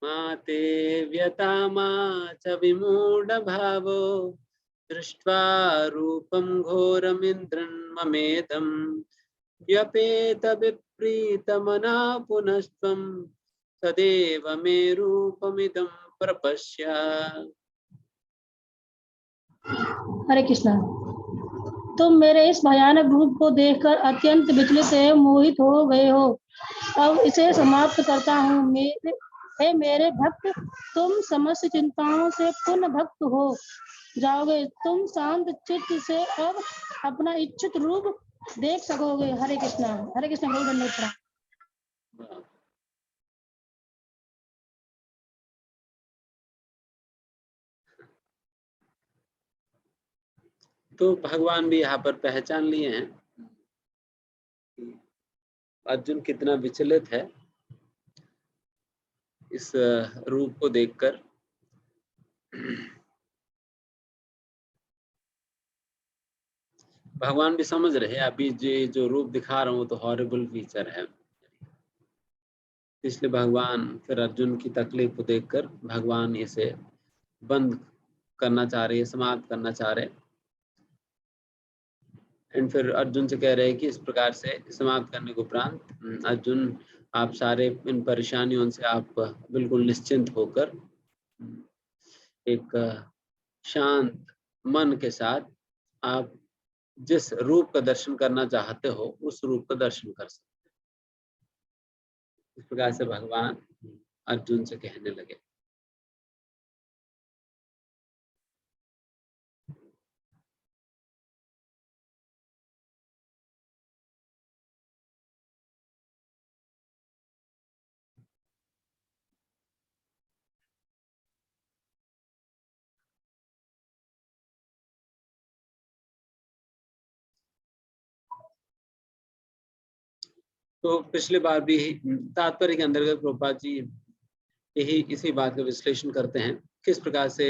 माते व्यतामा च विमूढ़ भावो दृष्ट्वा रूपं घोरमिन्द्रन्ममेदं व्यपेत विप्रीतमना पुनस्त्वं तदेव मे रूपमिदं प्रपश्य। हरे कृष्णा। तुम मेरे इस भयानक रूप को देखकर अत्यंत विचलित एवं मोहित हो गए हो। अब इसे समाप्त करता हूँ। मेरे भक्त, तुम समस्त चिंताओं से पुनः भक्त हो जाओगे। तुम शांत चित्त से अब अपना इच्छित रूप देख सकोगे। हरे कृष्णा। हरे कृष्णा। बहुत धन्यवाद। तो भगवान भी यहाँ पर पहचान लिए हैं अर्जुन कितना विचलित है इस रूप को देखकर। भगवान भी समझ रहे अभी जो रूप दिखा रहा हूँ तो हॉरिबल फीचर है, इसलिए भगवान फिर अर्जुन की तकलीफ को देखकर भगवान इसे बंद करना चाह रहे, समाप्त करना चाह रहे। एंड फिर अर्जुन से कह रहे हैं कि इस प्रकार से समाप्त करने के उपरांत अर्जुन आप सारे इन परेशानियों से आप बिल्कुल निश्चिंत होकर एक शांत मन के साथ आप जिस रूप का दर्शन करना चाहते हो उस रूप का दर्शन कर सकते। इस प्रकार से भगवान अर्जुन से कहने लगे। तो पिछली बार भी तात्पर्य के अंतर्गत प्रभुपाद जी यही इसी बात का विश्लेषण करते हैं किस प्रकार से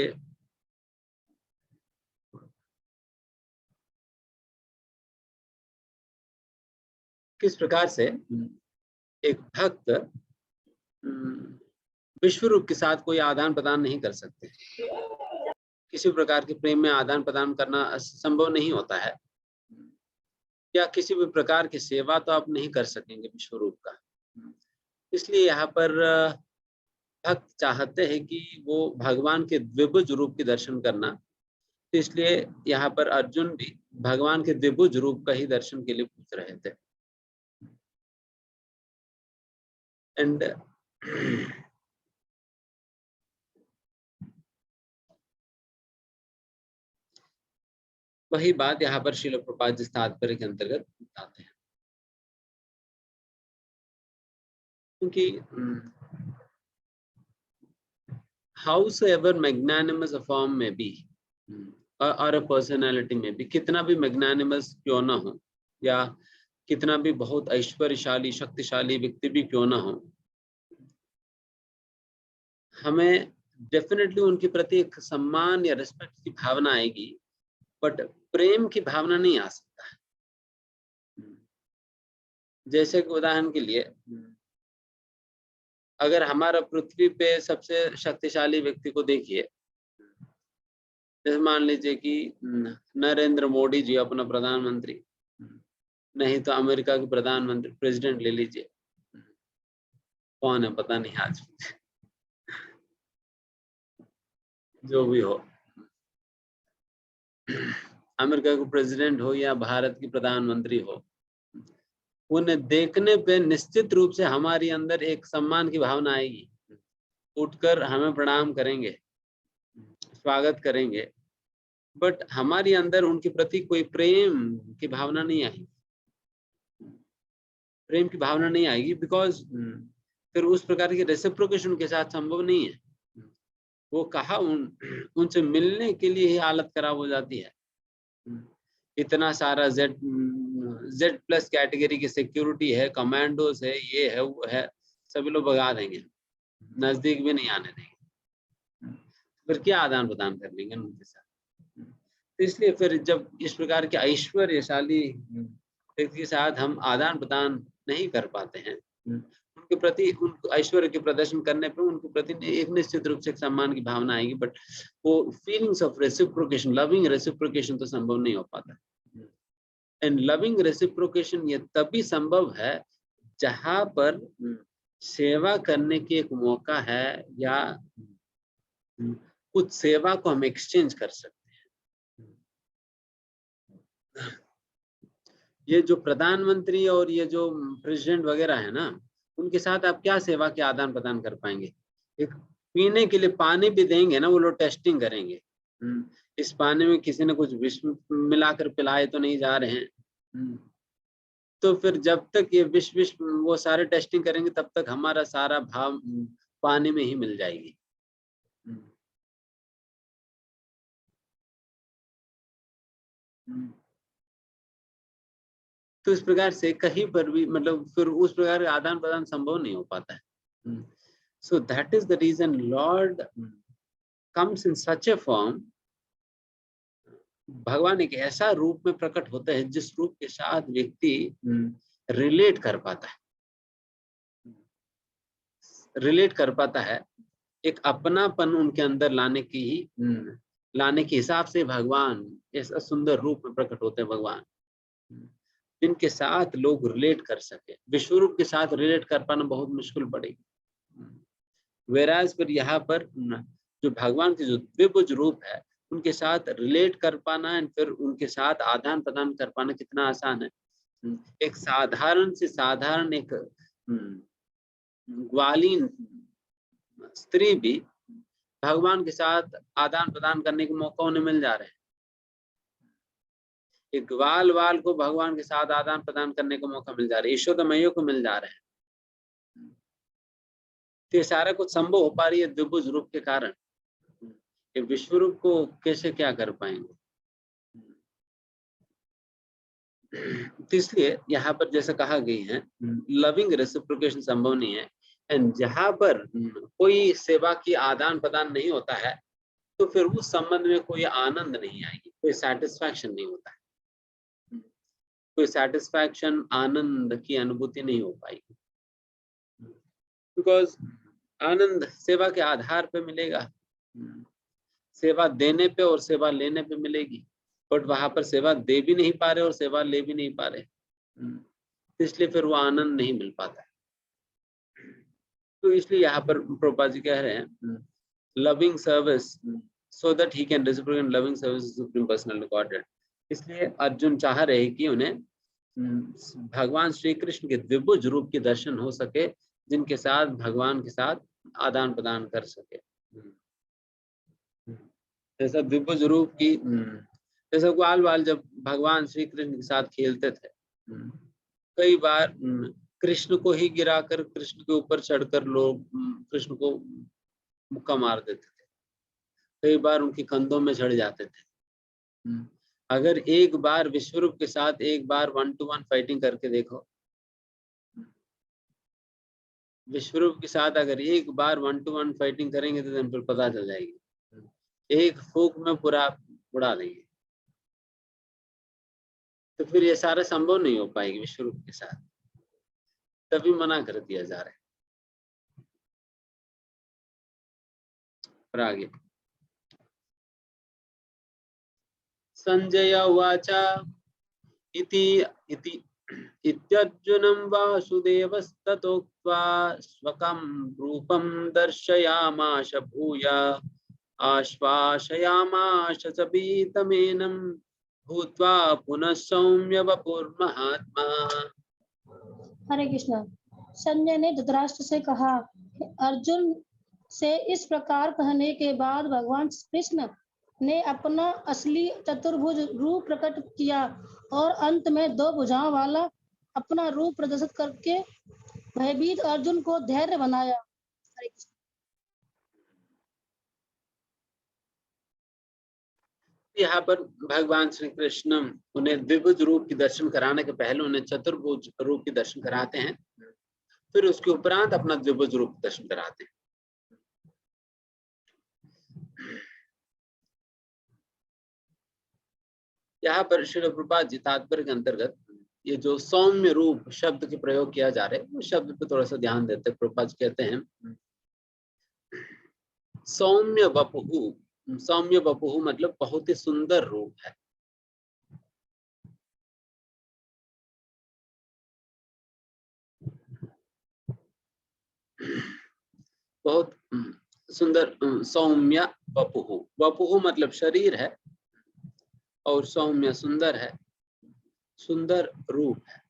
एक भक्त विश्व रूप के साथ कोई आदान प्रदान नहीं कर सकते। किसी प्रकार के प्रेम में आदान प्रदान करना संभव नहीं होता है, या किसी भी प्रकार की सेवा तो आप नहीं कर सकेंगे विश्व रूप का। इसलिए यहाँ पर भक्त चाहते हैं कि वो भगवान के द्विभुज रूप के दर्शन करना, तो इसलिए यहाँ पर अर्जुन भी भगवान के द्विभुज रूप का ही दर्शन के लिए पूछ रहे थे। एंड वही बात यहाँ पर श्रील प्रभुपाद जी तात्पर्य के अंतर्गत बताते हैं, क्योंकि howsoever magnanimous a form may be or a personality may be, कितना भी मैग्नानिमस क्यों ना हो या कितना भी बहुत ऐश्वर्यशाली शक्तिशाली व्यक्ति भी क्यों ना हो, हमें डेफिनेटली उनके प्रति एक सम्मान या रिस्पेक्ट की भावना आएगी, बट प्रेम की भावना नहीं आ सकता है। जैसे कि उदाहरण के लिए अगर हमारा पृथ्वी पे सबसे शक्तिशाली व्यक्ति को देखिए, जैसे मान लीजिए कि नरेंद्र मोदी जी अपना प्रधानमंत्री, नहीं तो अमेरिका के प्रधानमंत्री प्रेसिडेंट ले लीजिए, कौन है पता नहीं आज जो भी हो, अमेरिका के प्रेसिडेंट हो या भारत की प्रधानमंत्री हो, उन्हें देखने पे निश्चित रूप से हमारी अंदर एक सम्मान की भावना आएगी, उठकर हमें प्रणाम करेंगे, स्वागत करेंगे, बट हमारी अंदर उनके प्रति कोई प्रेम की भावना नहीं आई, प्रेम की भावना नहीं आएगी, बिकॉज फिर उस प्रकार की रेसिप्रोकेशन के साथ संभव नहीं है। वो कहा उनसे मिलने के लिए ही हालत खराब हो जाती है। इतना सारा जेड प्लस कैटेगरी की सिक्योरिटी है, कमांडोज है, ये है वो है, सभी लोग भगा देंगे, नजदीक भी नहीं आने देंगे, फिर क्या आदान प्रदान कर लेंगे उनके साथ। तो इसलिए फिर जब इस प्रकार के ऐश्वर्यशाली व्यक्ति के साथ हम आदान प्रदान नहीं कर पाते हैं, उनके प्रति उनको ऐश्वर्य के प्रदर्शन करने पे उनके प्रति एक निश्चित रूप से एक सम्मान की भावना आएगी, बट वो feelings of reciprocation, loving reciprocation तो संभव नहीं हो पाता। एंड लविंग रेसिप्रोकेशन ये तभी संभव है जहां पर सेवा करने की एक मौका है या कुछ सेवा को हम एक्सचेंज कर सकते हैं। ये जो प्रधानमंत्री और ये जो प्रेसिडेंट वगैरह है ना, उनके साथ आप क्या सेवा के आदान प्रदान कर पाएंगे? एक पीने के लिए पानी भी देंगे ना, वो लोग टेस्टिंग करेंगे, इस पानी में किसी ने कुछ विष मिलाकर पिलाए तो नहीं जा रहे हैं। तो फिर जब तक ये विष वो सारे टेस्टिंग करेंगे तब तक हमारा सारा भाव पानी में ही मिल जाएगी। तो इस प्रकार से कहीं पर भी मतलब फिर उस प्रकार का आदान प्रदान संभव नहीं हो पाता है। So that is the reason Lord comes in such a form. भगवान एक ऐसा रूप में प्रकट होता है जिस रूप के साथ व्यक्ति रिलेट कर पाता है, रिलेट कर पाता है। एक अपनापन उनके अंदर लाने के हिसाब से भगवान ऐसा सुंदर रूप में प्रकट होते हैं भगवान, जिनके साथ लोग रिलेट कर सके। विश्वरूप के साथ रिलेट कर पाना बहुत मुश्किल पड़ेगी। वेराज पर यहाँ पर जो भगवान के जो द्विभुज रूप है उनके साथ रिलेट कर पाना एंड फिर उनके साथ आदान प्रदान कर पाना कितना आसान है। एक साधारण से साधारण एक ग्वालीन स्त्री भी भगवान के साथ आदान प्रदान करने के मौका उन्हें मिल जा रहे हैं। एक ग्वाल को भगवान के साथ आदान प्रदान करने का मौका मिल जा रहा है, यशोदा मैया को मिल जा रहे हैं। तो ये सारा कुछ संभव हो पा रही है द्विभुज रूप के कारण। ये विश्व रूप को कैसे क्या कर पाएंगे? तो इसलिए यहाँ पर जैसा कहा गई है लविंग रेसिप्रोकेशन संभव नहीं है। एंड जहाँ पर कोई सेवा की आदान प्रदान नहीं होता है तो फिर उस संबंध में कोई आनंद नहीं आएगी, कोई सेटिस्फैक्शन नहीं होता है, कोई सेटिस्फैक्शन आनंद की अनुभूति नहीं हो पाएगी। बिकॉज आनंद सेवा के आधार पे मिलेगा, सेवा देने पे और सेवा लेने पे मिलेगी, बट वहां पर सेवा दे भी नहीं पा रहे और सेवा ले भी नहीं पा रहे, इसलिए फिर वो आनंद नहीं मिल पाता है। तो इसलिए यहाँ पर प्रभुपाद जी कह रहे हैं loving service so that he can reciprocate loving service supreme personal godhead. इसलिए अर्जुन चाह रहे कि उन्हें भगवान श्री कृष्ण के द्विभुज रूप के दर्शन हो सके, जिनके साथ भगवान के साथ आदान प्रदान कर सके। जैसा द्विभुज रूप की जैसा ग्वाल जब भगवान श्री कृष्ण के साथ खेलते थे, कई बार कृष्ण को ही गिराकर कृष्ण के ऊपर चढ़कर लोग कृष्ण को मुक्का मार देते थे, कई बार उनके कंधों में चढ़ जाते थे। अगर एक बार विश्वरूप के साथ एक बार 1-to-1 फाइटिंग करके देखो, विश्वरूप के साथ अगर एक बार 1-to-1 फाइटिंग करेंगे तो फिर पता चल जाएगी, एक फूंक में पूरा उड़ा देंगे। तो फिर ये सारा संभव नहीं हो पाएगी विश्वरूप के साथ, तभी मना कर दिया जा रहा है। और आगे संजय उवाच इति इत्यर्जुनं वासुदेवस्ततोक्त्वा स्वकं रूपं दर्शयामाश भूय आश्वासयामाश च पीतमेनं भूत्वा पुनः सौम्य वपुर्महात्मा। हरे कृष्णा। संजय ने धृतराष्ट्र से कहा कि अर्जुन से इस प्रकार कहने के बाद भगवान कृष्ण ने अपना असली चतुर्भुज रूप प्रकट किया और अंत में 2 भुजाओं वाला अपना रूप प्रदर्शित करके भयभीत अर्जुन को धैर्य बनाया। हरे कृष्ण। यहाँ पर भगवान श्री कृष्ण उन्हें द्विभुज रूप की दर्शन कराने के पहले उन्हें चतुर्भुज रूप की दर्शन कराते हैं, फिर उसके उपरांत अपना द्विभुज रूप दर्शन कराते हैं। यहाँ पर श्रील प्रभुपाद जी तात्पर्य के अंतर्गत ये जो सौम्य रूप शब्द के प्रयोग किया जा रहा है, वो शब्द पे थोड़ा सा ध्यान देते हैं। प्रभुपाद कहते हैं सौम्य वपुः, सौम्य वपुः मतलब बहुत ही सुंदर रूप है। बहुत सुंदर, सौम्य वपुः, वपुः मतलब शरीर है और सौम्य सुंदर है, सुंदर रूप है,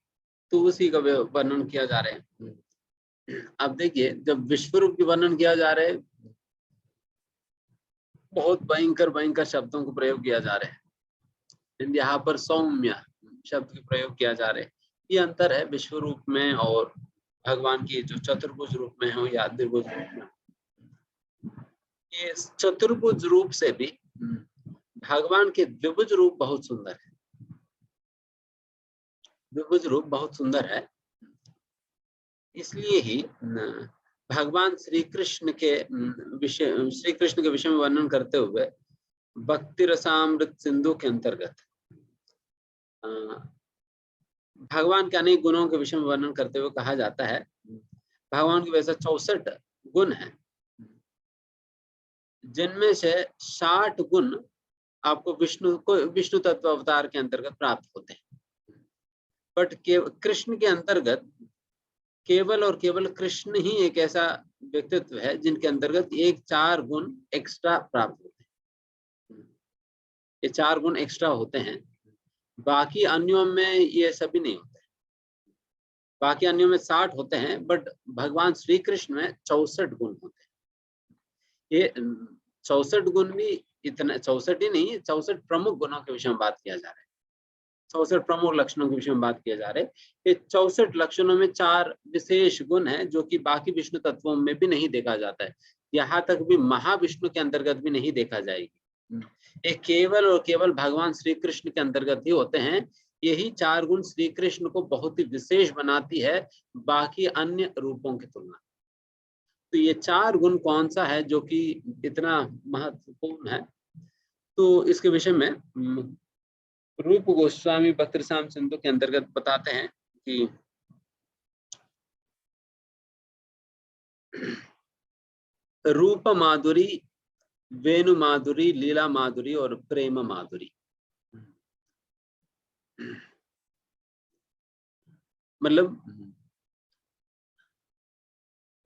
तो उसी का वर्णन किया जा रहा है। अब देखिए, जब विश्व रूप की वर्णन किया जा रहा है, बहुत भयंकर भयंकर शब्दों को प्रयोग किया जा रहा है। यहाँ पर सौम्य शब्द के प्रयोग किया जा रहा है। ये अंतर है विश्व रूप में और भगवान की जो चतुर्भुज रूप में हो या द्विभुज रूप में। ये चतुर्भुज रूप से भी भगवान के द्विभुज रूप बहुत सुंदर है। द्विभुज रूप बहुत सुंदर है, इसलिए ही भगवान श्री कृष्ण के विषय में वर्णन करते हुए भक्ति रसामृत सिंधु के अंतर्गत भगवान के अनेक गुणों के विषय में वर्णन करते हुए कहा जाता है, भगवान के वैसे 64 गुण हैं, जिनमें से 60 गुण आपको विष्णु तत्व अवतार के अंतर्गत प्राप्त होते हैं। बट कृष्ण के अंतर्गत केवल और केवल कृष्ण ही एक ऐसा व्यक्तित्व है जिनके अंतर्गत 4 गुण एक्स्ट्रा प्राप्त होते हैं। ये 4 गुण एक्स्ट्रा होते हैं, बाकी अन्यों में ये सभी नहीं होते। बाकी अन्यों में 60 होते हैं, बट भगवान श्री कृष्ण में 64 गुण होते हैं। ये 64 गुण भी इतना 64 ही नहीं, 64 प्रमुख गुणों के विषय में बात किया जा रहा है। 64 प्रमुख लक्षणों के विषय में बात किया जा रहा है। ये 64 लक्षणों में 4 विशेष गुण हैं जो कि बाकी विष्णु तत्वों में भी नहीं देखा जाता है, यहाँ तक भी महाविष्णु के अंतर्गत भी नहीं देखा जाएगी। ये केवल और केवल भगवान श्री कृष्ण के अंतर्गत ही होते हैं। यही 4 गुण श्री कृष्ण को बहुत ही विशेष बनाती है बाकी अन्य रूपों की तुलना। तो ये 4 गुण कौन सा है जो कि इतना महत्वपूर्ण है, तो इसके विषय में रूप गोस्वामी भक्ति रसाम सिंधु के अंतर्गत बताते हैं कि रूप माधुरी, वेणु माधुरी, लीला माधुरी और प्रेम माधुरी। मतलब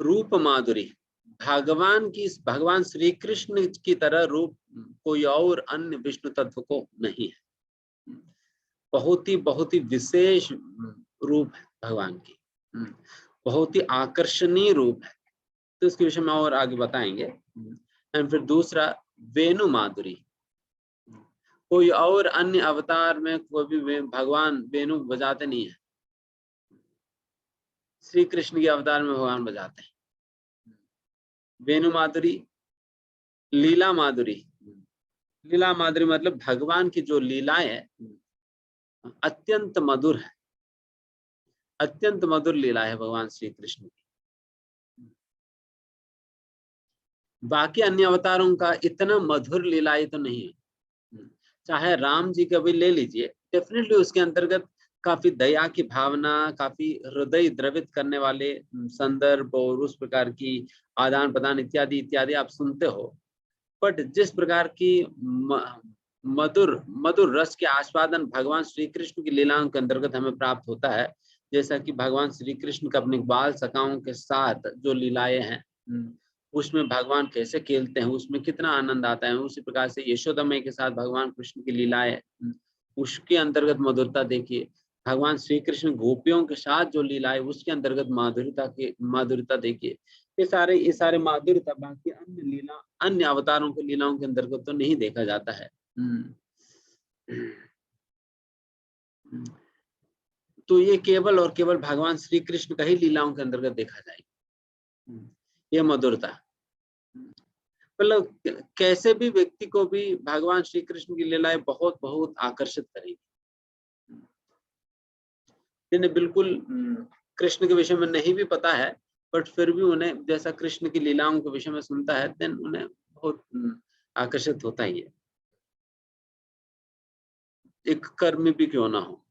रूप माधुरी, भगवान श्री कृष्ण की तरह रूप कोई और अन्य विष्णु तत्व को नहीं है। बहुत ही विशेष रूप है भगवान की, बहुत ही आकर्षणीय रूप है, तो इसके विषय में और आगे बताएंगे। एंड फिर दूसरा वेणु माधुरी, कोई और अन्य अवतार में कोई भी भगवान वेणु बजाते नहीं है, श्री कृष्ण के अवतार में भगवान बजाते हैं। वेणु माधुरी, लीला माधुरी, लीला माधुरी मतलब भगवान की जो लीलाएं है अत्यंत मधुर है, अत्यंत मधुर लीला है भगवान श्री कृष्ण की। बाकी अन्य अवतारों का इतना मधुर लीलाएं तो नहीं है। चाहे राम जी का भी ले लीजिए, डेफिनेटली उसके अंतर्गत काफी दया की भावना, काफी हृदय द्रवित करने वाले संदर्भ और उस प्रकार की आदान प्रदान इत्यादि इत्यादि आप सुनते हो। बट जिस प्रकार की मधुर रस के आस्वादन भगवान श्री कृष्ण की लीलाओं के अंतर्गत हमें प्राप्त होता है, जैसा कि भगवान श्री कृष्ण का अपने बाल सखाओं के साथ जो लीलाएं हैं, उसमें भगवान कैसे खेलते हैं, उसमें कितना आनंद आता है। उसी प्रकार से यशोदा मैया के साथ भगवान कृष्ण की लीलाएं, उसके अंतर्गत मधुरता देखिए। भगवान श्री कृष्ण गोपियों के साथ जो लीलाएं, उसके अंतर्गत माधुरता देखिए। ये सारे माधुरता बाकी अन्य अवतारों की लीलाओं के अंतर्गत तो नहीं देखा जाता है। तो ये केवल और केवल भगवान श्री कृष्ण का ही लीलाओं के अंतर्गत देखा जाएगा, ये मधुरता। मतलब कैसे भी व्यक्ति को भी भगवान श्री कृष्ण की लीलाएं बहुत बहुत आकर्षित करेगी। जिन्हें बिल्कुल कृष्ण के विषय में नहीं भी पता है, बट फिर भी उन्हें जैसा कृष्ण की लीलाओं के विषय में सुनता है, देन उन्हें बहुत आकर्षित होता ही है, एक कर्म भी क्यों ना हो।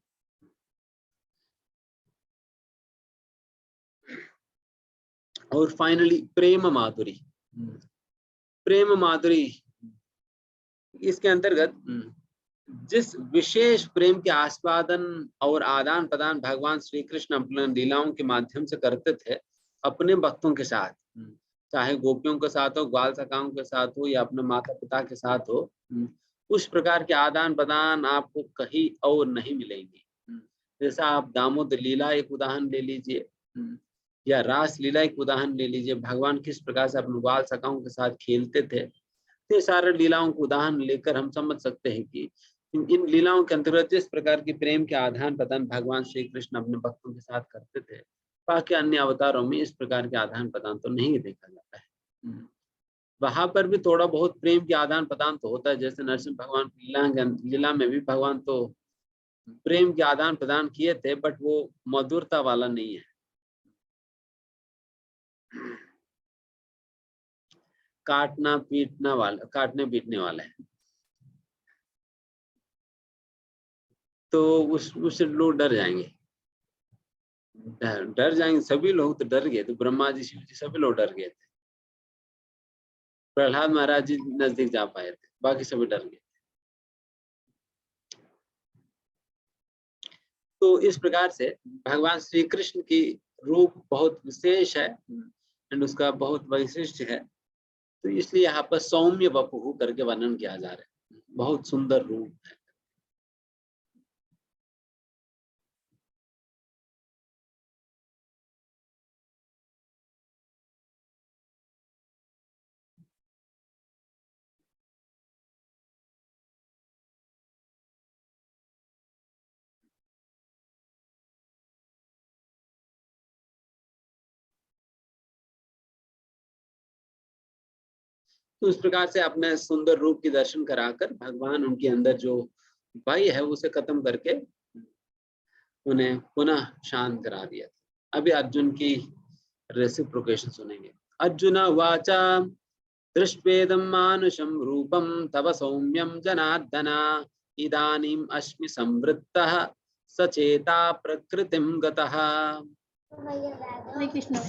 और फाइनली प्रेम माधुरी। प्रेम माधुरी इसके अंतर्गत जिस विशेष प्रेम के आस्वादन और आदान प्रदान भगवान श्री कृष्ण अपने लीलाओं के माध्यम से करते थे अपने भक्तों के साथ, चाहे गोपियों के साथ हो, ग्वाल सखाओं के साथ हो या अपने माता पिता के साथ हो, उस प्रकार के आदान प्रदान आपको कहीं और नहीं मिलेंगे। जैसा आप दामोदर लीला एक उदाहरण ले लीजिए या रास लीला एक उदाहरण ले लीजिए, भगवान किस प्रकार से अपने ग्वाल सखाओं के साथ खेलते थे, ये सारे लीलाओं को उदाहरण लेकर हम समझ सकते हैं कि इन लीलाओं के अंतर्गत जिस प्रकार की प्रेम के आदान प्रदान भगवान श्री कृष्ण अपने भक्तों के साथ करते थे, बाकी अन्य अवतारों में इस प्रकार के आदान प्रदान तो नहीं देखा जाता है। वहां पर भी थोड़ा बहुत प्रेम के आदान प्रदान तो होता है, जैसे नरसिंह भगवान लीला में भी भगवान तो प्रेम के आदान प्रदान किए थे, बट वो मधुरता वाला नहीं है, काटने पीटने वाला है। तो उससे लोग डर जाएंगे, सभी लोग तो डर गए, तो ब्रह्मा जी, शिव जी सभी लोग डर गए थे। प्रहलाद महाराज जी नजदीक जा पाए थे, बाकी सभी डर गए। तो इस प्रकार से भगवान श्री कृष्ण की रूप बहुत विशेष है एंड उसका बहुत वैशिष्ट है, तो इसलिए यहाँ पर सौम्य वपुः करके वर्णन किया जा रहा है, बहुत सुंदर रूप है। तो इस प्रकार से अपने सुंदर रूप की दर्शन कराकर भगवान उनके अंदर जो भय है उसे खत्म करके उन्हें पुनः शांत करा दिया। अभी अर्जुन की रेसिप्रोकेशन सुनेंगे। अर्जुन वाचा दृष्ट्वेदं मानुषं रूपं तव सौम्यं जनार्दन इदानीम् अस्मि संवृत्तः सचेता प्रकृतिं गतः। हरे कृष्ण।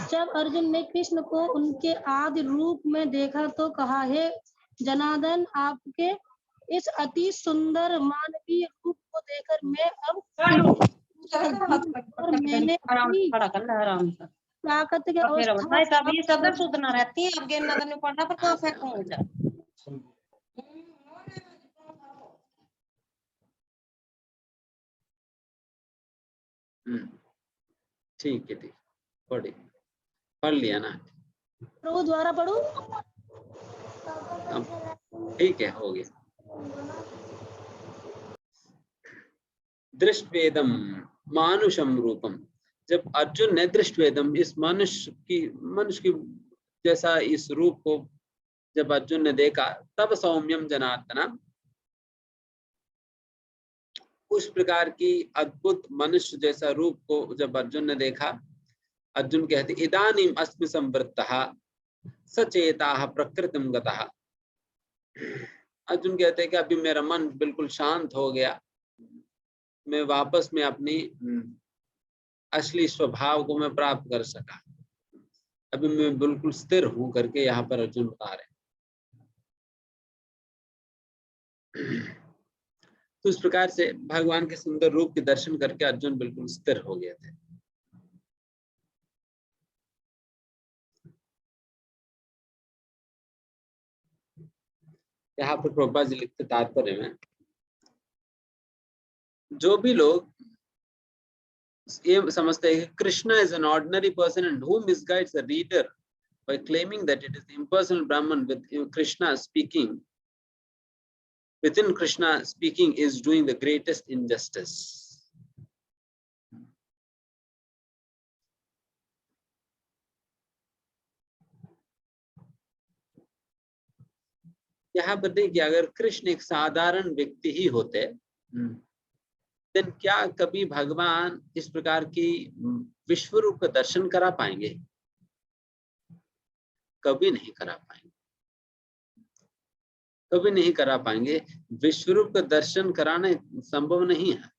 जब अर्जुन ने कृष्ण को उनके आदि रूप में देखा तो कहा, हे जनार्दन, आपके इस अति सुंदर मानवीय रूप को देखकर मैं अब और मैंने अपनी ताकत के अवस्था तभी सदर सुधना रहती है। अब गेम नगर में पढ़ना पर कहाँ फेंक हो जा। ठीक है, ठीक, पढ़ लिया ना? प्रभु द्वारा पढ़ू? ठीक है, हो गया। दृष्टवेदम मानुषम रूपम, जब अर्जुन ने दृष्टवेदम, इस मनुष्य की जैसा इस रूप को जब अर्जुन ने देखा, तब सौम्यम जनार्दन, उस प्रकार की अद्भुत मनुष्य जैसा रूप को जब अर्जुन ने देखा, अर्जुन कहते इदानीम अस्मि संवृत्तः सचेताः प्रकृतिं गतः। अर्जुन कहते हैं कि अभी मेरा मन बिल्कुल शांत हो गया, मैं वापस में अपनी असली स्वभाव को मैं प्राप्त कर सका, अभी मैं बिल्कुल स्थिर हूं करके यहाँ पर अर्जुन बता रहे। तो इस प्रकार से भगवान के सुंदर रूप के दर्शन करके अर्जुन बिल्कुल स्थिर हो गए थे। यहाँ पर प्रभुपाद जी लिखते तात्पर्य में, जो भी लोग ये समझते हैं कि Krishna is an ordinary person and who misguides the reader by claiming that it is the impersonal Brahman with Krishna speaking, within Krishna speaking, is doing the greatest injustice. यहाँ पर देखिए, अगर कृष्ण एक साधारण व्यक्ति ही होते, देन क्या कभी भगवान इस प्रकार की विश्व रूप का दर्शन करा पाएंगे? कभी नहीं करा पाएंगे, कभी नहीं करा पाएंगे। विश्वरूप का दर्शन कराना संभव नहीं है,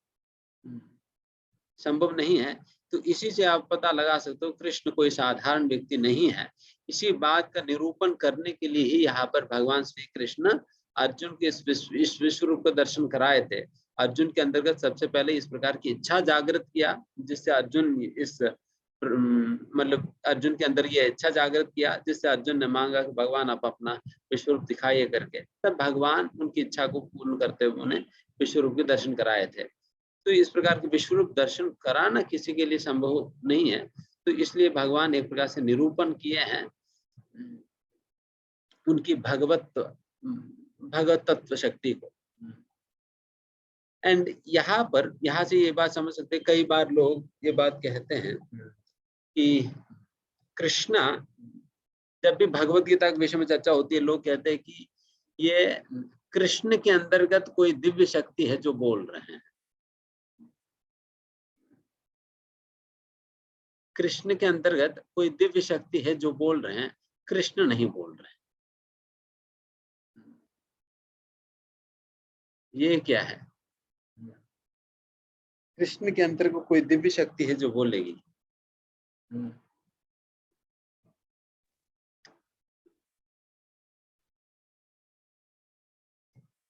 संभव नहीं है। तो इसी से आप पता लगा सकते हो कृष्ण कोई साधारण व्यक्ति नहीं है। इसी बात का निरूपण करने के लिए ही यहाँ पर भगवान श्री कृष्ण अर्जुन के इस विश्व रूप का दर्शन कराए थे। अर्जुन के अंतर्गत सबसे पहले इस प्रकार की इच्छा जागृत किया, जिससे अर्जुन इस मतलब अर्जुन के अंदर ये इच्छा जागृत किया, जिससे अर्जुन ने मांगा कि भगवान आप अपना विश्व रूप दिखाइए करके। तब भगवान उनकी इच्छा को पूर्ण करते हुए उन्हें विश्व रूप के दर्शन कराए थे। तो इस प्रकार के विश्व रूप दर्शन कराना किसी के लिए संभव नहीं है, तो इसलिए भगवान एक प्रकार से निरूपण किए हैं उनकी भगवत तत्व शक्ति को। एंड यहाँ से ये बात समझ सकते हैं, कई बार लोग ये बात कहते हैं कि कृष्णा, जब भी भगवत गीता के विषय में चर्चा होती है, लोग कहते हैं कि ये कृष्ण के अंतर्गत कोई दिव्य शक्ति है जो बोल रहे हैं। कृष्ण के अंतर्गत कोई दिव्य शक्ति है जो बोल रहे हैं, कृष्ण नहीं बोल रहे हैं। ये क्या है? कृष्ण के अंतर्गत कोई दिव्य शक्ति है जो बोलेगी।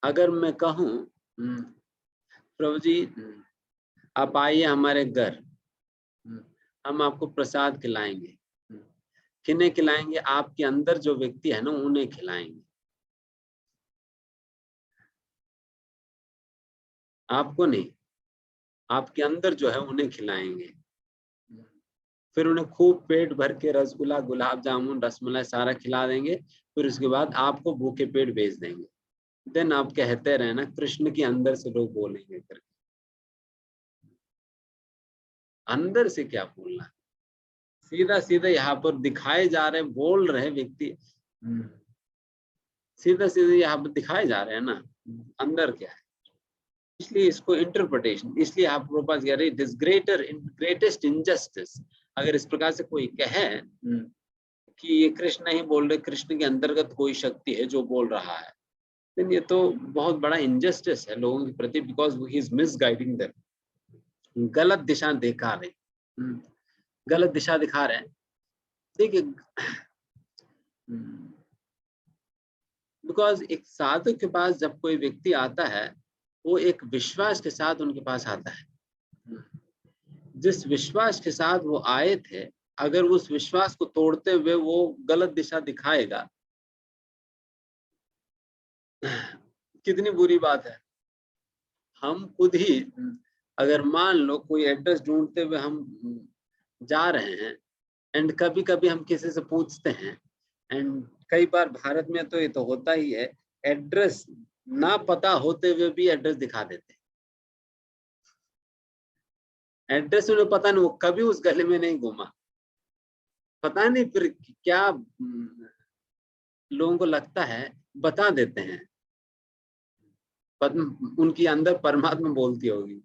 अगर मैं कहूं प्रभु जी आप आइए हमारे घर, हम आपको प्रसाद खिलाएंगे, किन्हें खिलाएंगे? आपके अंदर जो व्यक्ति है ना उन्हें खिलाएंगे। आपको नहीं, आपके अंदर जो है उन्हें खिलाएंगे। फिर उन्हें खूब पेट भर के रसगुल्ला, गुलाब जामुन, रसमलाई सारा खिला देंगे। फिर उसके बाद आपको भूखे पेट भेज देंगे। देन आप कहते रहे ना कृष्ण के अंदर से लोग बोलेंगे करके। अंदर से क्या बोलना, सीधा सीधा यहाँ पर दिखाए जा रहे, बोल रहे व्यक्ति सीधा सीधा यहाँ पर दिखाए जा रहे हैं ना, अंदर क्या है। इसलिए इसको इंटरप्रिटेशन, इसलिए आप प्रोपास कह रहे इट इज ग्रेटेस्ट इनजस्टिस। अगर इस प्रकार से कोई कहे कि ये कृष्ण नहीं बोल रहे, कृष्ण के अंतर्गत कोई शक्ति है जो बोल रहा है, then ये तो बहुत बड़ा इनजस्टिस है लोगों के प्रति, because he is misguiding them. गलत दिशा दिखा रहे, गलत दिशा दिखा रहे हैं। देखिए बिकॉज एक साधक के पास जब कोई व्यक्ति आता है, वो एक विश्वास के साथ उनके पास आता है। जिस विश्वास के साथ वो आए थे, अगर उस विश्वास को तोड़ते हुए वो गलत दिशा दिखाएगा, कितनी बुरी बात है। हम खुद ही अगर मान लो कोई एड्रेस ढूंढते हुए हम जा रहे हैं, एंड कभी कभी हम किसी से पूछते हैं, एंड कई बार भारत में तो ये तो होता ही है, एड्रेस ना पता होते हुए भी एड्रेस दिखा देते हैं। एड्रेस उन्हें पता नहीं, वो कभी उस गली में नहीं घूमा, पता नहीं फिर क्या लोगों को लगता है, बता देते हैं। उनकी अंदर परमात्मा बोलती होगी,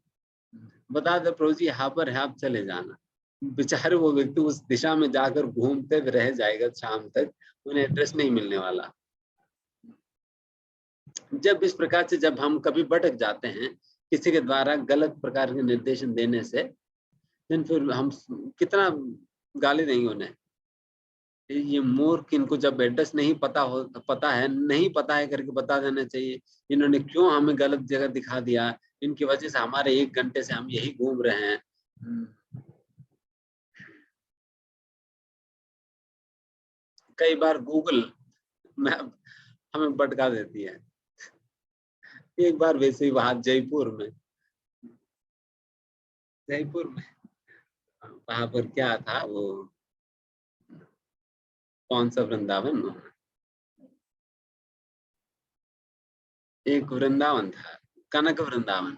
बता दे प्रभु जी यहाँ पर है, आप चले जाना। बेचारे वो व्यक्ति उस दिशा में जाकर घूमते रह जाएगा शाम तक, उन्हें एड्रेस नहीं मिलने वाला। जब इस प्रकार से जब हम कभी भटक जाते हैं किसी के द्वारा गलत प्रकार के निर्देशन देने से, फिर हम कितना गाली देंगे उन्हें। ये मूर्ख, इनको जब एड्रेस नहीं पता है करके बता देना चाहिए। इन्होंने क्यों हमें गलत जगह दिखा दिया, इनकी वजह से हमारे 1 घंटे से हम यही घूम रहे हैं। कई बार गूगल मैप हमें भटका देती है। एक बार वैसे ही वहां जयपुर में वहां पर क्या था, वो कौन सा वृंदावन, एक वृंदावन था, कनक वृंदावन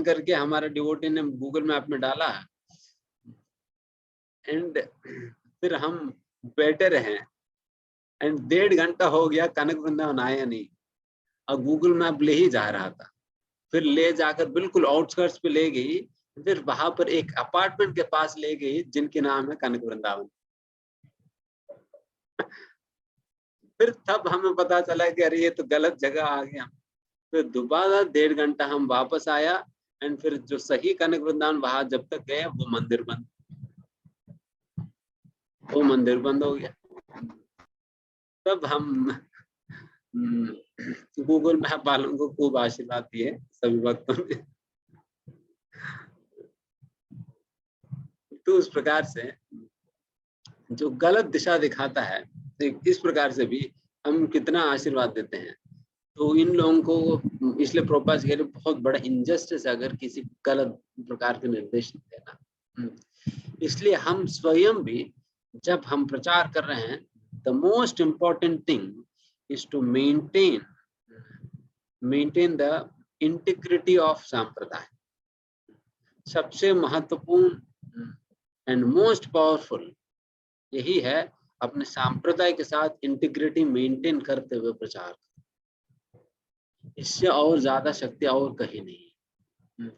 करके हमारे डिवोटी ने गूगल मैप में डाला, एंड फिर हम बैठे रहे, एंड 1.5 घंटा हो गया, कनक वृंदावन आया नहीं, और गूगल मैप ले ही जा रहा था। फिर ले जाकर बिल्कुल आउटस्कर्ट्स पे ले गई, फिर वहां पर एक अपार्टमेंट के पास ले गई जिनके नाम है कनक वृंदावन। फिर तब हमें पता चला कि अरे ये तो गलत जगह आ गया। फिर दोबारा 1.5 घंटा हम वापस आया, एंड फिर जो सही कनक वृंदावन वहां जब तक गए वो मंदिर बंद हो गया। तब हम गूगल मैप वालों को खूब आशीर्वाद दिए सभी भक्तों ने। तो उस प्रकार से जो गलत दिशा दिखाता है, इस प्रकार से भी हम कितना आशीर्वाद देते हैं। तो इन लोगों को इसलिए प्रभुपाद जी कह रहे बहुत बड़ा इनजस्टिस है अगर किसी गलत प्रकार के निर्देश देना। इसलिए हम स्वयं भी जब हम प्रचार कर रहे हैं, the most important thing is to maintain the integrity of संप्रदाय। सबसे महत्वपूर्ण एंड मोस्ट पावरफुल यही है, अपने संप्रदाय के साथ इंटीग्रिटी मेंटेन करते हुए प्रचार। इससे और ज्यादा शक्ति और कहीं नहीं है।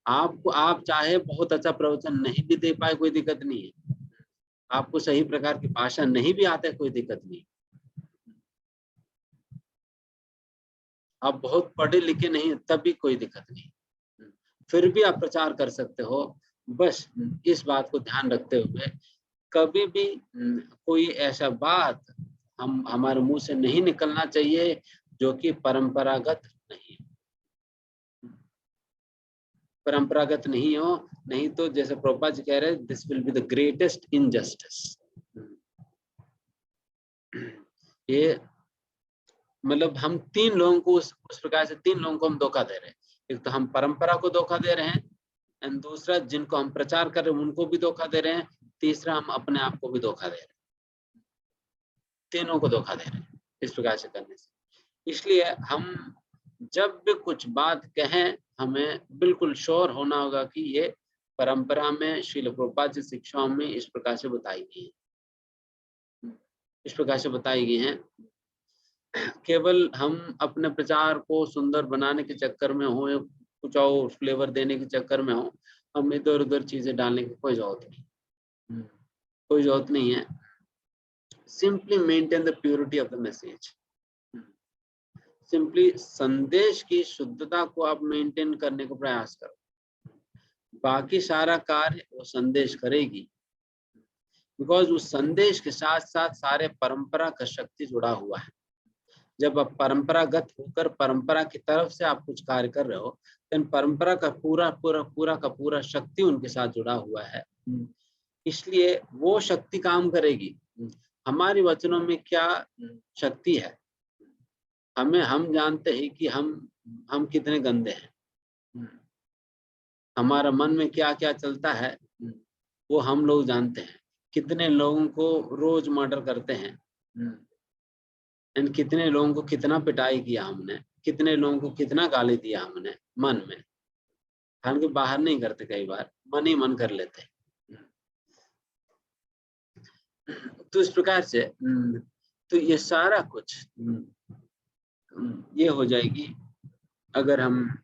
आप चाहे बहुत अच्छा प्रवचन नहीं भी दे पाए, कोई दिक्कत नहीं है। आपको सही प्रकार की भाषा नहीं भी आता है, कोई दिक्कत नहीं। आप बहुत पढ़े लिखे नहीं तब भी कोई दिक्कत नहीं, फिर भी आप प्रचार कर सकते हो। बस इस बात को ध्यान रखते हुए कभी भी कोई ऐसा बात हमारे मुंह से नहीं निकलना चाहिए जो कि परंपरागत नहीं हो। नहीं तो जैसे प्रभुपाद जी कह रहे हैं, this will be the greatest injustice. ये मतलब हम तीन लोगों को उस प्रकार से तीन लोगों को हम धोखा दे रहे हैं। एक तो हम परंपरा को धोखा दे रहे हैं, एंड दूसरा जिनको हम प्रचार कर रहे हैं उनको भी धोखा दे रहे हैं, तीसरा हम अपने आप को भी धोखा दे रहे हैं। तीनों को धोखा दे रहे हैं इस प्रकार से करने से। इसलिए हम जब भी कुछ बात कहें, हमें बिल्कुल श्योर होना होगा कि ये परंपरा में श्रील प्रभुपाद जी शिक्षाओं में इस प्रकार से बताई गई हैं। केवल हम अपने प्रचार को सुंदर बनाने के चक्कर में हो, कुछ और फ्लेवर देने के चक्कर में हो, हम इधर उधर चीजें डालने की कोई जरूरत नहीं है। Simply maintain the purity of the message. Simply संदेश की शुद्धता को आप मेंटेन करने का प्रयास करो, बाकी सारा कार्य वो संदेश करेगी। बिकॉज उस संदेश के साथ साथ सारे परंपरा का शक्ति जुड़ा हुआ है। जब आप परंपरागत होकर परंपरा की तरफ से आप कुछ कार्य कर रहे हो, तो परंपरा का पूरा शक्ति उनके साथ जुड़ा हुआ है। इसलिए वो शक्ति काम करेगी। हमारी वचनों में क्या शक्ति है, हम जानते हैं कि हम कितने गंदे हैं। हमारा मन में क्या क्या चलता है वो हम लोग जानते हैं। कितने लोगों को रोज मर्डर करते हैं, एंड कितने लोगों को कितना पिटाई किया हमने, कितने लोगों को कितना गाली दिया हमने मन में। हालांकि बाहर नहीं करते, कई बार मन ही मन कर लेते। तो इस प्रकार से तो ये सारा कुछ ये हो जाएगी अगर हम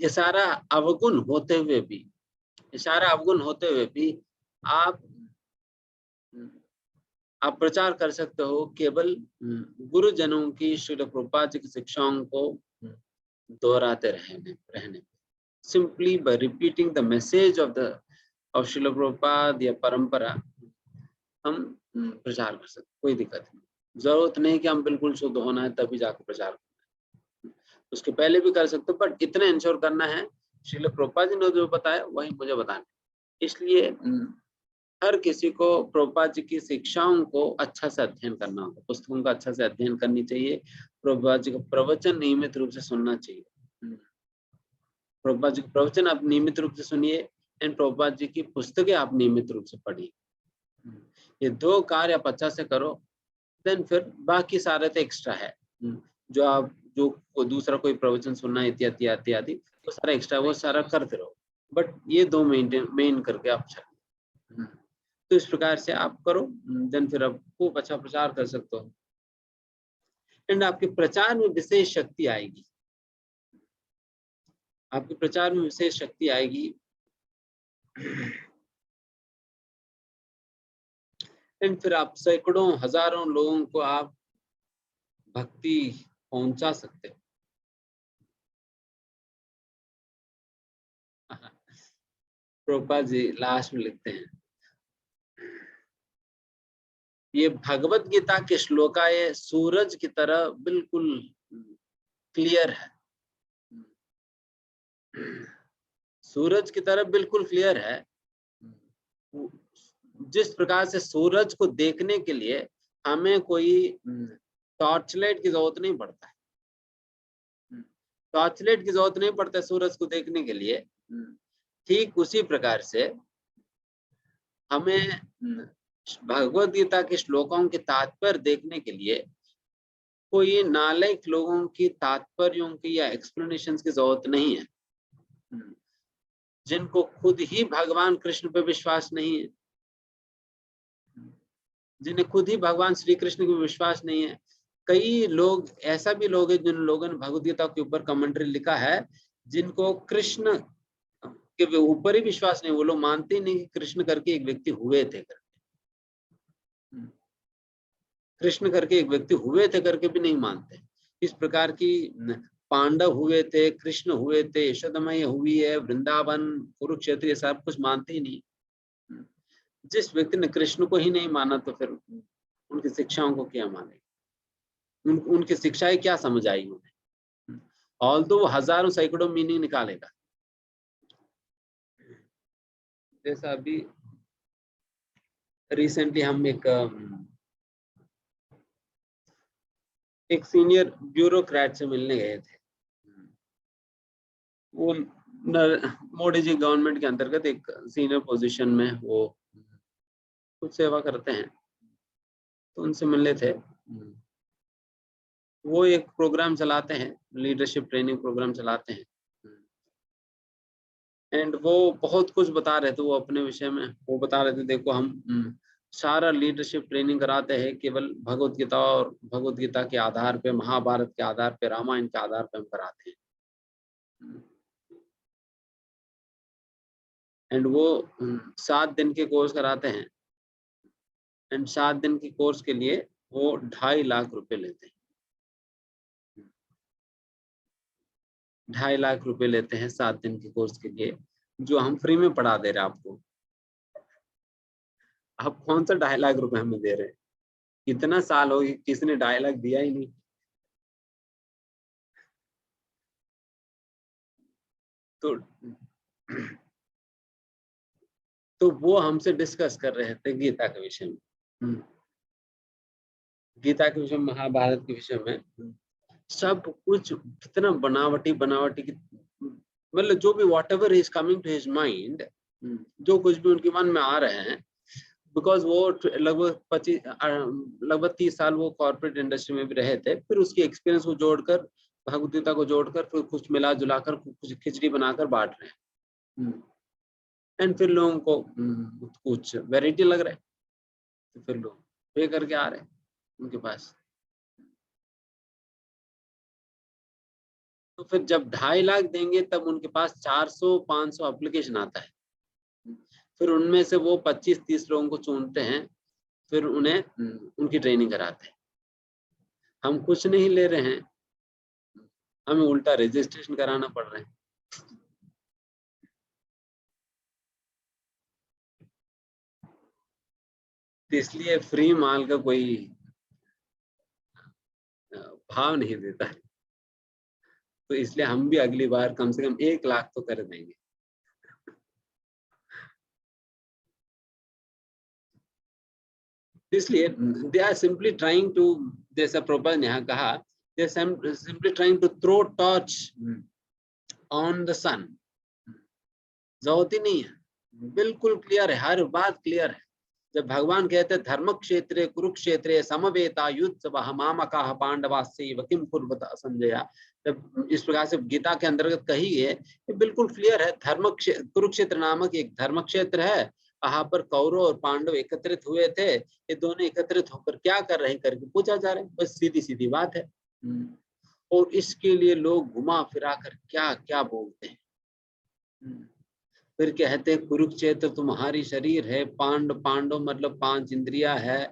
ये सारा अवगुण होते हुए भी आप प्रचार कर सकते हो केवल गुरुजनों की श्रील प्रभुपाद जी की शिक्षाओं को दोहराते रहने। Simply by repeating the message of Srila Prabhupada या परंपरा हम प्रचार कर सकते, कोई दिक्कत नहीं। जरूरत नहीं कि हम बिल्कुल शुद्ध होना है तभी जाकर प्रचार करना है, उसके पहले भी कर सकते हो, बट इतना इंश्योर करना है श्रील प्रभुपाद जी ने जो बताया वही मुझे बताना। इसलिए हर किसी को प्रभुपाद जी की शिक्षाओं को अच्छा से अध्ययन करना होगा, पुस्तकों का अच्छा से अध्ययन करनी चाहिए। प्रभुपाद जी का प्रवचन नियमित रूप से सुनना चाहिए। प्रभुपाद जी के प्रवचन आप नियमित रूप से सुनिए, एंड प्रभुपाद जी की पुस्तकें आप नियमित रूप से पढ़िए। ये दो कार्य आप अच्छा से करो, देन फिर बाकी सारे तो एक्स्ट्रा है। जो दूसरा कोई प्रवचन सुनना इत्यादि वो सारा एक्स्ट्रा, वो सारा करते रहो, बट ये दो मेन करके आप चलो। तो इस प्रकार से आप करो, देन फिर आप खूब अच्छा प्रचार कर सकते हो, एंड आपके प्रचार में विशेष शक्ति आएगी। एंड फिर आप सैकड़ों हजारों लोगों को आप भक्ति पहुंचा सकते हो। प्रभुपाद जी लास्ट में लिखते हैं, ये भगवत गीता के श्लोक ये सूरज की तरह बिल्कुल क्लियर है, सूरज की तरह बिल्कुल क्लियर है। जिस प्रकार से सूरज को देखने के लिए हमें कोई टॉर्च लाइट की जरूरत नहीं पड़ता है, टॉर्च लाइट की जरूरत नहीं पड़ता है सूरज को देखने के लिए। ठीक उसी प्रकार से हमें भगवत गीता के श्लोकों के तात्पर्य देखने के लिए कोई नालायक लोगों की तात्पर्यों की या एक्सप्लेनेशंस की जरूरत नहीं है, जिनको खुद ही भगवान कृष्ण पे विश्वास नहीं है, जिन्हें खुद ही भगवान श्री कृष्ण को विश्वास नहीं है। कई लोग ऐसा भी लोग हैं जिन लोगों ने भगवत गीता के ऊपर कमेंट्री लिखा है, जिनको कृष्ण के ऊपर ही विश्वास नहीं, वो लोग मानते ही नहीं कि कृष्ण करके एक व्यक्ति हुए थे करके, कृष्ण करके एक व्यक्ति हुए थे करके भी नहीं मानते। इस प्रकार की पांडव हुए थे, कृष्ण हुए थे, यशोदा मैया हुई है, वृंदावन, कुरुक्षेत्र, ये सब कुछ मानते ही नहीं। जिस व्यक्ति ने कृष्ण को ही नहीं माना तो फिर उनकी शिक्षाओं को क्या माने, उनकी शिक्षाएं क्या समझ आई उन्हें, ऑल्दो वो हजारों सैकड़ों मीनिंग निकालेगा। जैसा अभी रिसेंटली हम एक सीनियर ब्यूरोक्रेट से मिलने गए थे। वो मोदी जी गवर्नमेंट के अंतर्गत एक सीनियर पोजीशन में वो कुछ सेवा करते हैं, तो उनसे मिलने थे। वो एक प्रोग्राम चलाते हैं, लीडरशिप ट्रेनिंग प्रोग्राम चलाते हैं, एंड वो बहुत कुछ बता रहे थे। वो अपने विषय में वो बता रहे थे, देखो हम सारा लीडरशिप ट्रेनिंग कराते हैं केवल भगवत गीता और भगवत गीता के आधार पे, महाभारत के आधार पे, रामायण के आधार पे हम कराते हैं। एंड वो 7 दिन के कोर्स कराते हैं, एंड 7 दिन के कोर्स के लिए वो 2.5 लाख रुपए लेते हैं, 2.5 लाख रुपए लेते हैं 7 दिन के कोर्स के लिए, जो हम फ्री में पढ़ा दे रहे हैं आपको। आप कौन सा 2.5 लाख रुपए हमें दे रहे हैं? इतना साल हो गया किसी ने 2.5 लाख दिया ही नहीं। तो वो हमसे डिस्कस कर रहे थे गीता के विषय में, गीता के विषय में, महाभारत के विषय में। सब कुछ कितना बनावटी बनावटी, मतलब जो भी whatever is coming to his mind, जो कुछ भी उनके मन में आ रहे हैं, बिकॉज वो लगभग 30 साल वो कॉर्पोरेट इंडस्ट्री में भी रहे थे। फिर उसकी एक्सपीरियंस को जोड़कर, भगवत गीता को जोड़कर, फिर कुछ मिला जुलाकर कुछ खिचड़ी बनाकर बांट रहे हैं, एंड फिर लोगों को कुछ वेराइटी लग रहा है, तो फिर लोग पे करके आ रहे हैं उनके पास। तो फिर जब 2.5 लाख देंगे तब उनके पास 400-500 एप्लीकेशन आता है। फिर उनमें से वो 25-30 लोगों को चुनते हैं, फिर उन्हें उनकी ट्रेनिंग कराते हैं। हम कुछ नहीं ले रहे हैं, हमें उल्टा रजिस्ट्रेशन कराना पड़ रहा है। इसलिए फ्री माल का कोई भाव नहीं देता है, तो इसलिए हम भी अगली बार कम से कम 1 लाख तो कर देंगे। इसलिए they are simply trying to, जैसा प्रभुपाद ने यहाँ कहा, they are simply trying to throw torch on the sun. जरूरत ही नहीं है, बिल्कुल क्लियर है, हर बात क्लियर है। जब भगवान कहते हैं धर्म क्षेत्रे कुरुक्षेत्रे समवेता युद्ध मामकाः पांडवास्यैव किम कुर्वत संजय, जब इस प्रकार से गीता के अंतर्गत कही है, ये बिल्कुल क्लियर है। कुरुक्षेत्र नामक एक धर्म क्षेत्र है, वहां पर कौरव और पांडव एकत्रित हुए थे। ये दोनों एकत्रित होकर क्या कर रहे हैं करके पूछा जा रहा है, बस सीधी सीधी बात है। और इसके लिए लोग घुमा फिरा कर क्या क्या बोलते हैं। फिर कहते हैं कुरुक्षेत्र तुम्हारी शरीर है, पांडव मतलब 5 इंद्रिया है,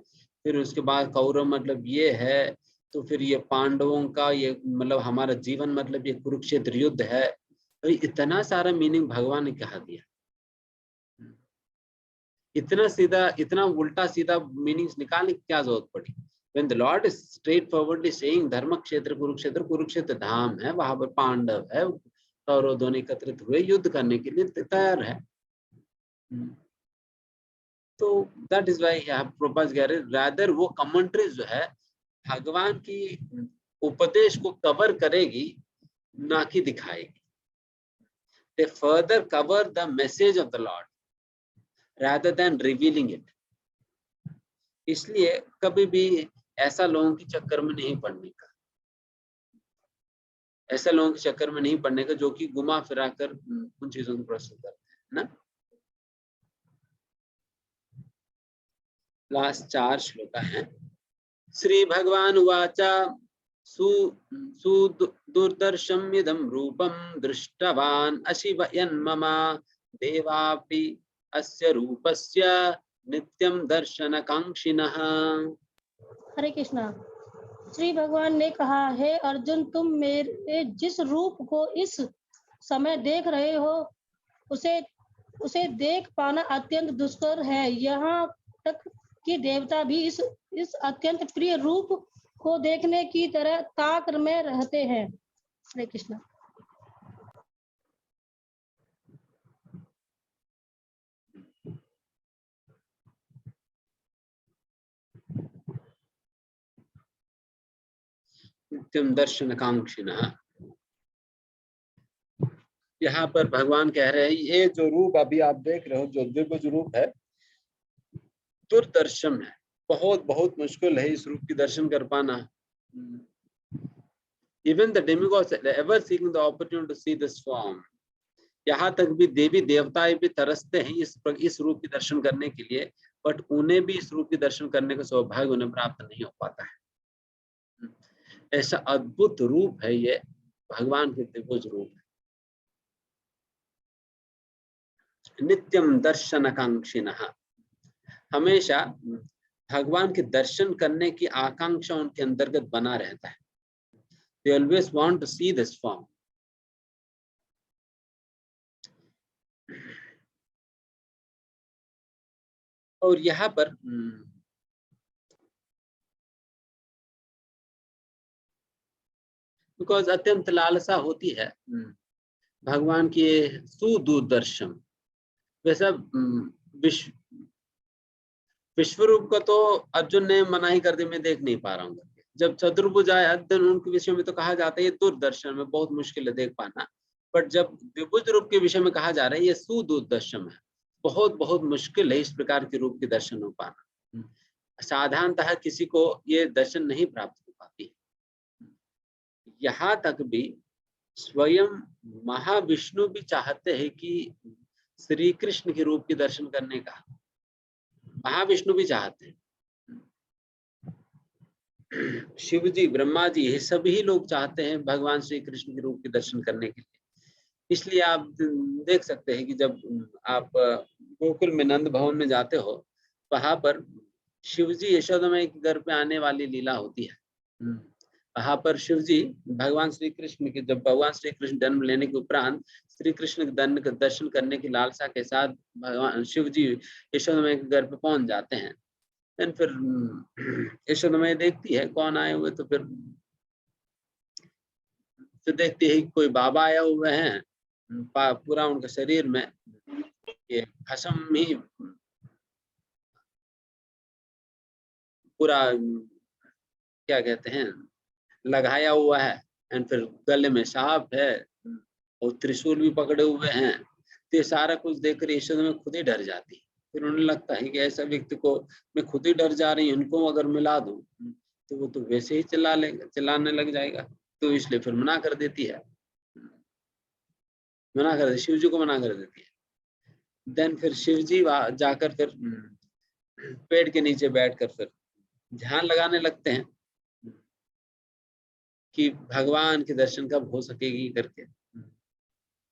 फिर उसके बाद कौरव मतलब ये है, तो फिर ये पांडवों का ये मतलब हमारा जीवन मतलब ये कुरुक्षेत्र युद्ध है, तो इतना सारा मीनिंग भगवान ने कहा दिया, इतना सीधा इतना उल्टा सीधा मीनिंग्स निकालने की क्या जरूरत पड़ी। When the Lord is straightforwardly saying धर्म क्षेत्र कुरुक्षेत्र, कुरुक्षेत्र धाम है, वहां पर पांडव है, कौरव दोनों एकत्रित हुए युद्ध करने के लिए तैयार है। तो दैट इज व्हाई प्रॉपर्स रादर वो कमेंट्री जो है भगवान की उपदेश को कवर करेगी ना कि दिखाएगी। They further cover the message of the Lord rather than revealing it. इसलिए कभी भी ऐसा लोगों के चक्कर में नहीं पड़ने का, ऐसा लोगों के चक्कर में नहीं पड़ने का जो कि घुमा फिरा कर उन चीजों को प्रस्तुत करते हैं ना। लास्ट 4 श्लोक हैं। श्री भगवान उवाच सुदुर्दर्शम इदं रूपं दृष्टवान् अशिवयन्मम देवापि अस्य रूपस्य नित्यं दर्शनकांक्षिणः। हरे कृष्णा। श्री भगवान ने कहा, हे अर्जुन, तुम मेरे जिस रूप को इस समय देख रहे हो उसे देख पाना अत्यंत दुष्कर है। यहाँ तक कि देवता भी इस अत्यंत प्रिय रूप को देखने की तरह ताक में रहते हैं। हरे कृष्णा। नित्यं दर्शनकांक्षिणः। यहाँ पर भगवान कह रहे हैं ये जो रूप अभी आप देख रहे हो, जो दिव्य रूप है, दुर्दर्शन है, बहुत बहुत मुश्किल है इस रूप की दर्शन कर पाना। Even the demigods ever seeking the opportunity to see this form. यहाँ तक भी देवी देवताएं भी तरसते हैं इस रूप की दर्शन करने के लिए, बट उन्हें भी इस रूप की दर्शन करने का सौभाग्य उन्हें प्राप्त नहीं हो पाता है। ऐसा अद्भुत रूप है ये भगवान के दिव्य रूप है। नित्यम दर्शनकांक्षिणः, हमेशा भगवान के दर्शन करने की आकांक्षा उनके अंतर्गत बना रहता है। They always want to see this form. और यहाँ पर बिकॉज अत्यंत लालसा होती है भगवान की सुदूरदर्शन। वैसा विश्वरूप का तो अर्जुन ने मना ही कर दी, मैं देख नहीं पा रहा हूँ। जब चतुर्भुज आए अर्जुन, उनके विषय में तो कहा जाता है ये दूरदर्शन में बहुत मुश्किल है देख पाना, बट जब द्विभुज रूप के विषय में कहा जा रहा है ये सुदूरदर्शन है, बहुत बहुत मुश्किल है इस प्रकार के रूप के दर्शन हो पाना। साधारणतः किसी को ये दर्शन नहीं प्राप्त हो पाती। यहाँ तक भी स्वयं महाविष्णु भी चाहते हैं कि श्री कृष्ण के रूप के दर्शन करने का, महाविष्णु भी चाहते हैं। शिव जी, ब्रह्मा जी, ये सभी लोग चाहते हैं भगवान श्री कृष्ण के रूप के दर्शन करने के लिए। इसलिए आप देख सकते हैं कि जब आप गोकुल में नंद भवन में जाते हो, वहां पर शिव जी यशोदा मैया के घर पे आने वाली लीला होती है। वहां पर शिव जी भगवान श्री कृष्ण के, जब भगवान श्री कृष्ण जन्म लेने के उपरांत श्री कृष्ण के दर्शन करने की लालसा के साथ भगवान शिव जी यशोदा मैया के घर पे पहुंच जाते हैं। देन फिर यशोदा मैया देखती है कौन आए हुए, तो फिर देखती है कोई बाबा आया हुए हैं, पूरा उनका शरीर में ये खसम ही पूरा क्या कहते हैं लगाया हुआ है, एंड फिर गले में सांप है और त्रिशूल भी पकड़े हुए हैं। तो ये सारा कुछ देखकर यशोदा में खुद ही डर जाती है। फिर उन्हें लगता है कि ऐसा व्यक्ति को मैं खुद ही डर जा रही हूँ, उनको अगर मिला दूं तो वो तो वैसे ही चिल्लाने लग जाएगा, तो इसलिए फिर मना कर देती है, शिव जी को मना कर देती है। देन फिर शिव जी जाकर फिर पेड़ के नीचे बैठकर फिर ध्यान लगाने लगते हैं कि भगवान के दर्शन कब हो सकेगी करके।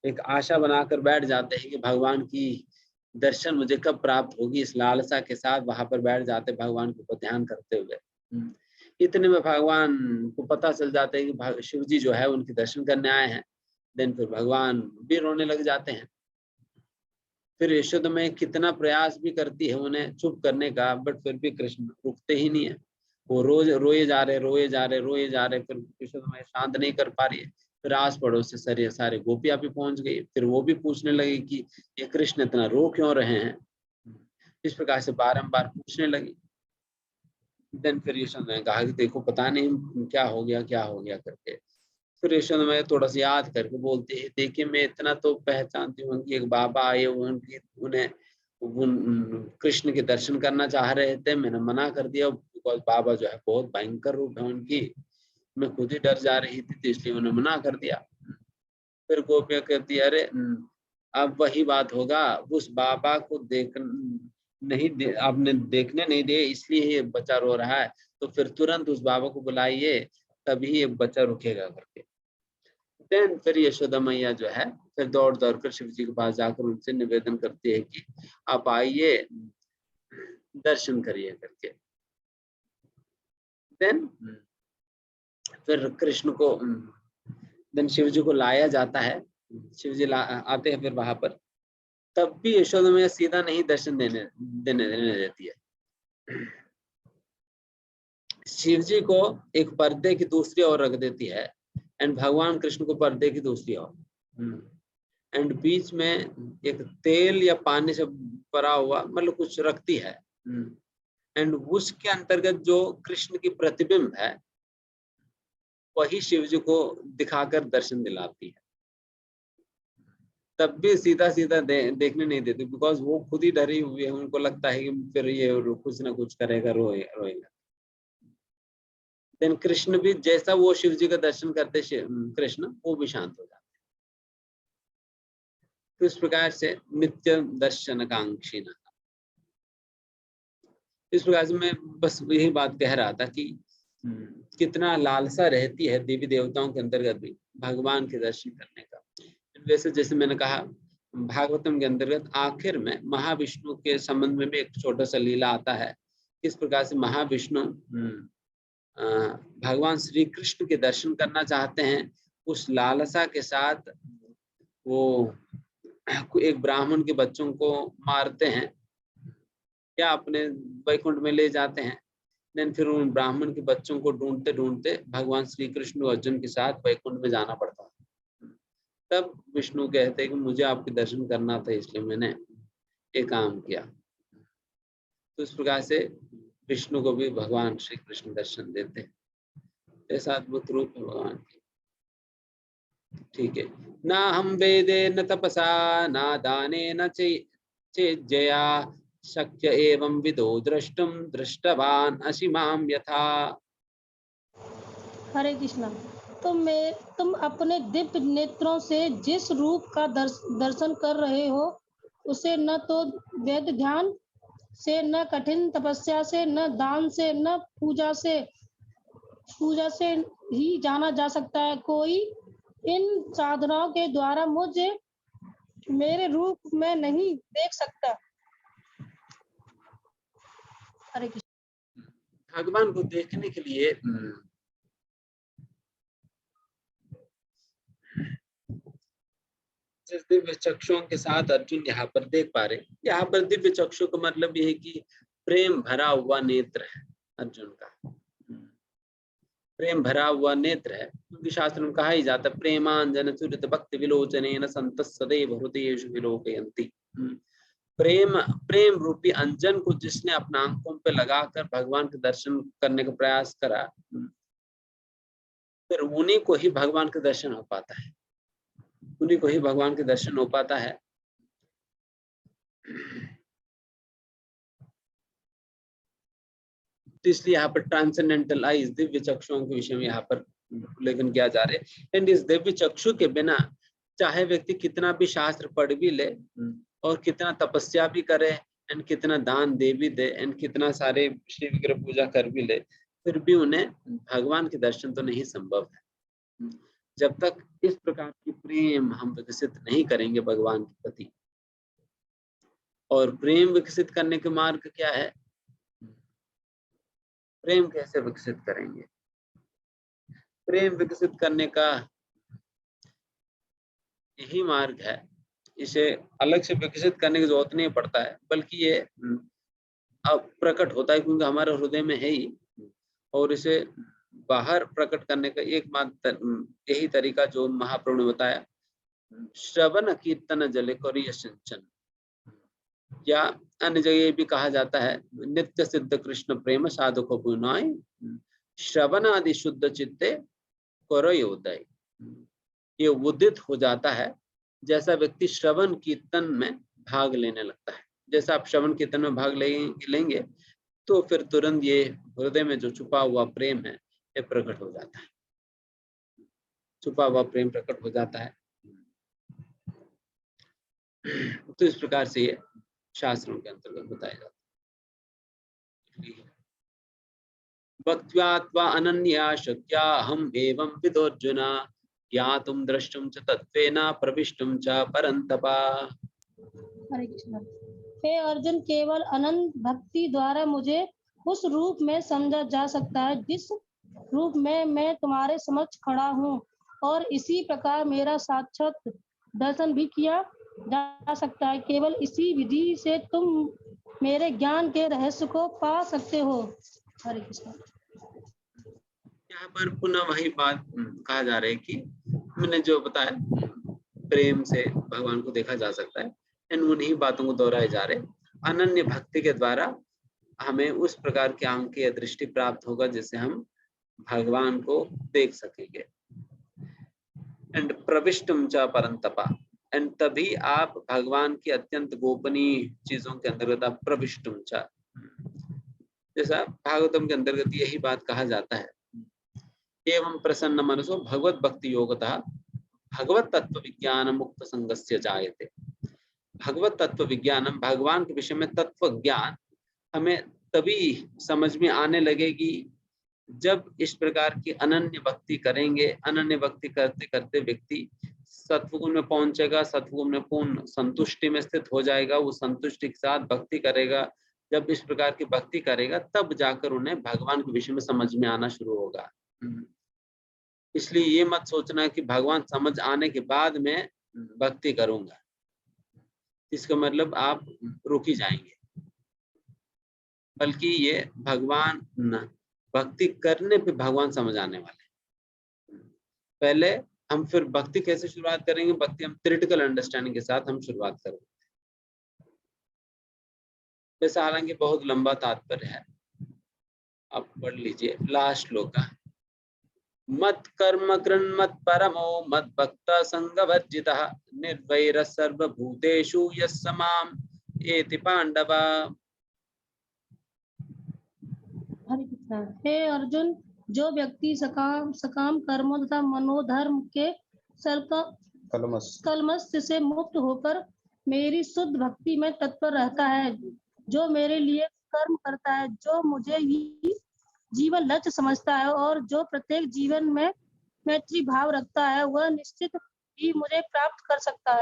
एक आशा बनाकर बैठ जाते हैं कि भगवान की दर्शन मुझे कब प्राप्त होगी, इस लालसा के साथ वहां पर बैठ जाते भगवान को ध्यान करते हुए। इतने में भगवान को पता चल जाता है कि शिव जी जो है उनके दर्शन करने आए हैं। देन फिर भगवान भी रोने लग जाते हैं। फिर यशोदा में कितना प्रयास भी करती है उन्हें चुप करने का, बट फिर भी कृष्ण रुकते ही नहीं है। वो रोज रोए जा रहे, रोए जा रहे, रोए जा रहे। फिर यशोदा में शांत नहीं कर पा रही है। फिर आस पड़ोस से सारे गोपियां भी पहुंच गई। फिर वो भी पूछने लगी कि ये कृष्ण इतना रो क्यों रहे हैं। इस प्रकार से बारंबार पूछने लगी। देन फिर यशोदा ने कहा कि देखो पता नहीं क्या हो गया करके। फिर यशोदा में थोड़ा सा याद करके बोलती है, देखिए मैं इतना तो पहचानती हूँ कि एक बाबा आए, उन्हें कृष्ण के दर्शन करना चाह रहे थे, मैंने मना कर दिया बिकॉज बाबा जो है बहुत भयंकर रूप है उनकी। मैं खुद ही डर जा रही थी तो इसलिए उन्हें मना कर दिया। फिर गोपियां कहती है, अरे अब वही बात होगा, उस बाबा को आपने देखने नहीं दिए इसलिए ये बच्चा रो रहा है, तो फिर तुरंत उस बाबा को बुलाइए तभी ये बच्चा रुकेगा करके। देन फिर यशोदा मैया जो है फिर दौड़ कर शिव जी के पास जाकर उनसे निवेदन करती है कि आप आइए दर्शन करिए करके। देन फिर कृष्ण को देन शिव जी को लाया जाता है। शिव जी आते हैं फिर वहां पर, तब भी यशोदा मैया सीधा नहीं दर्शन देने देती है। शिव जी को एक पर्दे की दूसरी ओर रख देती है एंड भगवान कृष्ण को पर्दे की दूसरी ओर, एंड बीच में एक तेल या पानी से भरा हुआ मतलब कुछ रखती है। एंड उसके अंतर्गत जो कृष्ण की प्रतिबिंब है वही शिव जी को दिखाकर दर्शन दिलाती है। तब भी सीधा देखने नहीं देती बिकॉज वो खुद ही डरी हुई है। उनको लगता है कि फिर ये कुछ ना कुछ करेगा, रोएगा। देन कृष्ण भी जैसा वो शिव जी का दर्शन करते कृष्ण वो भी शांत हो जाते। तो इस प्रकार से नित्य दर्शन कांक्षी न, इस प्रकार से मैं बस यही बात कह रहा था कि कितना लालसा रहती है देवी देवताओं के अंतर्गत भी भगवान के दर्शन करने का। वैसे जैसे मैंने कहा भागवतम के अंतर्गत आखिर में महाविष्णु के संबंध में भी एक छोटा सा लीला आता है। किस प्रकार से महाविष्णु भगवान श्री कृष्ण के दर्शन करना चाहते हैं, उस लालसा के साथ वो एक ब्राह्मण के बच्चों को मारते हैं या अपने वैकुंठ में ले जाते हैं। देन फिर उन ब्राह्मण के बच्चों को ढूंढते ढूंढते भगवान श्री कृष्ण अर्जुन के साथ वैकुंठ में जाना पड़ता है। तब विष्णु कहते हैं कि मुझे आपके दर्शन करना था इसलिए मैंने ये काम किया। तो इस प्रकार से विष्णु को भी भगवान श्री कृष्ण दर्शन देते हैं। ऐसा अद्भुत रूप है भगवान की। ठीक है, ना हम वेदे न तपसा ना दाने न चेज्जया शक्य एवं विदो द्रष्टुम दृष्टवान असीमाम यथा। हरे कृष्णा। तुम अपने दिव्य नेत्रों से जिस रूप का दर्शन कर रहे हो उसे न तो वेद ध्यान से, न कठिन तपस्या से, न दान से, न पूजा से ही जाना जा सकता है। कोई इन साधनाओं के द्वारा मुझे मेरे रूप में नहीं देख सकता। हरे कृष्ण। भगवान को देखने के लिए जिस दिव्य चक्षुओं के साथ अर्जुन यहाँ पर देख पा रहे, यहाँ पर दिव्य चक्षु का मतलब यह है कि प्रेम भरा हुआ नेत्र है अर्जुन का। प्रेम भरा हुआ नेत्र है, क्योंकि शास्त्र में कहा ही जाता है प्रेमांजन चुरित भक्ति विलोचनेन संतः सदैव हृदयेषु विलोकयन्ति। प्रेम रूपी अंजन को जिसने अपना आंखों पे लगाकर भगवान के दर्शन करने का प्रयास करा, फिर उन्हीं को ही भगवान के दर्शन हो पाता है, उन्हीं को ही भगवान के दर्शन हो पाता है। तो इसलिए यहाँ पर ट्रांसेंडेंटल आईज दिव्य चक्षुओं के विषय में यहाँ पर उल्लेखन किया जा रहा है। एंड इस दिव्य चक्षु के बिना चाहे व्यक्ति कितना भी शास्त्र पढ़ भी ले और कितना तपस्या भी करे एंड कितना दान दे भी दे एंड कितना सारे श्री विग्रह पूजा कर भी ले, फिर भी उन्हें भगवान के दर्शन तो नहीं संभव है जब तक इस प्रकार की प्रेम हम विकसित नहीं करेंगे भगवान के प्रति। और प्रेम विकसित करने के मार्ग क्या है? प्रेम कैसे विकसित करेंगे? प्रेम विकसित करने का यही मार्ग है, इसे अलग से विकसित करने की जरूरत नहीं पड़ता है, बल्कि ये अब प्रकट होता है क्योंकि हमारे हृदय में है ही, और इसे बाहर प्रकट करने का एकमात्र यही तरीका जो महाप्रभु ने बताया, श्रवण कीर्तन जले करिय सिंचन, या अन्य जगह भी कहा जाता है नित्य सिद्ध कृष्ण प्रेम साधको पुनाय श्रवण आदि शुद्ध चित्ते करो उदय। ये उदित हो जाता है जैसा व्यक्ति श्रवण कीर्तन में भाग लेने लगता है। जैसा आप श्रवण कीर्तन में भाग लेंगे तो फिर तुरंत ये हृदय में जो छुपा हुआ प्रेम है ये प्रकट हो जाता है, छुपा हुआ प्रेम प्रकट हो जाता है। तो इस प्रकार से ये शास्त्रों के अंतर्गत बताया जाता है। भक्त्या अनन्या शक्या हम एवं विदोर्जुना ज्ञातुम द्रष्टुम च तत्वेन प्रविष्टुम च परंतपा। हरे कृष्ण। हे अर्जुन, केवल अनंत भक्ति द्वारा मुझे उस रूप में समझा जा सकता है जिस रूप में मैं तुम्हारे समक्ष खड़ा हूँ, और इसी प्रकार मेरा साक्षात दर्शन भी किया जा सकता है। केवल इसी विधि से तुम मेरे ज्ञान के रहस्य को पा सकते हो। हरे कृष्ण। यहाँ पर पुनः वही बात कहा जा रहा है कि मैंने जो बताया प्रेम से भगवान को देखा जा सकता है, इन उन्हीं बातों को दोहराए जा रहे। अनन्य भक्ति के द्वारा हमें उस प्रकार की आंख की दृष्टि प्राप्त होगा जिससे हम भगवान को देख सकेंगे। एंड प्रविष्टुम च परंतपा, एंड तभी आप भगवान की अत्यंत गोपनीय चीजों के अंतर्गत आप प्रविष्टुम च, जैसा भागवतम के अंतर्गत यही बात कहा जाता है, एवं प्रसन्न मनसो भगवत भक्ति योगतः भगवत तत्व विज्ञान मुक्त संगस्य जायते। भगवत तत्व विज्ञानम, भगवान के विषय में तत्व ज्ञान हमें तभी समझ में आने लगेगी जब इस प्रकार की अनन्य भक्ति करेंगे। अनन्य भक्ति करते करते व्यक्ति सत्वगुण में पहुंचेगा, सत्वगुण में पूर्ण संतुष्टि में स्थित हो जाएगा, वो संतुष्टि के साथ भक्ति करेगा। जब इस प्रकार की भक्ति करेगा तब जाकर उन्हें भगवान के विषय में समझ में आना शुरू होगा। इसलिए ये मत सोचना कि भगवान समझ आने के बाद मैं भक्ति करूंगा, इसका मतलब आप रुक ही जाएंगे, बल्कि ये भगवान भक्ति करने पे भगवान समझ आने वाले। पहले हम फिर भक्ति कैसे शुरुआत करेंगे? भक्ति हम थ्योरेटिकल अंडरस्टैंडिंग के साथ हम शुरुआत करेंगे। वैसे हालांकि बहुत लंबा तात्पर्य है, आप पढ़ लीजिए लास्ट श्लोक का। मत कर्म कृन्मत परमो मत भक्त संगवर्जितः निर्वैर सर्वभूतेषु यस्य माम एति पांडव। हरे कृष्ण। हे अर्जुन, जो व्यक्ति सकाम कर्मों तथा मनोधर्म के कलमश से मुक्त होकर मेरी शुद्ध भक्ति में तत्पर रहता है, जो मेरे लिए कर्म करता है, जो मुझे ही जीवन लक्ष्य समझता है, और जो प्रत्येक जीवन में मैत्री भाव रखता है, वह निश्चित ही मुझे प्राप्त करता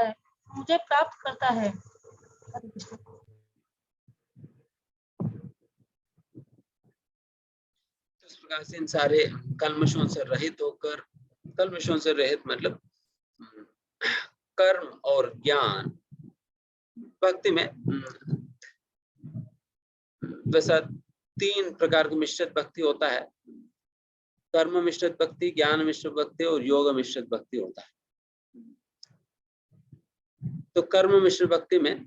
है। हरे कृष्ण। इस प्रकार से इन सारे कल्मशों से रहित होकर, कल्मशों से रहित मतलब कर्म और ज्ञान भक्ति में वैसा 3 प्रकार की मिश्रित भक्ति होता है। कर्म मिश्रित भक्ति, ज्ञान मिश्रित भक्ति और योग मिश्रित भक्ति होता है। तो कर्म मिश्रित भक्ति में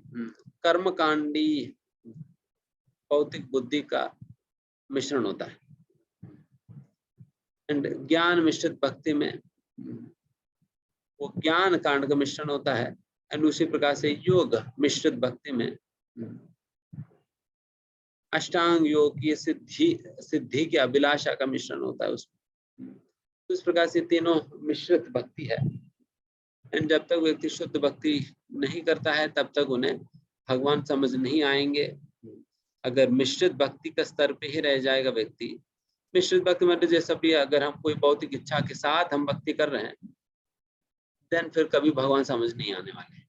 कर्मकांडी भौतिक बुद्धि का मिश्रण होता है, एंड ज्ञान मिश्रित भक्ति में वो ज्ञान कांड का मिश्रण होता है, एंड उसी प्रकार से योग मिश्रित भक्ति में अष्टांग योग की सिद्धि की अभिलाषा का मिश्रण होता है उसमें। तो इस प्रकार से तीनों मिश्रित भक्ति है, एंड जब तक व्यक्ति शुद्ध भक्ति नहीं करता है तब तक उन्हें भगवान समझ नहीं आएंगे। अगर मिश्रित भक्ति का स्तर पे ही रह जाएगा व्यक्ति, मिश्रित भक्ति मतलब जैसा भी अगर हम कोई भौतिक इच्छा के साथ हम भक्ति कर रहे हैं, देन फिर कभी भगवान समझ नहीं आने वाले।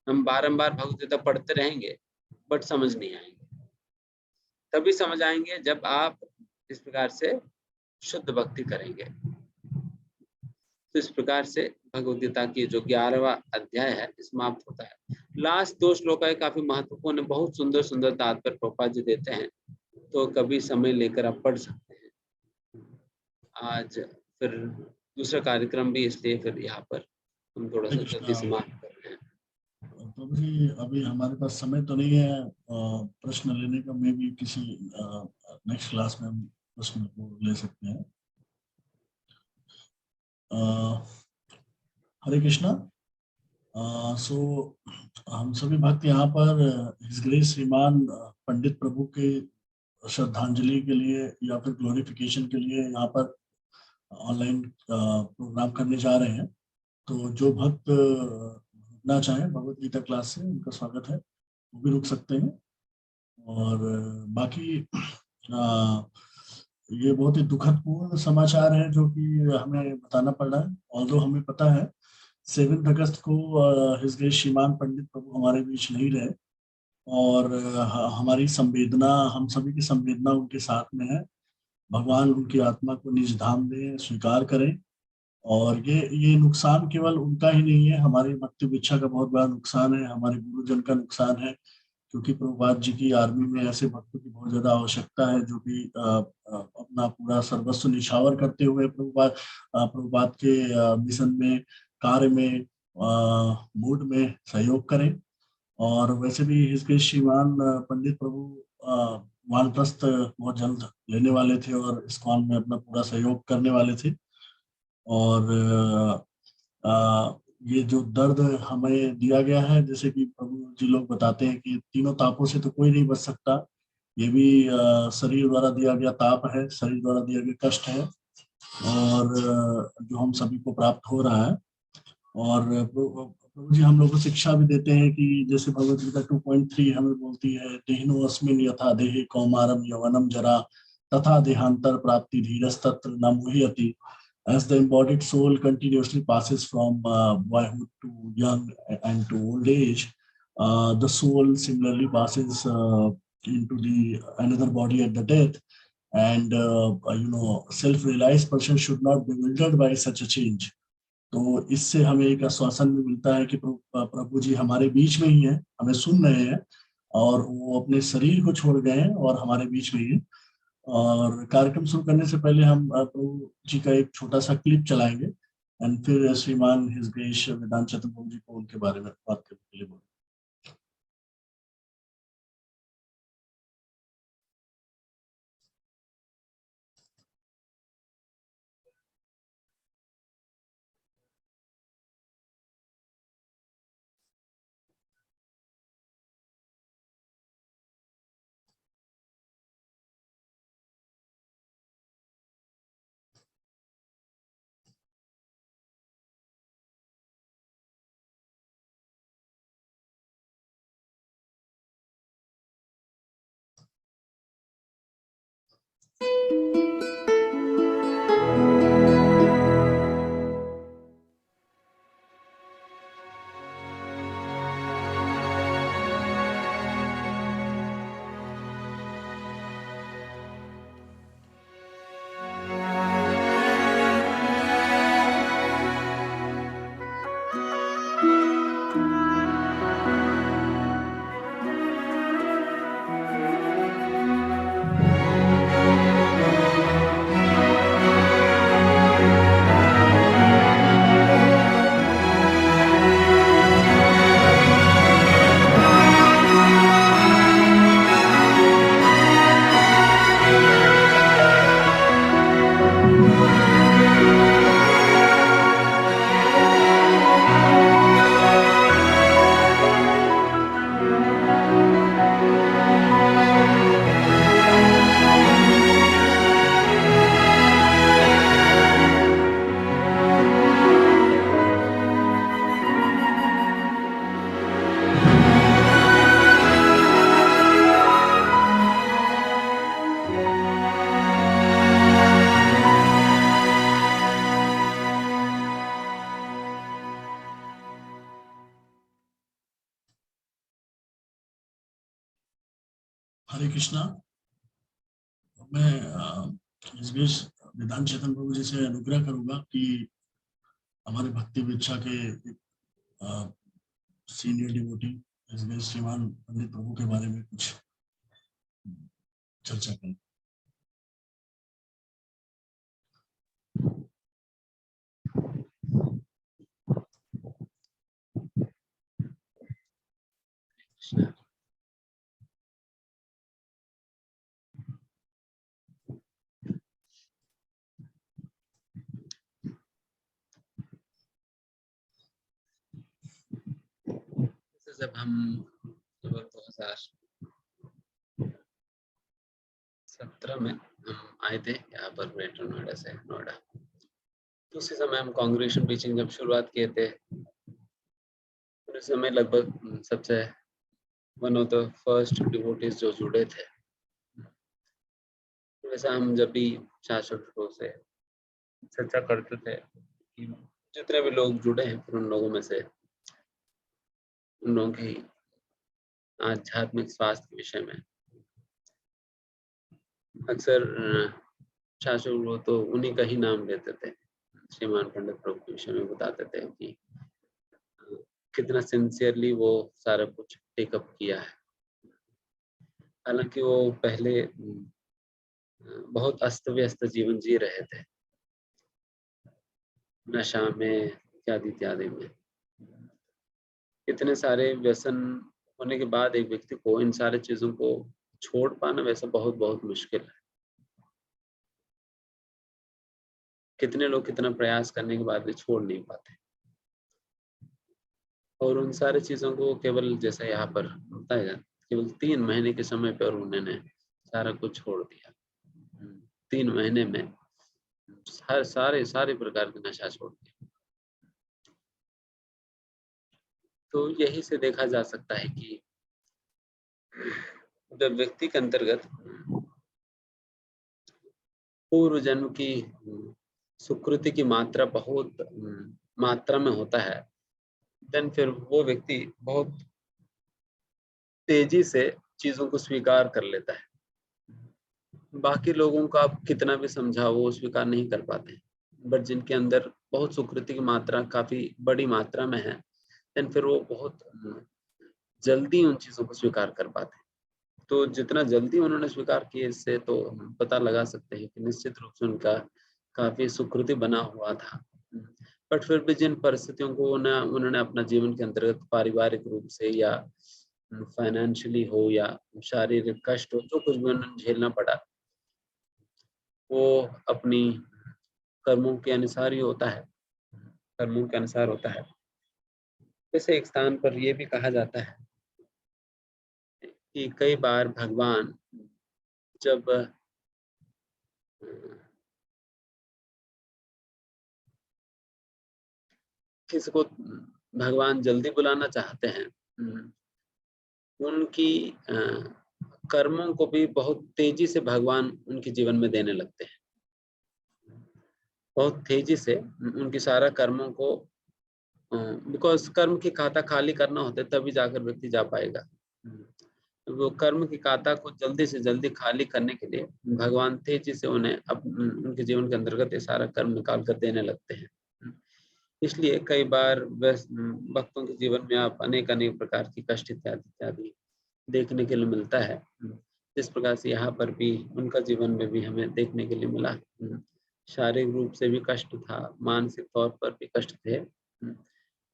हम बारंबार भगवत गीता पढ़ते रहेंगे बट समझ नहीं आएंगे। तभी समझ आएंगे जब आप इस प्रकार से शुद्ध भक्ति करेंगे। तो इस प्रकार से भगवद गीता की जो 11वां अध्याय है समाप्त होता है। लास्ट 2 श्लोक है, काफी महत्वपूर्ण, बहुत सुंदर सुंदर तात्पर्य प्रभुपाद जी देते हैं, तो कभी समय लेकर आप पढ़ सकते हैं। आज फिर दूसरा कार्यक्रम भी, इसलिए फिर यहाँ पर हम थोड़ा सा जल्दी समाप्त कर रहे हैं। तो भी अभी हमारे पास समय तो नहीं है प्रश्न लेने का। मैं भी किसी नेक्स्ट क्लास में हम प्रश्न को ले सकते हैं। हरे कृष्णा। सो हम सभी भक्त यहाँ पर हिज ग्रेस श्रीमान पंडित प्रभु के श्रद्धांजलि के लिए या फिर ग्लोरिफिकेशन के लिए यहाँ पर ऑनलाइन प्रोग्राम करने जा रहे हैं। तो जो भक्त रुकना चाहें भगवद गीता क्लास से, उनका स्वागत है, वो भी रुक सकते हैं। और बाकी ये बहुत ही दुखदपूर्ण समाचार है जो कि हमें बताना पड़ रहा है। ऑल्दो हमें पता है 7 अगस्त को हिज ग्रेस श्रीमान पंडित प्रभु हमारे बीच नहीं रहे, और हमारी संवेदना, हम सभी की संवेदना उनके साथ में है। भगवान उनकी आत्मा को निज धाम में स्वीकार करें। और ये नुकसान केवल उनका ही नहीं है, हमारी भक्ति भिक्षा का बहुत बड़ा नुकसान है, हमारे गुरुजन का नुकसान है। क्योंकि प्रभुपाद जी की आर्मी में ऐसे भक्तों की बहुत ज्यादा आवश्यकता है जो कि अपना पूरा सर्वस्व निछावर करते हुए प्रभुपाद के मिशन में, कार्य में, मूड में सहयोग करें। और वैसे भी इसके श्रीमान पंडित प्रभु वानप्रस्थ बहुत जल्द लेने वाले थे और इस्कॉन में अपना पूरा सहयोग करने वाले थे। और ये जो दर्द हमें दिया गया है, जैसे कि प्रभु जी लोग बताते हैं कि तीनों तापों से तो कोई नहीं बच सकता, ये भी शरीर द्वारा दिया गया ताप है, शरीर द्वारा दिया गया कष्ट है, और जो हम सभी को प्राप्त हो रहा है। और प्रभु जी हम लोग को शिक्षा भी देते हैं कि जैसे भगवद गीता 2.3 हमें बोलती है, देहिनो अस्मिन् यथा देहे कौमारम यवनम जरा तथा देहांतर प्राप्ति धीरस्तत्र न मुह्यति। As the embodied soul continuously passes from boyhood to young and to old age, the soul similarly passes into the another body at the death. And self-realized person should not be bewildered by such a change. तो इससे हमें एक आश्वासन भी मिलता है कि प्रभु जी हमारे बीच में ही है, हमें सुन रहे हैं, और वो अपने शरीर को छोड़ गए हैं और हमारे बीच में ही है। और कार्यक्रम शुरू करने से पहले हम प्रभु जी का एक छोटा सा क्लिप चलाएंगे, एंड फिर श्रीमान हिज ग्रेस वेदांत चतुर्भुज जी को उनके बारे में बात करने के लिए बोलेंगे। हरे कृष्णा। मैं इस बीच विधान चेतन प्रभु जी से अनुग्रह करूंगा कि हमारे भक्ति भिक्षा के सीनियर डिवोटी इस बीच श्रीमान पंडित प्रभु के बारे में कुछ चर्चा करें। जब हम 2017 में हम आए थे यहाँ पर ग्रेटर नोएडा से नोएडा, तो उसी समय हम कांग्रेगेशन टीचिंग जब शुरुआत किए थे, उस समय लगभग सबसे one of the first devotees जो जुड़े थे। वैसा हम जब भी शासकों से चर्चा करते थे कि जितने भी लोग जुड़े हैं, फिर उन लोगों में से उन लोगों की आध्यात्मिक स्वास्थ्य के विषय में अक्सर शासक तो उन्हीं का ही नाम लेते थे। श्रीमान पंडित प्रभु के विषय में बताते थे कि कितना सिंसियरली वो सारा कुछ टेकअप किया है। हालांकि वो पहले बहुत अस्त व्यस्त जीवन जी रहे थे, नशा में इत्यादि में। इतने सारे व्यसन होने के बाद एक व्यक्ति को इन सारे चीजों को छोड़ पाना वैसे बहुत बहुत मुश्किल है। कितने लोग कितना प्रयास करने के बाद भी छोड़ नहीं पाते, और उन सारी चीजों को केवल जैसा यहाँ पर बताया जाता, केवल 3 महीने के समय पर उन्होंने सारा कुछ छोड़ दिया। 3 महीने में सारे प्रकार के नशा छोड़ दिया। तो यही से देखा जा सकता है कि जब व्यक्ति के अंतर्गत पूर्व जन्म की सुकृति की मात्रा बहुत मात्रा में होता है, देन फिर वो व्यक्ति बहुत तेजी से चीजों को स्वीकार कर लेता है। बाकी लोगों को आप कितना भी समझाओ वो स्वीकार नहीं कर पाते, बट जिनके अंदर बहुत सुकृति की मात्रा काफी बड़ी मात्रा में है, देन फिर वो बहुत जल्दी उन चीजों को स्वीकार कर पाते हैं। तो जितना जल्दी उन्होंने स्वीकार किए, इससे तो पता लगा सकते हैं कि निश्चित रूप से उनका काफी सुकृति बना हुआ था। बट फिर भी जिन परिस्थितियों को उन्होंने अपना जीवन के अंतर्गत पारिवारिक रूप से या फाइनेंशियली हो या शारीरिक कष्ट हो, जो कुछ भी उन्हें झेलना पड़ा, वो अपनी कर्मों के अनुसार ही होता है, कर्मों के अनुसार होता है। जैसे एक स्थान पर यह भी कहा जाता है कि कई बार भगवान जब किसी को भगवान जल्दी बुलाना चाहते हैं, उनकी कर्मों को भी बहुत तेजी से भगवान उनके जीवन में देने लगते हैं। बहुत तेजी से उनकी सारा कर्मों को, बिकॉज कर्म की खाता खाली करना होता है तभी जाकर व्यक्ति जा पाएगा। वो कर्म की खाता को जल्दी से जल्दी खाली करने के लिए भगवान तेजी से उन्हें उनके जीवन के अंतर्गत ये सारा कर्म निकाल कर देने लगते हैं। इसलिए कई बार भक्तों के जीवन में आप अनेक प्रकार की कष्ट इत्यादि देखने के लिए मिलता है। जिस प्रकार से यहाँ पर भी उनका जीवन में भी हमें देखने के लिए मिला। शारीरिक रूप से भी कष्ट था, मानसिक तौर पर भी कष्ट थे,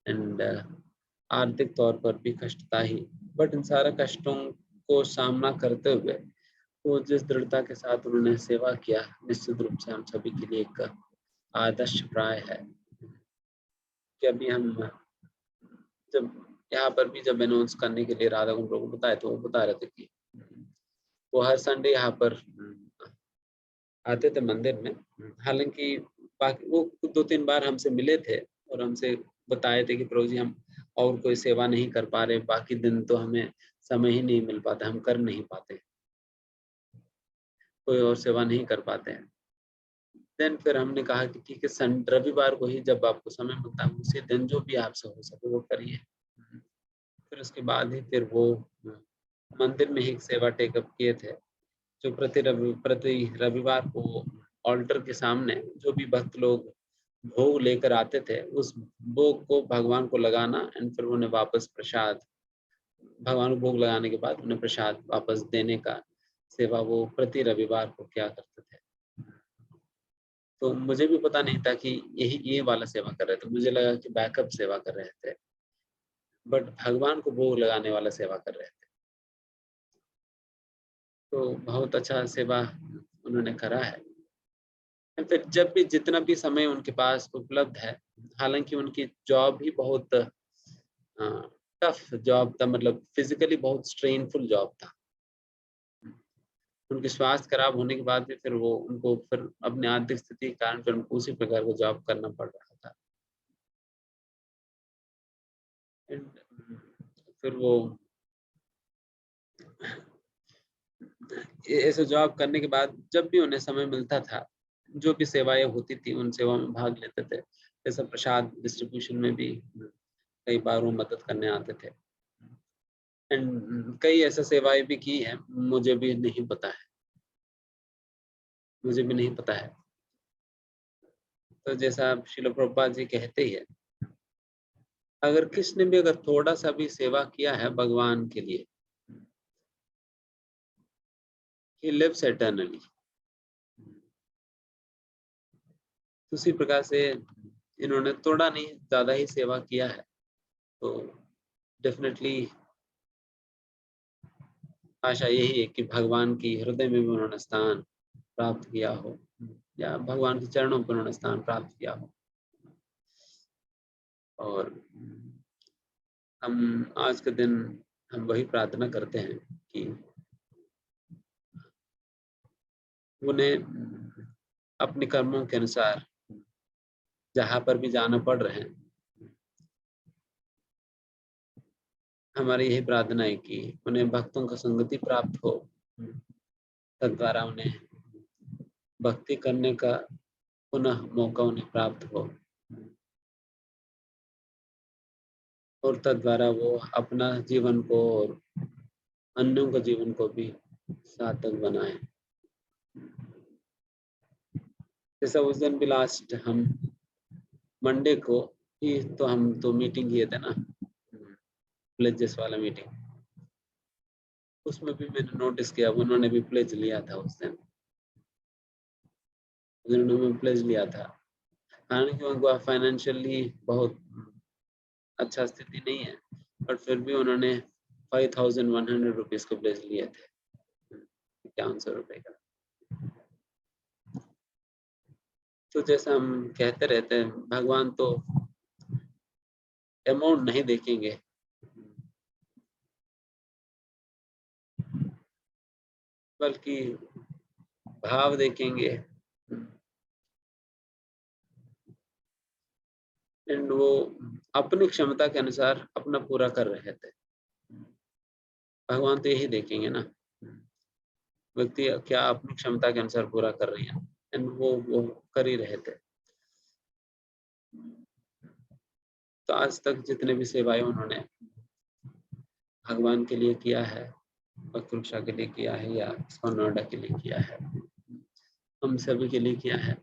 एंड आर्थिक तौर पर भी कष्ट था ही। बट इन सारे कष्टों को सामना करते हुए वो जिस दृढ़ता के साथ उन्होंने सेवा किया, निश्चित रूप से हम सभी के लिए एक आदर्श प्राय है। कि अभी हम जब यहाँ पर भी जब अनाउंस करने के लिए राधा कुंड को बताए, तो वो बता रहे थे कि वो हर संडे यहाँ पर आते थे मंदिर में। हालांकि बाकी वो 2-3 बार हमसे मिले थे और हमसे बताए थे कि प्रभु जी हम और कोई सेवा नहीं कर पा रहे, बाकी दिन तो हमें समय ही नहीं मिल पाता, हम कर नहीं पाते, कोई और सेवा नहीं कर पाते हैं। देन फिर हमने कहा कि ठीक है, रविवार को ही जब आपको समय मिलता है उसी दिन जो भी आपसे हो सके वो करिए। फिर उसके बाद ही फिर वो मंदिर में ही एक सेवा टेकअप किए थे, जो प्रति रविवार को ऑल्टर के सामने जो भी भक्त लोग भोग लेकर आते थे, उस भोग को भगवान को लगाना एंड फिर उन्हें वापस प्रसाद, भगवान को भोग लगाने के बाद उन्हें प्रसाद वापस देने का सेवा वो प्रति रविवार को क्या करते थे। तो मुझे भी पता नहीं था कि ये वाला सेवा कर रहे थे, मुझे लगा कि बैकअप सेवा कर रहे थे, बट भगवान को भोग लगाने वाला सेवा कर रहे थे। तो बहुत अच्छा सेवा उन्होंने करा है। फिर जब भी जितना भी समय उनके पास उपलब्ध है, हालांकि उनकी जॉब ही बहुत टफ जॉब था, मतलब फिजिकली बहुत स्ट्रेनफुल जॉब था। उनके स्वास्थ्य खराब होने के बाद भी फिर वो उनको फिर अपनी आर्थिक स्थिति के कारण फिर उनको उसी प्रकार का जॉब करना पड़ रहा था। फिर वो ऐसे जॉब करने के बाद जब भी उन्हें समय मिलता था, जो भी सेवाएं होती थी उन सेवाओं में भाग लेते थे। जैसे प्रसाद डिस्ट्रीब्यूशन में भी कई बार वो मदद करने आते थे। एंड कई ऐसा सेवाएं भी की है, मुझे भी नहीं पता है। तो जैसा श्रील प्रभुपाद जी कहते ही है, अगर किसी ने भी अगर थोड़ा सा भी सेवा किया है भगवान के लिए, he lives eternally। उसी प्रकार से इन्होंने थोड़ा नहीं ज्यादा ही सेवा किया है, तो डेफिनेटली आशा यही है कि भगवान की हृदय में भी उन्होंने स्थान प्राप्त किया हो, या भगवान के चरणों पर उन्होंने स्थान प्राप्त किया हो। और हम आज के दिन हम वही प्रार्थना करते हैं कि उन्हें अपने कर्मों के अनुसार जहाँ पर भी जाना पड़ रहे हैं, हमारी यही प्रार्थना है कि उन्हें भक्तों का संगति प्राप्त हो, तद्वारा उन्हें भक्ति करने का पुनः मौका उन्हें प्राप्त हो, और तद्वारा वो अपना जीवन को और अन्यों का जीवन को भी सार्थक बनाए। जैसा उस दिन भी लास्ट हम मंडे को ही तो हम तो मीटिंग किए थे ना, प्लेजेस वाला मीटिंग, उसमें भी मैंने नोटिस किया उन्होंने भी प्लेज लिया था। उस दिन उन्होंने प्लेज लिया था, हालांकि उनको फाइनेंशियली बहुत अच्छा स्थिति नहीं है, बट फिर भी उन्होंने 5100 रुपीज को प्लेज लिए थे, 5100 रुपए का। तो जैसा हम कहते रहते हैं, भगवान तो अमाउंट नहीं देखेंगे, बल्कि भाव देखेंगे। एंड वो अपनी क्षमता के अनुसार अपना पूरा कर रहे थे। भगवान तो यही देखेंगे ना, व्यक्ति क्या अपनी क्षमता के अनुसार पूरा कर रही है, एंड वो कर ही रहे थे। तो आज तक जितने भी सेवाएं उन्होंने भगवान के लिए किया है, भक्तवृक्षा के लिए किया है, या नोएडा के लिए किया है, हम सभी के लिए किया है,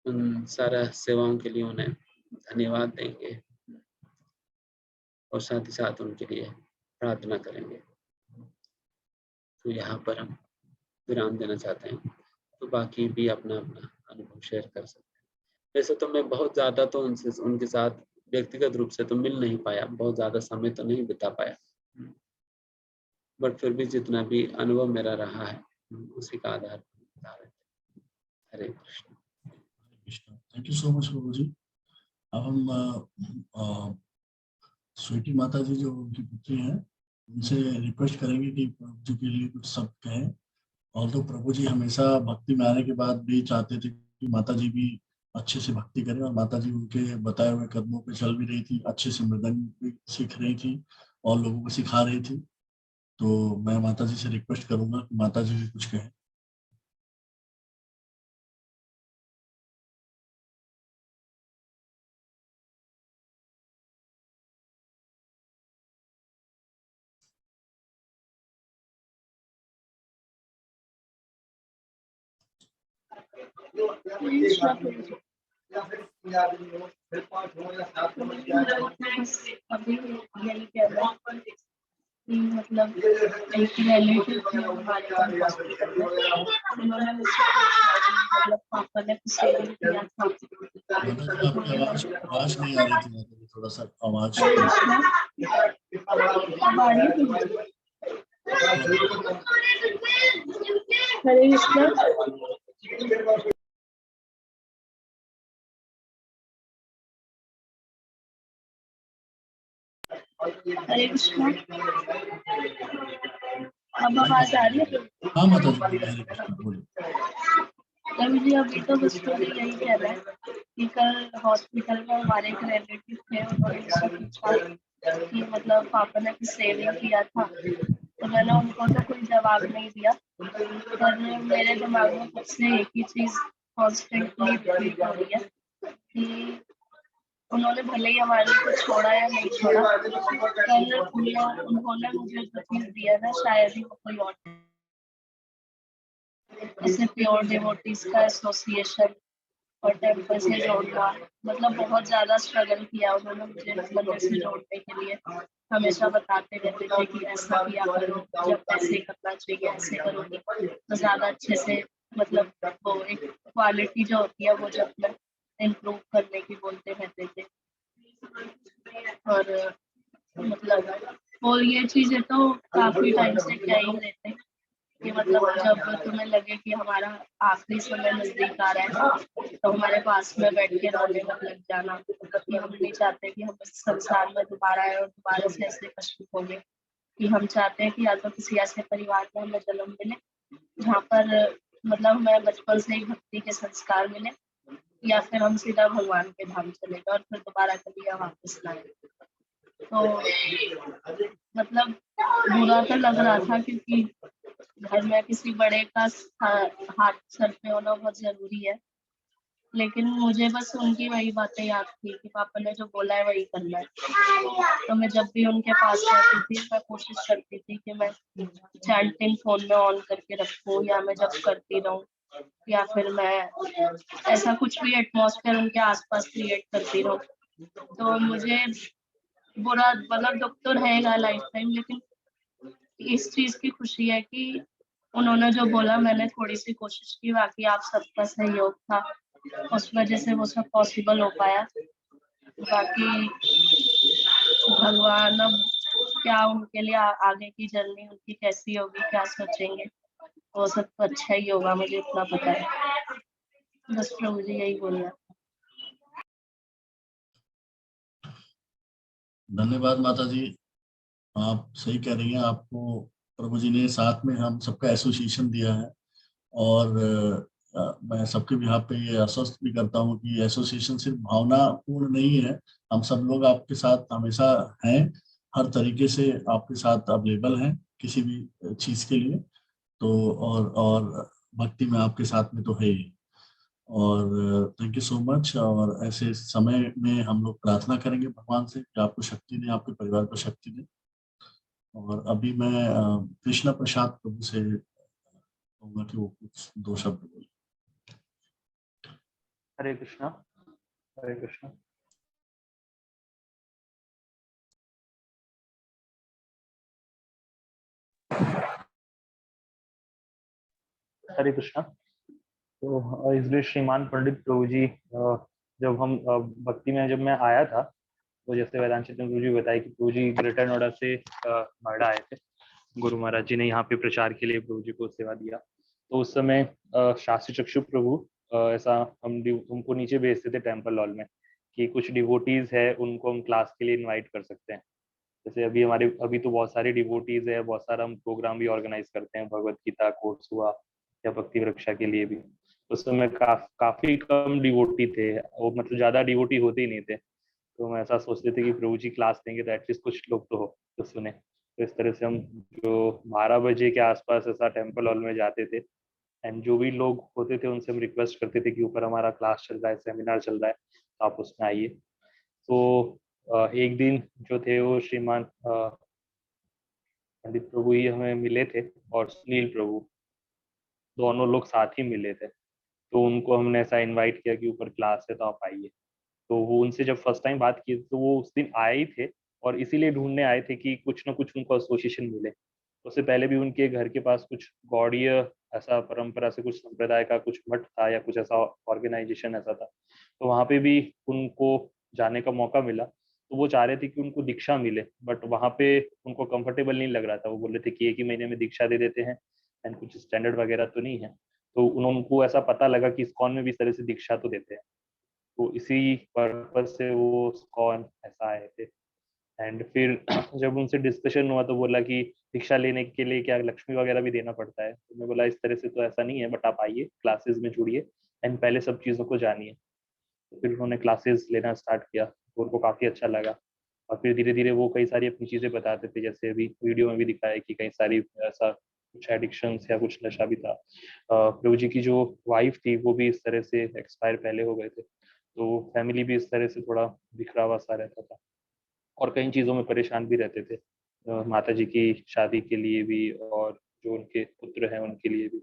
उन सारा सेवाओं के लिए उन्हें धन्यवाद देंगे, और साथ ही साथ उनके लिए प्रार्थना करेंगे। तो यहाँ पर हम विराम देना चाहते हैं, तो बाकी भी अपना अपना अनुभव शेयर कर सकते हैं। वैसे तो मैं बहुत ज़्यादा तो उनके साथ व्यक्तिगत रूप से तो मिल नहीं पाया, बहुत ज़्यादा समय तो नहीं बिता पाया, बट फिर भी जितना भी अनुभव मेरा रहा है उसी का आधार बता रहे थे। Hare Krishna. Thank you so much प्रभु जी। अब हम स्वीटी माता जी जो उनकी पुत्री हैं, उनसे रिक्वेस्ट करेंगे कि प्रभु जी के लिए कुछ शब्द कहें। और तो प्रभु जी हमेशा भक्ति में आने के बाद भी चाहते थे कि माता जी भी अच्छे से भक्ति करें, और माता जी उनके बताए हुए कदमों पे चल भी रही थी, अच्छे से मृदंग भी सीख रही थी और लोगों को सिखा रही थी। तो मैं माता जी से रिक्वेस्ट करूंगा कि माता जी भी कुछ कहें। अभी यही कह रहा हूँ कि मतलब एक रिलेटिव थे हमारे पास हॉस्पिटल में, उन्होंने मुझसे पूछा कि मतलब पापा ने कुछ सेविंग किया था। आपकी आवाज नहीं आ रही थी, थोड़ा सा आवाज अब आ रही है? हरे कृष्णा। हरे कृष्णा। अब आवाज आ रही है? हाँ माता जी, हरे कृष्णा बोलिए। मुझे अभी तो बस मुझे यही कह रहा है कि कल हॉस्पिटल में हमारे एक रिलेटिव थे, उन्होंने मुझसे पूछा कि मतलब पापा ने कुछ सेविंग किया था, तो मैंने उनको तो कोई जवाब नहीं दिया, पर मेरे दिमाग में खुद से एक ही चीज कॉन्स्टेंटली रिपीट हो रही है कि उन्होंने भले ही हमारे लिए कुछ छोड़ा या नहीं छोड़ा, पर उन्होंने मुझे जो चीज दिया ना, शायद ही वो कोई और, जैसे प्योर डिवोटीज का एसोसिएशन और टेम्पल से जोड़ना, मतलब बहुत ज्यादा स्ट्रगल किया उन्होंने मुझे मंदिर से जोड़ने के लिए। हमेशा बताते रहते थे कि ऐसा किया करो, जब ऐसे करना चाहिए, ऐसे करोगे तो ज्यादा अच्छे से, मतलब वो एक क्वालिटी जो होती है वो जब मैं इम्प्रूव करने की बोलते रहते थे। और मतलब और ये चीजें तो काफी टाइम से क्या ही रहते कि मतलब जब तुम्हें लगे कि हमारा आखिरी समय नजदीक आ रहा है तो हमारे पास में बैठ के रोने लग जाना कि हम नहीं चाहते कि हम इस संसार में दोबारा आए और दोबारा से ऐसे कष्ट होंगे, कि हम चाहते हैं कि या तो किसी ऐसे परिवार में हमें जन्म मिले जहाँ पर मतलब हमें बचपन से ही भक्ति के संस्कार मिले, या फिर हम सीधा भगवान के धाम चले गए और फिर दोबारा कभी वापस ना आए। तो मतलब बुरा तो लग रहा था क्योंकि घर में किसी बड़े का हाथ सर पे होना बहुत जरूरी है, लेकिन मुझे बस उनकी वही बातें याद थी कि पापा ने जो बोला है वही करना है। तो मैं जब भी उनके पास रहती थी मैं कोशिश करती थी कि मैं चैंटिंग फोन में ऑन करके रखूं, या मैं जब करती रहूं, या फिर मैं ऐसा कुछ भी एटमॉस्फेयर उनके आसपास क्रिएट करती रहूं। तो मुझे बुरा मतलब दुख तो रहेगा लाइफ टाइम, लेकिन इस चीज की खुशी है कि उन्होंने जो बोला मैंने थोड़ी सी कोशिश की, बाकी आप सबका सहयोग था, उस वजह से वो सब पॉसिबल हो पाया। बाकी भगवान अब क्या उनके लिए आगे की जर्नी उनकी कैसी होगी, क्या सोचेंगे, वो सब तो अच्छा ही होगा, मुझे इतना पता है। बस प्रभु जी यही बोलिए। धन्यवाद माता जी, आप सही कह रही हैं। आपको प्रभु जी ने साथ में हम सबका एसोसिएशन दिया है, और मैं सबके बिहाफ पे ये आश्वस्त भी करता हूँ कि एसोसिएशन सिर्फ भावनापूर्ण नहीं है। हम सब लोग आपके साथ हमेशा हैं, हर तरीके से आपके साथ अवेलेबल हैं किसी भी चीज के लिए। तो और भक्ति में आपके साथ में तो है ही। और थैंक यू सो मच। और ऐसे समय में हम लोग प्रार्थना करेंगे भगवान से कि आपको शक्ति दें, आपके परिवार को शक्ति दें। और अभी मैं कृष्णा प्रसाद प्रभु से कहूँगा कि वो कुछ दो शब्द बोले। हरे कृष्णा। हरे कृष्णा। हरे कृष्णा। तो इसलिए श्रीमान पंडित प्रभु जी, जब हम भक्ति में जब मैं आया था, तो जैसे वेदांत चैतन्य प्रभु जी बताया कि प्रभु जी ग्रेटर नोएडा से नोएडा आए थे, गुरु महाराज जी ने यहाँ पे प्रचार के लिए प्रभु जी को सेवा दिया। तो उस समय शास्त्री चक्षु प्रभु ऐसा हमको नीचे भेजते थे टेम्पल हॉल में कि कुछ डिवोटीज है उनको हम क्लास के लिए इनवाइट कर सकते हैं। जैसे अभी तो बहुत सारे डिवोटीज है, बहुत सारा हम प्रोग्राम भी ऑर्गेनाइज करते हैं, भगवत गीता कोर्स हुआ या भक्ति वृक्षा के लिए भी। उस समय काफी कम डिवोटी थे, वो मतलब ज्यादा डिवोटी होते ही नहीं थे। तो हम ऐसा सोचते थे कि प्रभु जी क्लास देंगे तो एटलीस्ट कुछ लोग तो हो तो सुने। तो इस तरह से हम जो 12 बजे के आसपास ऐसा टेम्पल हॉल में जाते थे, एंड जो भी लोग होते थे उनसे हम रिक्वेस्ट करते थे कि ऊपर हमारा क्लास चल रहा है, सेमिनार चल रहा है, तो आप उसमें आइए। तो एक दिन जो थे वो श्रीमान पंडित प्रभु ही हमें मिले थे और सुनील प्रभु, दोनों लोग साथ ही मिले थे। तो उनको हमने ऐसा इनवाइट किया कि ऊपर क्लास है तो आप आइए। तो वो उनसे जब फर्स्ट टाइम बात की तो वो उस दिन आए ही थे और इसीलिए ढूंढने आए थे कि कुछ ना कुछ उनको एसोसिएशन मिले। उससे पहले भी उनके घर के पास कुछ गौड़ीय ऐसा परंपरा से कुछ संप्रदाय का कुछ मठ था या कुछ ऐसा ऑर्गेनाइजेशन ऐसा था, तो वहाँ पे भी उनको जाने का मौका मिला। तो वो चाह रहे थे कि उनको दीक्षा मिले, बट वहाँ पे उनको कंफर्टेबल नहीं लग रहा था। वो बोल रहे थे कि 1 ही महीने में दीक्षा दे देते हैं एंड कुछ स्टैंडर्ड वगैरह तो नहीं है। तो उनको ऐसा पता लगा कि इस्कॉन में भी इस तरह से दीक्षा तो देते हैं, तो इसी पर्पज से वो इस्कॉन ऐसा आए थे। एंड फिर जब उनसे डिस्कशन हुआ तो बोला कि दीक्षा लेने के लिए क्या लक्ष्मी वगैरह भी देना पड़ता है? तो मैं बोला इस तरह से तो ऐसा नहीं है, बट आप आइए क्लासेस में जुड़िए एंड पहले सब चीज़ों को जानिए। तो फिर उन्होंने क्लासेस लेना स्टार्ट किया तो उनको काफ़ी अच्छा लगा। और फिर धीरे धीरे वो कई सारी अपनी चीज़ें बताते थे, जैसे अभी वीडियो में भी दिखाया कि कई सारी ऐसा कुछ एडिक्शंस या कुछ नशा भी था। प्रभु जी की जो वाइफ थी वो भी इस तरह से एक्सपायर पहले हो गए थे, तो फैमिली भी इस तरह से थोड़ा बिखरावा सा रहता था और कई चीज़ों में परेशान भी रहते थे। माता जी की शादी के लिए भी और जो उनके पुत्र हैं उनके लिए भी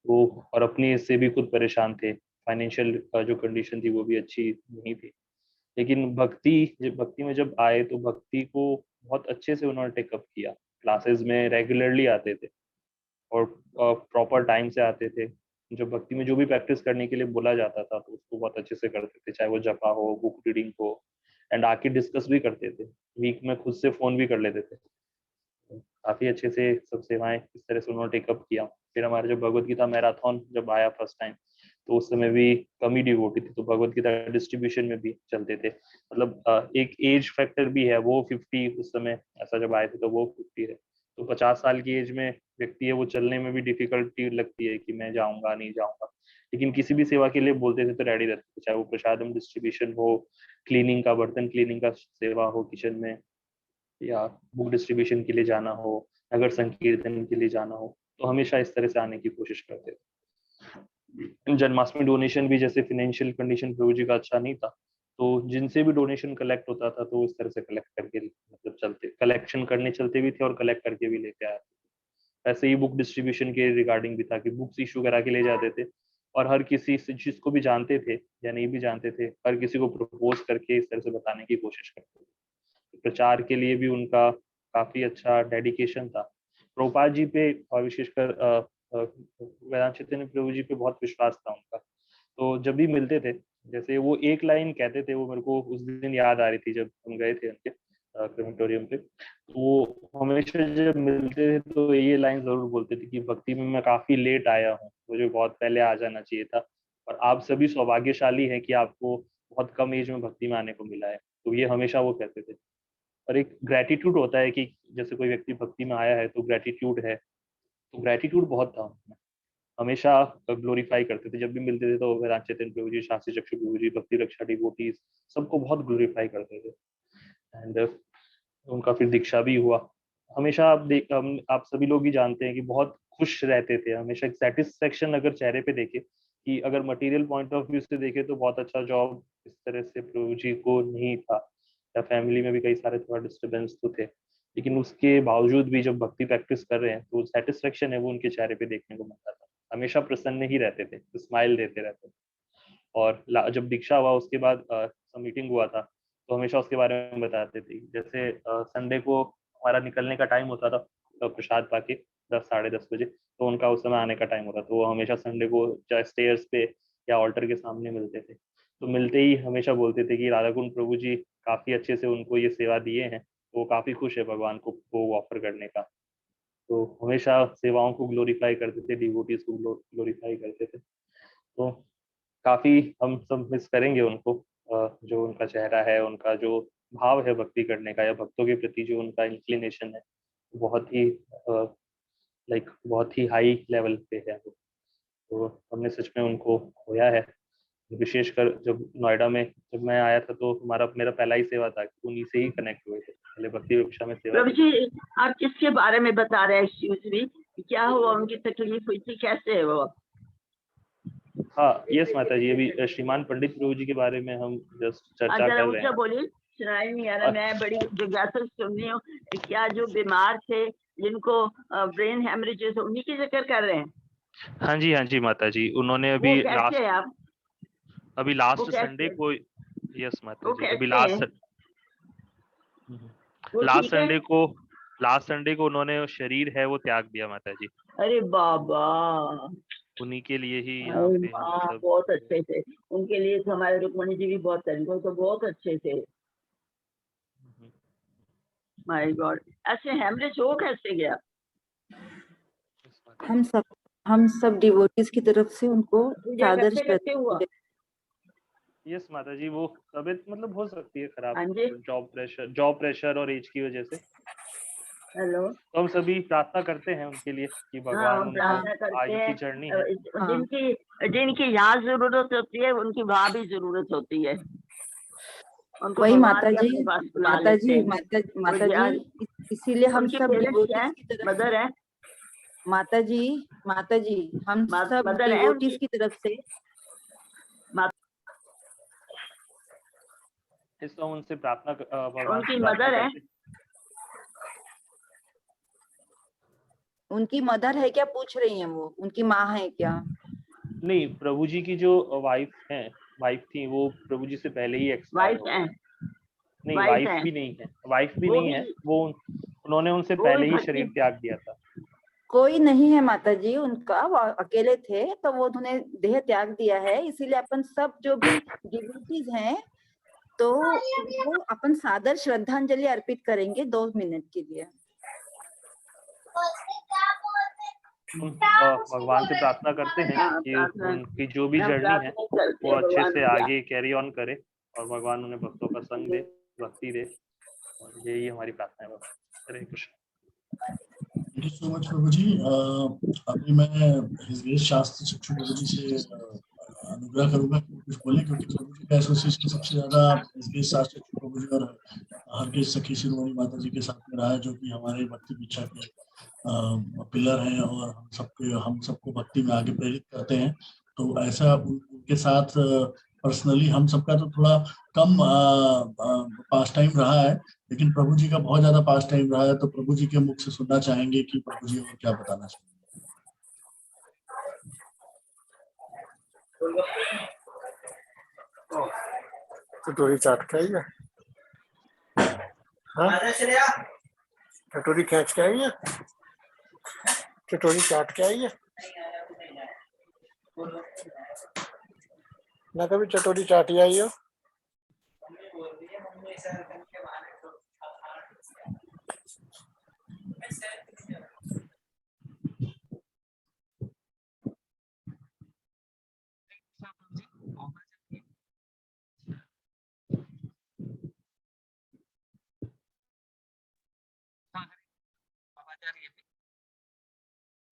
वो, और अपनी इससे भी खुद परेशान थे। फाइनेंशियल जो कंडीशन थी वो भी अच्छी नहीं थी। लेकिन भक्ति में जब आए तो भक्ति को बहुत अच्छे से उन्होंने टेकअप किया। क्लासेस में रेगुलरली आते थे और प्रॉपर टाइम से आते थे। जो भक्ति में जो भी प्रैक्टिस करने के लिए बोला जाता था तो उसको बहुत अच्छे से करते थे, चाहे वो जपा हो, बुक रीडिंग हो, एंड आके डिस्कस भी करते थे। वीक में खुद से फोन भी कर लेते थे। काफी अच्छे से सब सेवाएं इस तरह से उन्होंने टेकअप किया। फिर हमारा जब भगवत गीता मैराथन जब आया फर्स्ट टाइम, तो उस समय भी कम ही डिवोटी थी, तो भगवत गीता डिस्ट्रीब्यूशन में भी चलते थे। मतलब एक एज फैक्टर भी है, वो 50 उस समय ऐसा जब आए थे तो वो 50 है, तो 50 साल की एज में व्यक्ति है, वो चलने में भी डिफिकल्टी लगती है कि मैं जाऊंगा नहीं जाऊंगा। लेकिन किसी भी सेवा के लिए बोलते थे तो रेडी रहते थे, चाहे वो प्रसादम डिस्ट्रीब्यूशन हो, क्लीनिंग का, बर्तन क्लीनिंग का सेवा हो किचन में, या बुक डिस्ट्रीब्यूशन के लिए जाना हो, नगर संकीर्तन के लिए जाना हो, तो हमेशा इस तरह से आने की कोशिश करते थे। जन्माष्टमी डोनेशन भी, जैसे फाइनेंशियल कंडीशन प्रभु जी का अच्छा नहीं था, तो जिनसे भी डोनेशन कलेक्ट होता था तो इस तरह से कलेक्ट करके मतलब चलते, कलेक्शन करने चलते भी थे और कलेक्ट करके भी लेके आते थे। ऐसे ही बुक डिस्ट्रीब्यूशन के रिगार्डिंग भी था कि बुक्स इशू करा के ले जाते थे और हर किसी जिसको भी जानते थे या नहीं भी जानते थे, हर किसी को प्रपोज करके इस तरह से बताने की कोशिश करते थे। प्रचार के लिए भी उनका काफी अच्छा डेडिकेशन था। प्रभुपाद जी पे और विशेषकर वेदांत चैतन्य प्रभु जी पे बहुत विश्वास था उनका। तो जब भी मिलते थे, जैसे वो एक लाइन कहते थे, वो मेरे को उस दिन याद आ रही थी जब हम गए थे उनके क्रेमेटोरियम पे। तो वो हमेशा जब मिलते थे तो ये लाइन जरूर बोलते थे कि भक्ति में मैं काफी लेट आया हूँ, मुझे बहुत पहले आ जाना चाहिए था, और आप सभी सौभाग्यशाली हैं कि आपको बहुत कम एज में भक्ति में आने को मिला है। तो ये हमेशा वो कहते थे। और एक ग्रेटिट्यूड होता है कि जैसे कोई व्यक्ति भक्ति में आया है तो ग्रेटिट्यूड है, तो ग्रेटिट्यूड बहुत था उनमें। हमेशा ग्लोरीफाई करते थे, जब भी मिलते थे तो वेदांत चैतन्य प्रभु जी, शास्त्री चक्षु प्रभु जी, भक्ति रक्षा डिवोटीज, सबको बहुत ग्लोरीफाई करते थे। एंड उनका फिर दीक्षा भी हुआ। हमेशा आप सभी लोग ही जानते हैं कि बहुत खुश रहते थे, हमेशा एक सेटिस्फेक्शन अगर चेहरे पे देखे, कि अगर मटेरियल पॉइंट ऑफ व्यू से देखे तो बहुत अच्छा जॉब इस तरह से प्रभु जी को नहीं था, या फैमिली में भी कई सारे थोड़ा डिस्टर्बेंस तो थे, लेकिन उसके बावजूद भी जब भक्ति प्रैक्टिस कर रहे हैं तो सेटिस्फेक्शन है वो उनके चेहरे पे देखने को मिलता था। हमेशा प्रसन्न ही रहते थे, स्माइल देते रहते थे। और जब दीक्षा हुआ उसके बाद मीटिंग हुआ था तो हमेशा उसके बारे में बताते थे। जैसे संडे को हमारा निकलने का टाइम होता था प्रसाद पाके 10 साढ़े 10 बजे, तो उनका उस समय आने का टाइम होता, तो वो हमेशा संडे को चाहे स्टेयर्स पे या ऑल्टर के सामने मिलते थे। तो मिलते ही हमेशा बोलते थे कि राधा कुंड प्रभु जी काफी अच्छे से उनको ये सेवा दिए हैं, तो वो काफी खुश है भगवान को वो ऑफर करने का। तो हमेशा सेवाओं को ग्लोरीफाई करते थे, डिवोटीज को ग्लोरीफाई करते थे। तो काफी हम सब मिस करेंगे उनको। जो उनका चेहरा है, उनका जो भाव है भक्ति करने का या भक्तों के प्रति जो उनका इंक्लिनेशन है, बहुत ही लाइक बहुत ही हाई लेवल पे है वो। तो हमने सच में उनको खोया है। विशेषकर जब नोएडा में जब मैं आया था तो मेरा पहला ही सेवा था, उन्हीं से ही कनेक्ट हुए थे, पहले भक्ति कक्षा में सेवा। प्रभु जी, आप किसके बारे में बता रहे हैं एक्चुअली? क्या हुआ, उनकी तकलीफ हुई थी, कैसे है वो? हाँ यस माता जी, अभी श्रीमान पंडित प्रभु जी के बारे में हम जस्ट चर्चा कर रहे हैं। बोलिए, सुनाई नहीं आ रहा। मैं बड़ी जिज्ञासा सुन रही हूँ। क्या जो बीमार थे, जिनको ब्रेन हेमरेजेस, उन्हीं की जिक्र कर रहे हैं? हाँ जी माता जी, उन्होंने वो कैसे है आप? अभी वो लास्ट कैसे संडे है? को, यस माता वो जी, अभी कैसे है? वो लास्ट ठीक है? संडे को उन्होंने शरीर है वो त्याग दिया माता जी। अरे बाबा, उन्हीं के लिए ही यहाँ अरे पे हम माँ, सब। बहुत अच्छे थे उनके लिए तो हमारे रुक्मणी जी भी बहुत थे, वो तो बहुत अच्छे थे। माय गॉड, ऐसे हेमरेज हो कैसे गया? हम सब डिवोटीज की तरफ से उनको पूजा सादर करते करते हुआ? यस माता जी, वो तबीयत मतलब हो सकती है खराब, हाँ जी। जॉब प्रेशर और एज की वजह से। हेलो। तो हम सभी प्रार्थना करते हैं उनके लिए कि हाँ, भगवान हम उनको, प्रार्थना करते आगे हैं। की जर्नी है। जिनकी यहाँ जरूरत होती है उनकी वहाँ भी जरूरत होती है, उनको वही भगवान माता भी जी, अपने पास बुला लेते हैं। माता और जी, इसीलिए हम उनके सब पेरेंट्स क्या है? डिवोटीज की तरफ मदर है? माता जी हम सब मदर है डिवोटीज उनकी? की तरफ से इसको हम उनसे प्रार्थना भगवान उनकी से प्रार्थना मदर है? करते हैं। उनकी मदर है क्या पूछ रही हैं वो? उनकी माँ है क्या? नहीं, प्रभु जी की जो वाइफ थी वो प्रभु जी से पहले ही एक्सपायर वाइफ हो है? गई। नहीं, वाइफ वाइफ है? भी नहीं है, वाइफ भी वो नहीं भी है वो, उन्होंने उनसे वो पहले भी ही भक्ति? शरीर त्याग दिया था। कोई नहीं है माता जी उनका, वो अकेले थे तो वो उन्होंने देह त्याग दिया है। इसीलिए अपन सब जो भी डिवोटीज हैं तो वो अपन सादर श्रद्धांजलि अर्पित करेंगे 2 मिनट के लिए। भगवान से प्रार्थना करते हैं कि उनकी जो भी जर्नी है वो अच्छे से आगे कैरी ऑन करे और भगवान उन्हें भक्तों का संग दे, भक्ति दे, और यही हमारी प्रार्थना है। Hare Krishna. Thank you so much प्रभु जी। अभी मैं हृदय शास्त्र चक्षु प्रभु जी से अनुग्रह करूंगा कि कुछ बोले, क्योंकि प्रभु जी का एसोसिएशन सबसे ज्यादा हृदय शास्त्र चक्षु प्रभु जी और हर के सखी शिरोमणि माता जी के साथ में रहा है, जो कि हमारे भक्ति पीछा के पिलर हैं और हम सबको भक्ति में आगे प्रेरित करते हैं। तो ऐसा उनके साथ पर्सनली हम सबका तो थोड़ा कम पास टाइम रहा है, लेकिन प्रभु जी का बहुत ज्यादा पास टाइम रहा है। तो प्रभु जी के मुख से सुनना चाहेंगे कि प्रभु जी और क्या बताना चाहेंगे। कटोरी चाट के आई है, कटोरी खींच के आई है, कटोरी चाट के आई है ना, कभी चटोरी चाटी आई हो।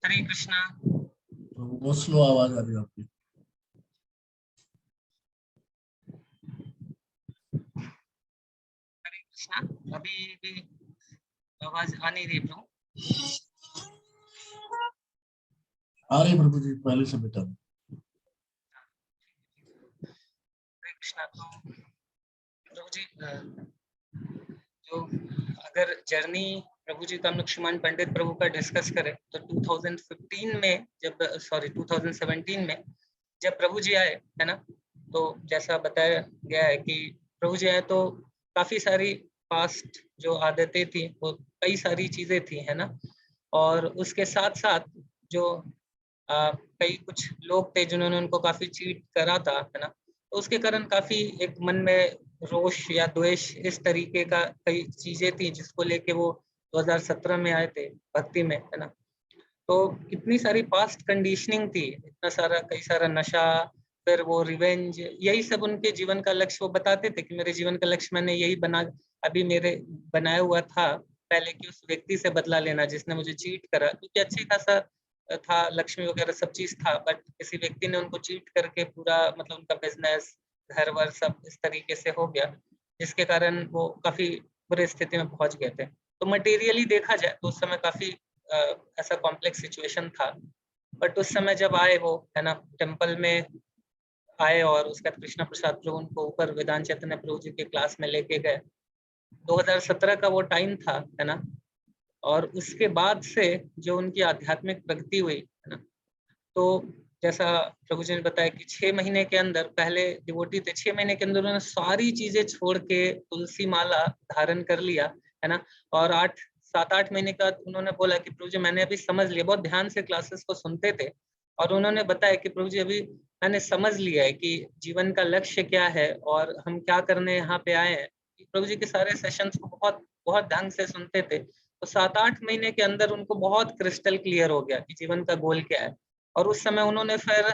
हरे कृष्णा। तो बहुत स्लो आवाज आ रही है आपकी। हरे कृष्णा। अभी भी आवाज आ नहीं रही प्रभु? आ रही प्रभु जी, पहले से बेटर। हरे कृष्णा। तो प्रभु जी जो अगर जर्नी प्रभु जी का हम लोग श्रीमान पंडित प्रभु का डिस्कस करें तो 2017 में जब 2017 में जब प्रभु जी आए है ना, तो जैसा बताया गया है कि प्रभु जी आए तो काफी सारी पास्ट जो आदतें थी वो कई सारी चीजें थी है ना, और उसके साथ साथ जो कई कुछ लोग थे जिन्होंने उनको काफी चीट करा था है ना, तो उसके कारण काफी एक मन में रोष या द्वेष इस तरीके का कई चीजें थी जिसको लेके वो 2017 में आए थे भक्ति में है ना। तो कितनी सारी पास्ट कंडीशनिंग थी, इतना सारा कई सारा नशा, फिर वो रिवेंज, यही सब उनके जीवन का लक्ष्य। वो बताते थे कि मेरे जीवन का लक्ष्य मैंने यही अभी मेरे बनाया हुआ था पहले कि उस व्यक्ति से बदला लेना जिसने मुझे चीट करा, क्योंकि अच्छी खासा था, लक्ष्मी वगैरह सब चीज था, बट किसी व्यक्ति ने उनको चीट करके पूरा मतलब उनका बिजनेस घर वर सब इस तरीके से हो गया, जिसके कारण वो काफी बुरी स्थिति में पहुंच गए थे। तो मटेरियली देखा जाए तो उस समय काफी ऐसा कॉम्प्लेक्स सिचुएशन था, बट उस समय जब आए वो है ना टेम्पल में आए और उसका कृष्णा प्रसाद प्रभु उनको ऊपर वेदांत चैतन्य प्रभु जी के क्लास में लेके गए। 2017 का वो टाइम था है ना, और उसके बाद से जो उनकी आध्यात्मिक प्रगति हुई है ना, तो जैसा प्रभु जी ने बताया कि 6 महीने के अंदर, पहले डिवोटी थे, 6 महीने के अंदर उन्होंने सारी चीजें छोड़ के तुलसी माला धारण कर लिया, है ना। और 7-8 महीने का उन्होंने बोला कि प्रभु जी मैंने अभी समझ लिया, बहुत ध्यान से क्लासेस को सुनते थे, और उन्होंने बताया कि प्रभु जी अभी मैंने समझ लिया है कि जीवन का लक्ष्य क्या है और हम क्या करने यहाँ पे आए हैं। प्रभु जी के सारे सेशंस को बहुत बहुत ढंग से सुनते थे, तो 7-8 महीने के अंदर उनको बहुत क्रिस्टल क्लियर हो गया कि जीवन का गोल क्या है। और उस समय उन्होंने फिर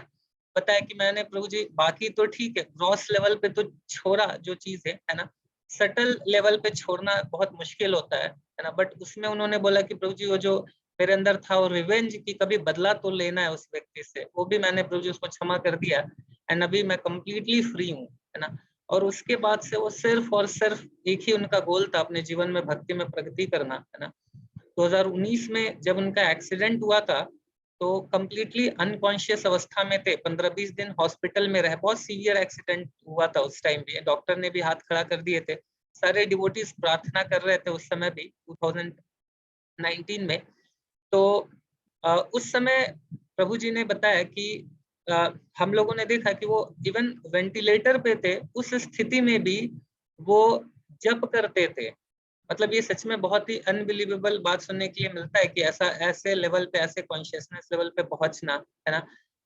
बताया कि मैंने प्रभु जी बाकी तो ठीक है, ग्रॉस लेवल पे तो छोड़ा जो चीज है ना, सटल लेवल पे छोड़ना बहुत मुश्किल होता है ना। बट उसमें उन्होंने बोला कि प्रभु जी वो जो मेरे अंदर था और रिवेंज की कभी बदला तो लेना है उस व्यक्ति से, वो भी मैंने प्रभु जी उसको क्षमा कर दिया, एंड अभी मैं कंप्लीटली फ्री हूँ, है ना। और उसके बाद से वो सिर्फ और सिर्फ एक ही उनका गोल था, अपने जीवन में भक्ति में प्रगति करना, है ना। 2019 में जब उनका एक्सीडेंट हुआ था तो कंप्लीटली अनकॉन्शियस अवस्था में थे, 15-20 दिन हॉस्पिटल में रहे, बहुत सीवियर एक्सीडेंट हुआ था उस टाइम भी, डॉक्टर ने भी हाथ खड़ा कर दिए थे, सारे डिवोटीज प्रार्थना कर रहे थे उस समय भी 2019 में। तो उस समय प्रभु जी ने बताया कि हम लोगों ने देखा कि वो इवन वेंटिलेटर पे थे, उस स्थिति में भी वो जप करते थे। मतलब ये सच में बहुत ही अनबिलीवेबल बात सुनने के लिए मिलता है कि ऐसा ऐसे लेवल पे, ऐसे कॉन्शियसनेस लेवल पे पहुंचना, है ना।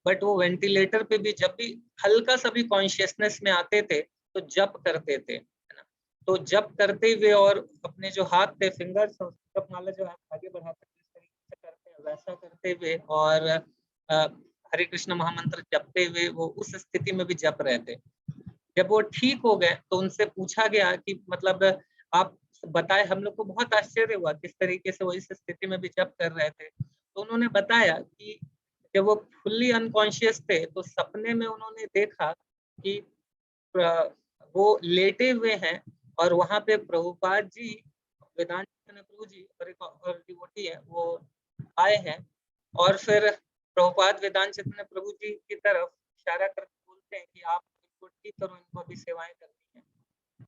बट वो वेंटिलेटर पे भी जब भी हल्का सा भी कॉन्शियसनेस में आते थे तो जप करते थे, है ना। तो जप करते हुए और अपने जो हाथ थे, फिंगर्स, जप माला जो हाथ आगे बढ़ाते जिस तरीके से करते हैं वैसा करते हुए, और हरे कृष्ण महामंत्र जपते हुए वो उस स्थिति में भी जप रहे थे। जब वो ठीक हो गए तो उनसे पूछा गया कि मतलब आप बताए, हम लोग को बहुत आश्चर्य हुआ किस तरीके से वो इस स्थिति में भी जप कर रहे थे। तो उन्होंने बताया कि जब वो फुल्ली अनकॉन्शियस थे तो सपने में उन्होंने देखा कि वो लेटे हुए हैं और वहां पे प्रभुपाद जी, वेदांत प्रभु जी और एक और डिवोटी है वो आए हैं, और फिर प्रभुपाद वेदांत चैतन्य प्रभु जी की तरफ इशारा करके बोलते हैं कि आप इनको ठीक करो, इनको अभी सेवाएं करनी है।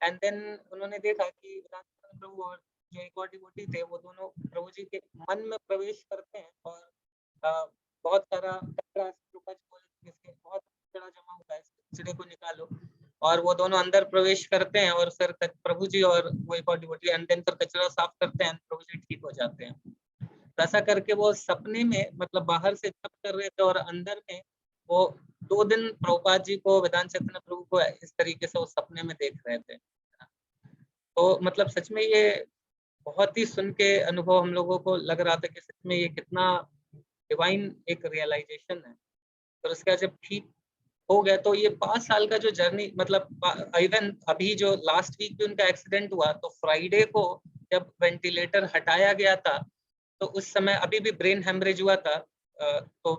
एंड देन उन्होंने देखा कि वेदांत चैतन्य प्रभु और जो एक और डिवोटी थे वो दोनों प्रभु जी के मन में प्रवेश करते हैं, और बहुत सारा कचरा, जिसके बहुत कचरा जमा हुआ है, कचरे को निकालो, और वो दोनों अंदर प्रवेश करते हैं, और फिर प्रभु जी और वो एक और डिवोटी एंड देन फिर कचरा साफ करते हैं, प्रभु जी ठीक हो जाते हैं। ऐसा करके वो सपने में, मतलब बाहर से जप कर रहे थे और अंदर में वो 2 दिन प्रभुपाद जी को, वेदांत चैतन्य प्रभु को इस तरीके से वो सपने में देख रहे थे। तो मतलब सच में ये बहुत ही सुन के अनुभव हम लोगों को लग रहा था कि सच में ये कितना डिवाइन एक रियलाइजेशन है। तो उसका जब ठीक हो गया तो ये 5 साल का जो जर्नी, मतलब इवन अभी जो लास्ट वीक भी उनका एक्सीडेंट हुआ तो फ्राइडे को जब वेंटिलेटर हटाया गया था तो उस समय अभी भी ब्रेन हेमरेज हुआ था, तो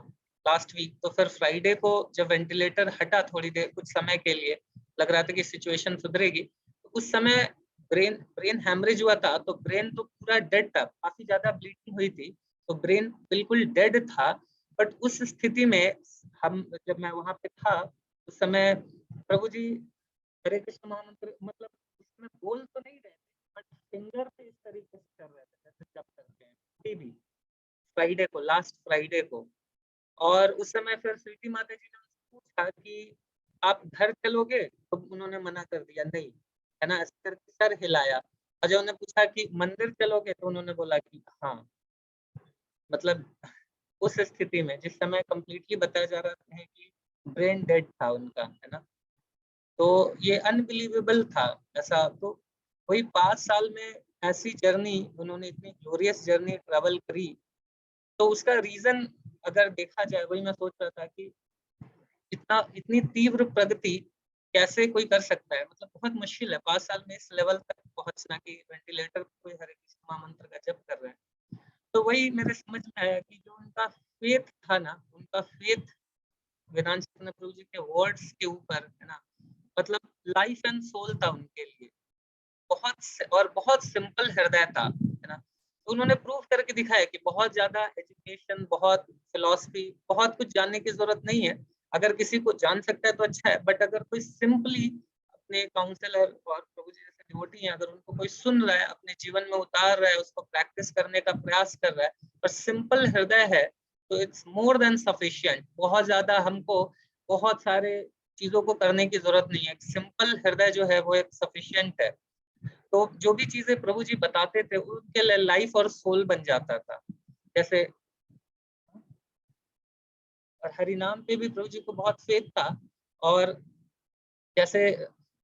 लास्ट वीक, तो फिर फ्राइडे को जब वेंटिलेटर हटा थोड़ी देर कुछ समय के लिए, लग रहा था कि सिचुएशन सुधरेगी, तो उस समय ब्रेन हेमरेज हुआ था, तो ब्रेन तो पूरा डेड था, काफी ज्यादा ब्लीडिंग हुई थी, तो ब्रेन बिल्कुल डेड था। बट उस स्थिति में जब मैं वहां पे था उस समय प्रभु जी हरे कृष्ण महामंत्र, मतलब उसमें बोल तो नहीं रहे थे बट फिंगर से इस तरीके से कर रहे थे जैसे जब करते हैं भी फ्राइडे को, लास्ट फ्राइडे को। और उस समय फिर स्वीटी माता जी ने उनसे पूछा कि आप घर चलोगे, तो उन्होंने मना कर दिया नहीं, है ना, ऐसे करके सर हिलाया। और जब उन्होंने पूछा कि मंदिर चलोगे, तो उन्होंने बोला कि हाँ। मतलब उस स्थिति में जिस समय कंप्लीटली बताया जा रहा है कि ब्रेन डेड था उनका, है ना, तो ये अनबिलीवेबल था ऐसा। तो वही 5 साल में ऐसी जर्नी उन्होंने, इतनी ग्लोरियस जर्नी ट्रैवल करी, तो उसका रीजन अगर देखा जाए, वही मैं सोच रहा था कि इतनी तीव्र प्रगति कैसे कोई कर सकता है, मतलब बहुत मुश्किल है 5 साल में इस लेवल तक पहुंचना कि वेंटिलेटर पर कोई हरे कृष्ण महामंत्र का जप कर रहे हैं। तो वही मेरे समझ में आया कि जो उनका फेथ था ना, उनका फेथ वेदांत चैतन्य प्रभु जी के वर्ड्स के ऊपर, है ना, मतलब लाइफ एंड सोल था उनके लिए, बहुत सिंपल हृदय था, है ना। तो उन्होंने प्रूव करके दिखाया कि बहुत ज्यादा एजुकेशन, बहुत फिलॉसफी, बहुत कुछ जानने की जरूरत नहीं है। अगर किसी को जान सकता है तो अच्छा है, बट अगर कोई सिंपली अपने काउंसलर और प्रभु जी जैसे डिवोटी हैं, अगर उनको कोई सुन रहा है, अपने जीवन में उतार रहा है, उसको प्रैक्टिस करने का प्रयास कर रहा है और सिंपल हृदय है, तो इट्स मोर देन सफिशिएंट। बहुत ज्यादा हमको बहुत सारे चीजों को करने की जरूरत नहीं है, सिंपल हृदय जो है वो एक सफिशिएंट है। तो जो भी चीजें प्रभु जी बताते थे उनके लिए लाइफ और सोल बन जाता था। जैसे और हरिनाम पे भी प्रभु जी को बहुत फेथ था। और जैसे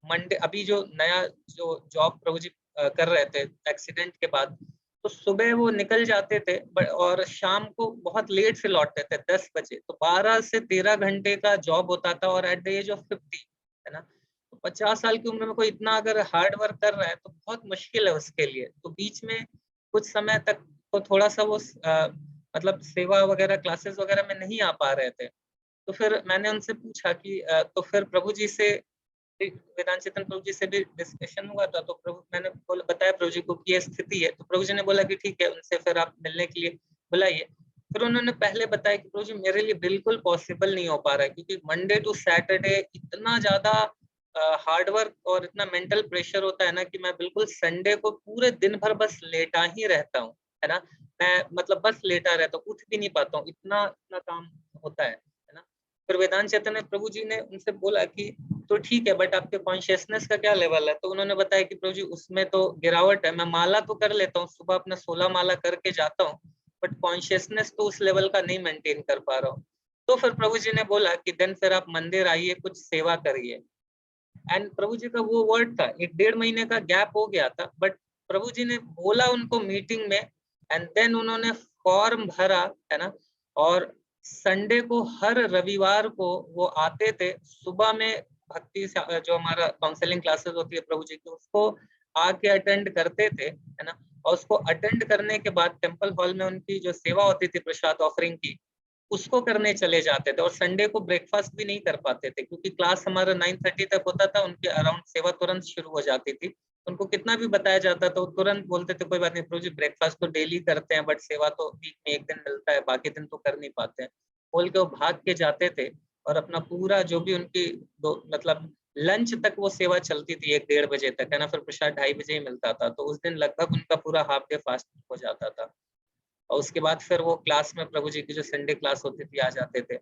मंडे अभी जो नया जो जॉब प्रभु जी कर रहे थे एक्सीडेंट के बाद, तो सुबह वो निकल जाते थे और शाम को बहुत लेट से लौटते थे 10 बजे। तो 12 से 13 घंटे का जॉब होता था और एट द एज ऑफ 50, है ना। तो 50 साल की उम्र में कोई इतना अगर हार्ड वर्क कर रहा है तो बहुत मुश्किल है उसके लिए। तो बीच में कुछ समय तक तो थोड़ा सा वो मतलब सेवा वगैरह क्लासेस वगैरह में नहीं आ पा रहे थे। तो फिर मैंने उनसे पूछा कि तो फिर प्रभु जी से, वेदांत चेतन प्रभु जी से भी डिस्कशन हुआ था। तो प्रभु मैंने बताया प्रभु जी को कि ये स्थिति है। तो प्रभु जी ने बोला कि ठीक है, उनसे फिर आप मिलने के लिए बुलाइए। फिर उन्होंने पहले बताया कि प्रभु जी मेरे लिए बिल्कुल पॉसिबल नहीं हो पा रहा है, क्योंकि मंडे टू सैटरडे इतना ज्यादा हार्ड वर्क और इतना मेंटल प्रेशर होता है ना कि मैं बिल्कुल संडे को पूरे दिन भर बस लेटा ही रहता हूँ, है ना। मैं मतलब बस लेटा रहता हूँ, उठ भी नहीं पाता हूँ, इतना इतना काम होता है ना। फिर वेदांत चैतन्य प्रभु जी ने उनसे बोला कि तो ठीक है, बट आपके कॉन्शियसनेस का क्या लेवल है। तो उन्होंने बताया कि प्रभु जी उसमें तो गिरावट है, मैं माला तो कर लेता हूँ, सुबह अपना 16 माला करके जाता हूँ, बट कॉन्शियसनेस तो उस लेवल का नहीं मेंटेन कर पा रहा हूँ। तो फिर प्रभु जी ने बोला कि देन फिर आप मंदिर आइए, कुछ सेवा करिए। एंड प्रभु जी का वो वर्ड था, 1-1.5 महीने का गैप हो गया था, बट प्रभु जी ने बोला उनको मीटिंग में, एंड देन उन्होंने फॉर्म भरा, है ना। और संडे को हर रविवार को वो आते थे सुबह में, भक्ति जो हमारा काउंसलिंग क्लासेस होती है प्रभु जी की, उसको आके अटेंड करते थे, है ना। और उसको अटेंड करने के बाद टेम्पल हॉल में उनकी जो सेवा होती थी प्रसाद ऑफरिंग की, उसको करने चले जाते थे। और संडे को ब्रेकफास्ट भी नहीं कर पाते थे, क्योंकि क्लास हमारा 9:30 तक होता था, उनके अराउंड सेवा तुरंत शुरू हो जाती थी। उनको कितना भी बताया जाता था वो तुरंत बोलते थे कोई बात नहीं प्रभु जी, ब्रेकफास्ट तो डेली करते हैं, बट सेवा तो वीक में 1 दिन मिलता है, बाकी दिन तो कर नहीं पाते हैं, बोल के वो भाग के जाते थे। और अपना पूरा जो भी उनकी मतलब लंच तक वो सेवा चलती थी 1-1:30 बजे तक, है ना। फिर प्रसाद 2:30 बजे ही मिलता था। तो उस दिन लगभग उनका पूरा हाफ डे फास्ट हो जाता था। और उसके बाद फिर वो क्लास में प्रभु जी की जो संडे क्लास होती थी आ जाते थे।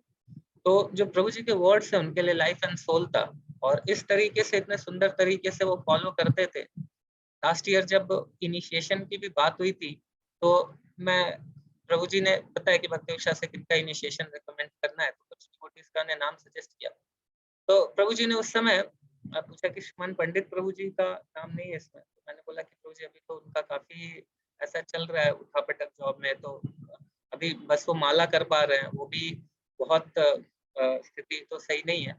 तो जो प्रभु जी के वर्ड्स है उनके लिए लाइफ एंड सोल था, और इस तरीके से इतने सुंदर तरीके से वो फॉलो करते थे। लास्ट ईयर जब इनिशिएशन की भी बात हुई थी, तो मैं प्रभु जी ने बताया कि भक्ति विशाल से किनका इनिशिएशन रिकमेंड करना है, तो कुछ डिवोटीज का ने नाम सजेस्ट किया। तो प्रभु जी ने उस समय पूछा कि श्रीमान पंडित प्रभु जी का नाम नहीं है इसमें। तो मैंने बोला कि प्रभु जी अभी तो उनका काफी ऐसा चल रहा है उठापटक जॉब में, तो अभी बस वो माला कर पा रहे हैं, वो भी बहुत स्थिति तो सही नहीं है।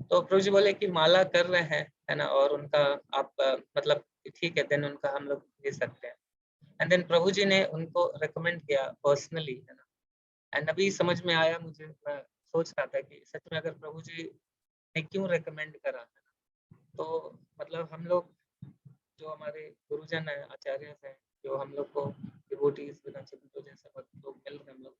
तो प्रभु जी बोले कि माला कर रहे हैं, है ना, और उनका आप मतलब ठीक है, देन उनका हम लोग दे सकते हैं। एंड देन प्रभु जी ने उनको रिकमेंड किया पर्सनली, है ना। एंड अभी समझ में आया मुझे, मैं सोच रहा था कि सच में अगर प्रभु जी ने क्यों रिकमेंड करा, है ना। तो मतलब हम लोग जो हमारे गुरुजन है, आचार्य हैं, जो हम लोग को डिवोटीज जैसे लोग मिल रहे, हम लोग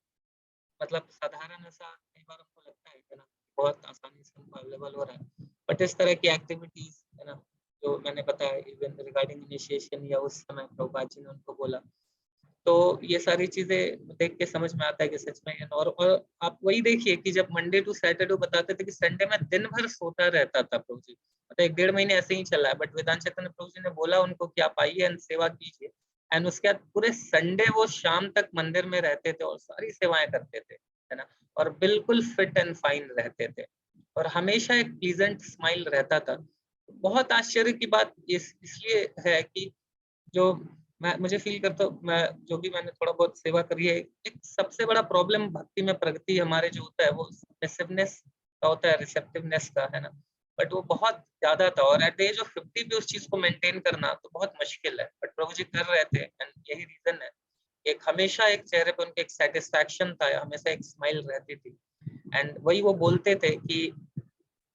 मतलब साधारण ऐसा कई बार हमको लगता है कि ना बहुत आसानी से हमको अवेलेबल हो रहा है, बट इस तरह की एक्टिविटीज, है ना, जो मैंने बताया इवन रिगार्डिंग इनिशिएशन, या उस समय प्रभुपाद जी ने उनको बोला, तो ये सारी चीजें देख के समझ में आता है कि सच में ये। और आप वही देखिए कि जब मंडे टू सैटरडे बताते थे कि संडे में दिन भर सोता रहता था प्रभु जी, मतलब 1-1.5 महीने ऐसे ही चला है, बट वेदांत चैतन्य प्रभु जी ने बोला उनको कि आप आइए एंड सेवा कीजिए। एंड उसके बाद पूरे संडे वो शाम तक मंदिर में रहते थे और सारी सेवाएं करते थे, है ना, और बिल्कुल फिट एंड फाइन रहते थे, और हमेशा एक प्लीजेंट स्माइल रहता था। बहुत आश्चर्य की बात इसलिए है कि जो मुझे फील करता हूँ, मैं जो भी मैंने थोड़ा बहुत सेवा करी है, एक सबसे बड़ा प्रॉब्लम भक्ति में प्रगति हमारे जो होता है वो रिसेप्टिवनेस का होता है, रिसेप्टिवनेस का, है ना। बट वो बहुत ज्यादा था, और एट द एज ऑफ 50 भी उस चीज को मेंटेन करना तो बहुत मुश्किल है, बट प्रभु जी कर रहे थे। एंड यही रीजन है, एक हमेशा एक चेहरे पर उनके एक सेटिस्फैक्शन था, हमेशा एक स्माइल रहती थी। एंड वही वो बोलते थे कि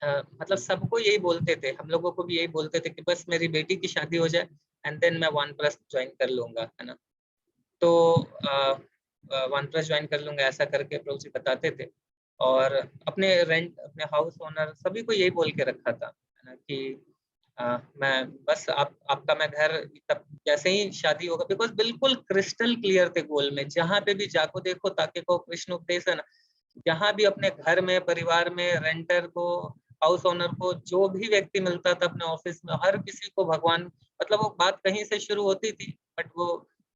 मतलब सबको यही बोलते थे, हम लोगों को भी यही बोलते थे कि बस मेरी बेटी की शादी हो जाए एंड देन मैं वानप्रस्थ ज्वाइन कर लूंगा, है ना। तो वानप्रस्थ ज्वाइन कर लूंगा ऐसा करके प्रभु जी बताते थे। और अपने हाउस ओनर सभी को यही बोल के रखा था, है ना, कि मैं बस आपका मैं घर तब जैसे ही शादी होगा, बिकॉज बिल्कुल क्रिस्टल क्लियर थे गोल में, जहाँ पे भी जाको देखो ताकि को कृष्ण उपदेश है ना, जहाँ भी अपने घर में, परिवार में, रेंटर को, हाउस ओनर को, जो भी व्यक्ति मिलता था अपने ऑफिस में, हर किसी को भगवान, मतलब वो बात कहीं से शुरू होती थी बट वो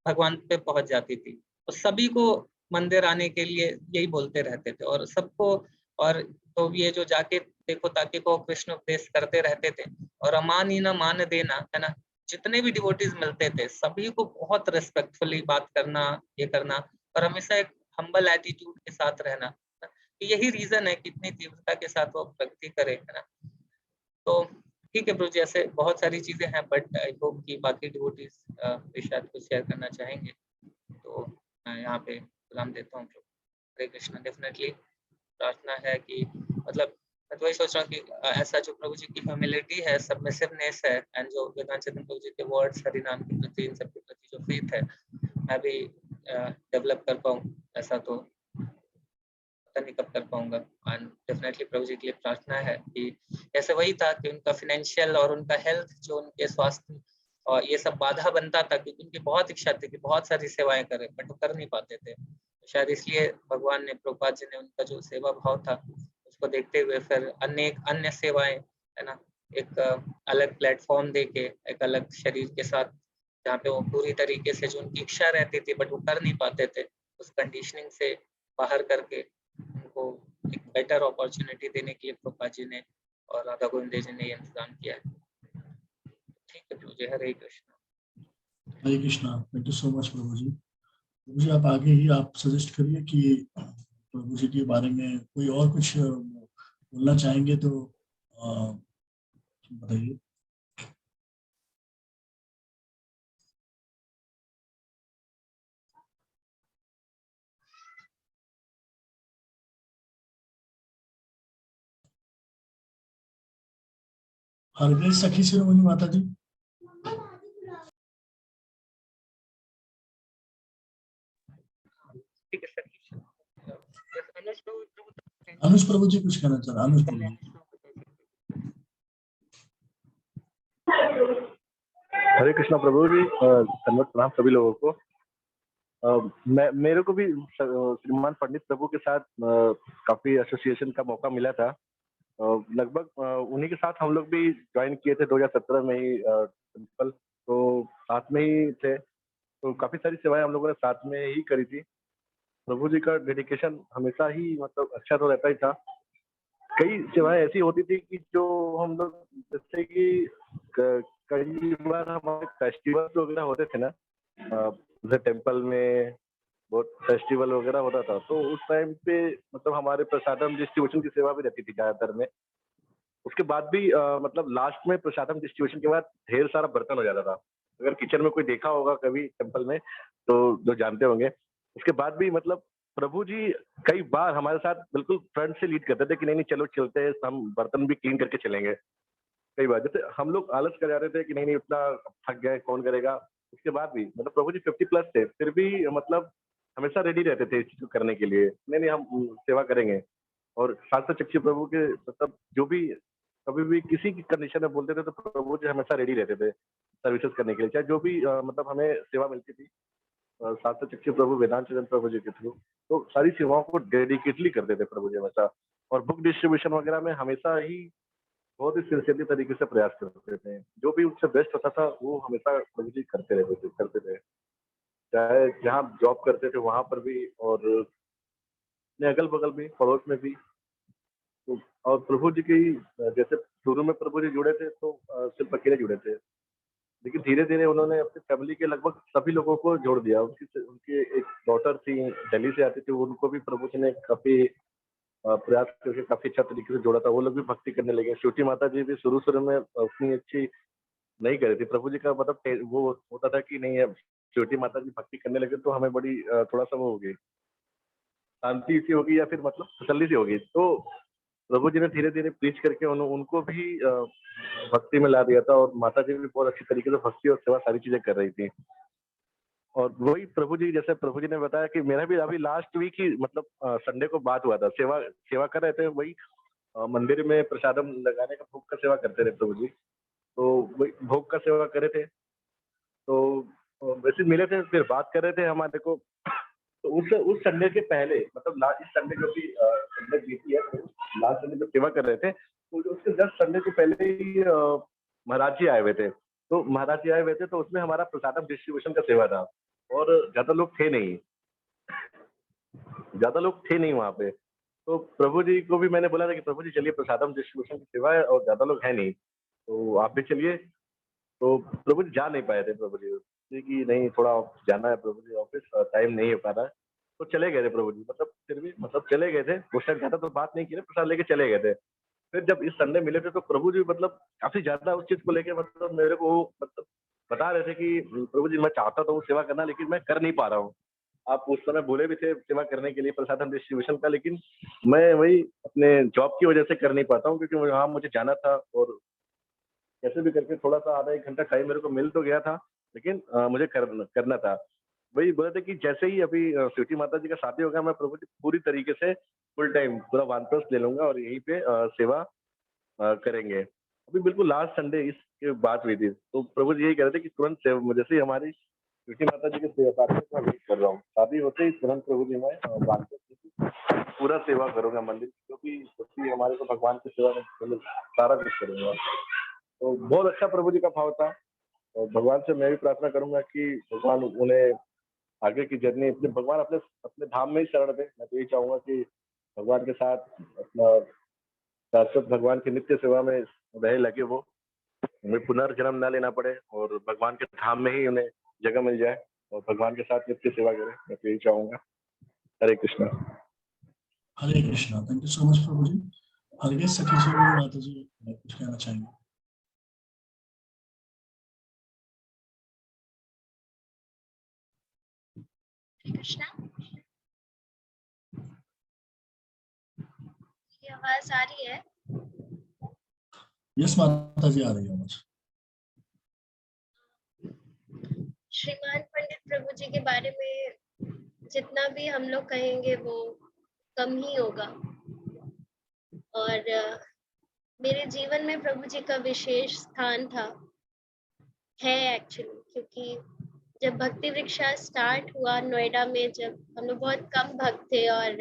भगवान पे पहुंच जाती थी। तो सभी को मंदिर आने के लिए यही बोलते रहते थे और सबको, और तो ये जो जाके देखो ताकि को कृष्ण उपदेश करते रहते थे। और अमान ही ना मान देना, है ना, जितने भी डिवोटीज मिलते थे सभी को बहुत रिस्पेक्टफुली बात करना, ये करना, और हमेशा एक हम्बल एटीट्यूड के साथ रहना। यही रीजन है कि इतनी तीव्रता के साथ वो भक्ति करे, है ना। तो ठीक है प्रभु जी, ऐसे बहुत सारी चीजें हैं बट आई होप कि बाकी डिवोटीज शायद कुछ शेयर करना चाहेंगे, तो मैं यहाँ पे सलाम देता हूँ। हरे कृष्णा। डेफिनेटली प्रार्थना है कि मतलब मैं तो वही सोच रहा हूँ कि ऐसा जो प्रभु जी की ह्यूमिलिटी है, सबमिसिवनेस है, एंड जो वेदांत चेतन प्रभु जी के वर्ड्स हरि नाम के प्रति, इन सब के प्रति जो फेथ है, मैं भी डेवलप कर पाऊँ, ऐसा तो पता नहीं कब कर पाऊंगा। एंड डेफिनेटली प्रभु जी के लिए प्रार्थना है कि ऐसे वही था कि उनका फाइनेंशियल और उनका हेल्थ, जो उनके स्वास्थ्य और ये सब बाधा बनता था, क्योंकि उनकी बहुत इच्छा थी कि बहुत सारी सेवाएं करें बट वो कर नहीं पाते थे। शायद इसलिए भगवान ने, प्रभुपाद जी ने उनका जो सेवा भाव था उसको देखते हुए फिर अनेक अन्य सेवाएं, है ना, एक अलग प्लेटफॉर्म देके, एक अलग शरीर के साथ, जहाँ पे वो पूरी तरीके से जो उनकी इच्छा रहती थी बट वो कर नहीं पाते थे, उस कंडीशनिंग से बाहर करके उनको एक बेटर अपॉर्चुनिटी देने के लिए प्रभुपाद जी ने और राधा गोविंद जी ने ये इंतजाम किया है। ठीक है प्रभु जी, Hare Krishna. Hare Krishna. Thank you so much प्रभु जी। प्रभु जी आप आगे ही आप सजेस्ट करिए कि प्रभु जी के बारे में कोई और कुछ बोलना चाहेंगे तो बताइए। हरग्रेस सखी शिरोमणि माता जी। ठीक है सर। अनुज प्रभु जी कुछ कहना चाह रहे हैं। अनुज प्रभु जी। हरे कृष्णा प्रभु जी, धन्यवाद प्रणाम सभी लोगों को। मेरे को भी श्रीमान पंडित प्रभु के साथ काफी एसोसिएशन का मौका मिला था। लगभग उन्हीं के साथ हम लोग भी ज्वाइन किए थे 2017 में ही प्रिंसिपल, तो साथ में ही थे, तो काफी सारी सेवाएं हम लोगों ने साथ में ही करी थी। प्रभु जी का डेडिकेशन हमेशा ही मतलब अच्छा तो रहता ही था। कई सेवाएं ऐसी होती थी कि जो हम लोग, जैसे कि कई बार हमारे फेस्टिवल्स वगैरह होते थे ना, जैसे टेम्पल में बहुत फेस्टिवल वगैरह होता था, तो उस टाइम पे मतलब हमारे प्रसादम डिस्ट्रीब्यूशन की सेवा भी रहती थी ज्यादातर में। उसके बाद भी मतलब लास्ट में प्रसादम डिस्ट्रीब्यूशन के बाद ढेर सारा बर्तन हो जाता था। अगर किचन में कोई देखा होगा कभी टेम्पल में तो जो जानते होंगे। उसके बाद भी मतलब प्रभु जी कई बार हमारे साथ बिल्कुल फ्रंट से लीड करते थे कि नहीं नहीं चलो चलते हैं, हम बर्तन भी क्लीन करके चलेंगे। कई बार जैसे हम लोग आलस कर जाते थे कि नहीं नहीं उतना थक गए कौन करेगा, उसके बाद भी मतलब प्रभु जी 50+ थे, फिर भी मतलब हमेशा रेडी रहते थे इस चीज को करने के लिए, नहीं नहीं हम सेवा करेंगे। और शास्त्र चक्षु प्रभु के मतलब जो भी कभी भी किसी की कंडीशन में बोलते थे तो प्रभु जी हमेशा रेडी रहते थे सर्विसेज करने के लिए, चाहे जो भी मतलब हमें सेवा मिलती थी शास्त्र चक्षु प्रभु वेदांत चंद्र प्रभु जी के थ्रू, तो सारी सेवाओं को डेडिकेटली करते थे प्रभु जी हमेशा। और बुक डिस्ट्रीब्यूशन वगैरह में हमेशा ही बहुत ही सिंसियरली तरीके से प्रयास करते थे, जो भी उनसे बेस्ट होता था वो हमेशा प्रभु जी करते रहते थे, करते थे। चाहे जहाँ जॉब करते थे वहां पर भी और अपने अगल बगल में पड़ोस में भी। तो और प्रभु जी की जैसे शुरू में प्रभु जी जुड़े थे तो सिर्फ अकेले जुड़े थे, लेकिन धीरे धीरे उन्होंने अपनी फैमिली के लगभग सभी लोगों को जोड़ दिया। उनकी एक डॉटर थी दिल्ली से आती थी, उनको भी प्रभु जी ने काफी प्रयास करके काफी अच्छा तरीके से जोड़ा था, वो लोग भी भक्ति करने लगे। शिवटी माता जी भी शुरू शुरू में उतनी अच्छी नहीं कर रही थी, प्रभु जी का मतलब वो होता था कि नहीं अब शिवटी माता जी भक्ति करने लगे तो हमें बड़ी थोड़ा सा वो हो गई, शांति सी होगी या फिर मतलब तसल्ली सी होगी। तो प्रभु जी ने धीरे धीरे प्रीच करके उनको भी भक्ति में ला दिया था, और माता जी भी बहुत अच्छी तरीके से भक्ति और सेवा सारी चीजें कर रही थी। और वही प्रभु जी, जैसे प्रभु जी ने बताया कि मेरा भी अभी लास्ट वीक ही मतलब संडे को बात हुआ था, सेवा सेवा कर रहे थे, वही मंदिर में प्रसादम लगाने का भोग का सेवा करते रहे प्रभु जी। तो वही भोग का सेवा करे थे। तो वैसे मिले थे, फिर बात कर रहे थे हमारे को। तो उस संडे के पहले, मतलब इस संडे जो भी संडे बीती है, लास्ट संडे जब सेवा कर रहे थे, तो उसके 10 संडे के पहले ही महाराज जी आए हुए थे। तो महाराज जी आए हुए थे, तो उसमें हमारा प्रसादम डिस्ट्रीब्यूशन का सेवा था, और ज्यादा लोग थे नहीं वहाँ पे। तो प्रभु जी को भी मैंने बोला था कि प्रभु जी चलिए, प्रसादम डिस्ट्रीब्यूशन की सेवा है और ज्यादा लोग है नहीं, तो आप भी चलिए। तो प्रभु जी जा नहीं पाए थे। प्रभु जी कि नहीं, थोड़ा जाना है प्रभु जी ऑफिस, टाइम नहीं हो पा रहा है, तो चले गए थे प्रभु जी। मतलब फिर भी मतलब चले गए थे, उस टाइम ज्यादा तो बात नहीं की, प्रसाद लेके चले गए थे। फिर जब इस संडे मिले थे, तो प्रभु जी मतलब काफी ज्यादा उस चीज को लेके मतलब मेरे को मतलब बता रहे थे कि प्रभु जी मैं चाहता तो सेवा करना, लेकिन मैं कर नहीं पा रहा हूँ। आप उस समय बोले भी थे सेवा करने के लिए प्रसादम डिस्ट्रीब्यूशन का, लेकिन मैं वही अपने जॉब की वजह से कर नहीं पाता हूँ, क्योंकि वहाँ मुझे जाना था, और कैसे भी करके थोड़ा सा आधा 1 घंटा टाइम मेरे को मिल तो गया था, लेकिन मुझे करना था। वही बोले थे कि जैसे ही अभी स्वीटी माता जी का शादी होगा, मैं प्रभु जी पूरी तरीके से फुल टाइम पूरा वानप्रस्थ ले लूंगा और यहीं पे सेवा करेंगे। अभी बिल्कुल लास्ट संडे इसके बात हुई थी, तो प्रभु जी यही कह रहे थे कि तुरंत जैसे ही हमारी स्वीटी माता जी के सेवा मैं वेट कर रहा हूँ, शादी होते ही तुरंत प्रभु जी मैं वानप्रस्थ की पूरा सेवा करूंगा मंदिर, क्योंकि हमारे को भगवान की सेवा में सारा कुछ करूंगा। तो बहुत अच्छा प्रभु जी का भाव था, और भगवान से मैं भी प्रार्थना करूंगा कि भगवान उन्हें आगे की जर्नी, भगवान अपने अपने धाम में ही शरण दे। मैं तो यही चाहूंगा कि भगवान के साथ अपना शाश्वत भगवान की नित्य सेवा में रहे लगे, वो उन्हें पुनर्जन्म न लेना पड़े, और भगवान के धाम में ही उन्हें जगह मिल जाए, और भगवान के साथ नित्य सेवा करें। मैं तो यही चाहूंगा। Hare Krishna. Hare Krishna. Thank you so much प्रभु जी। हरे सखी स्वामी माता जी कुछ कहना चाहेंगे? कृष्णा, ये आवाज आ रही है? यस माता जी, आ रही है आवाज। श्रीमान पंडित प्रभु जी के बारे में जितना भी हम लोग कहेंगे वो कम ही होगा, और मेरे जीवन में प्रभु जी का विशेष स्थान है एक्चुअली, क्योंकि जब भक्ति वृक्षा स्टार्ट हुआ नोएडा में, जब हम लोग बहुत कम भक्त थे, और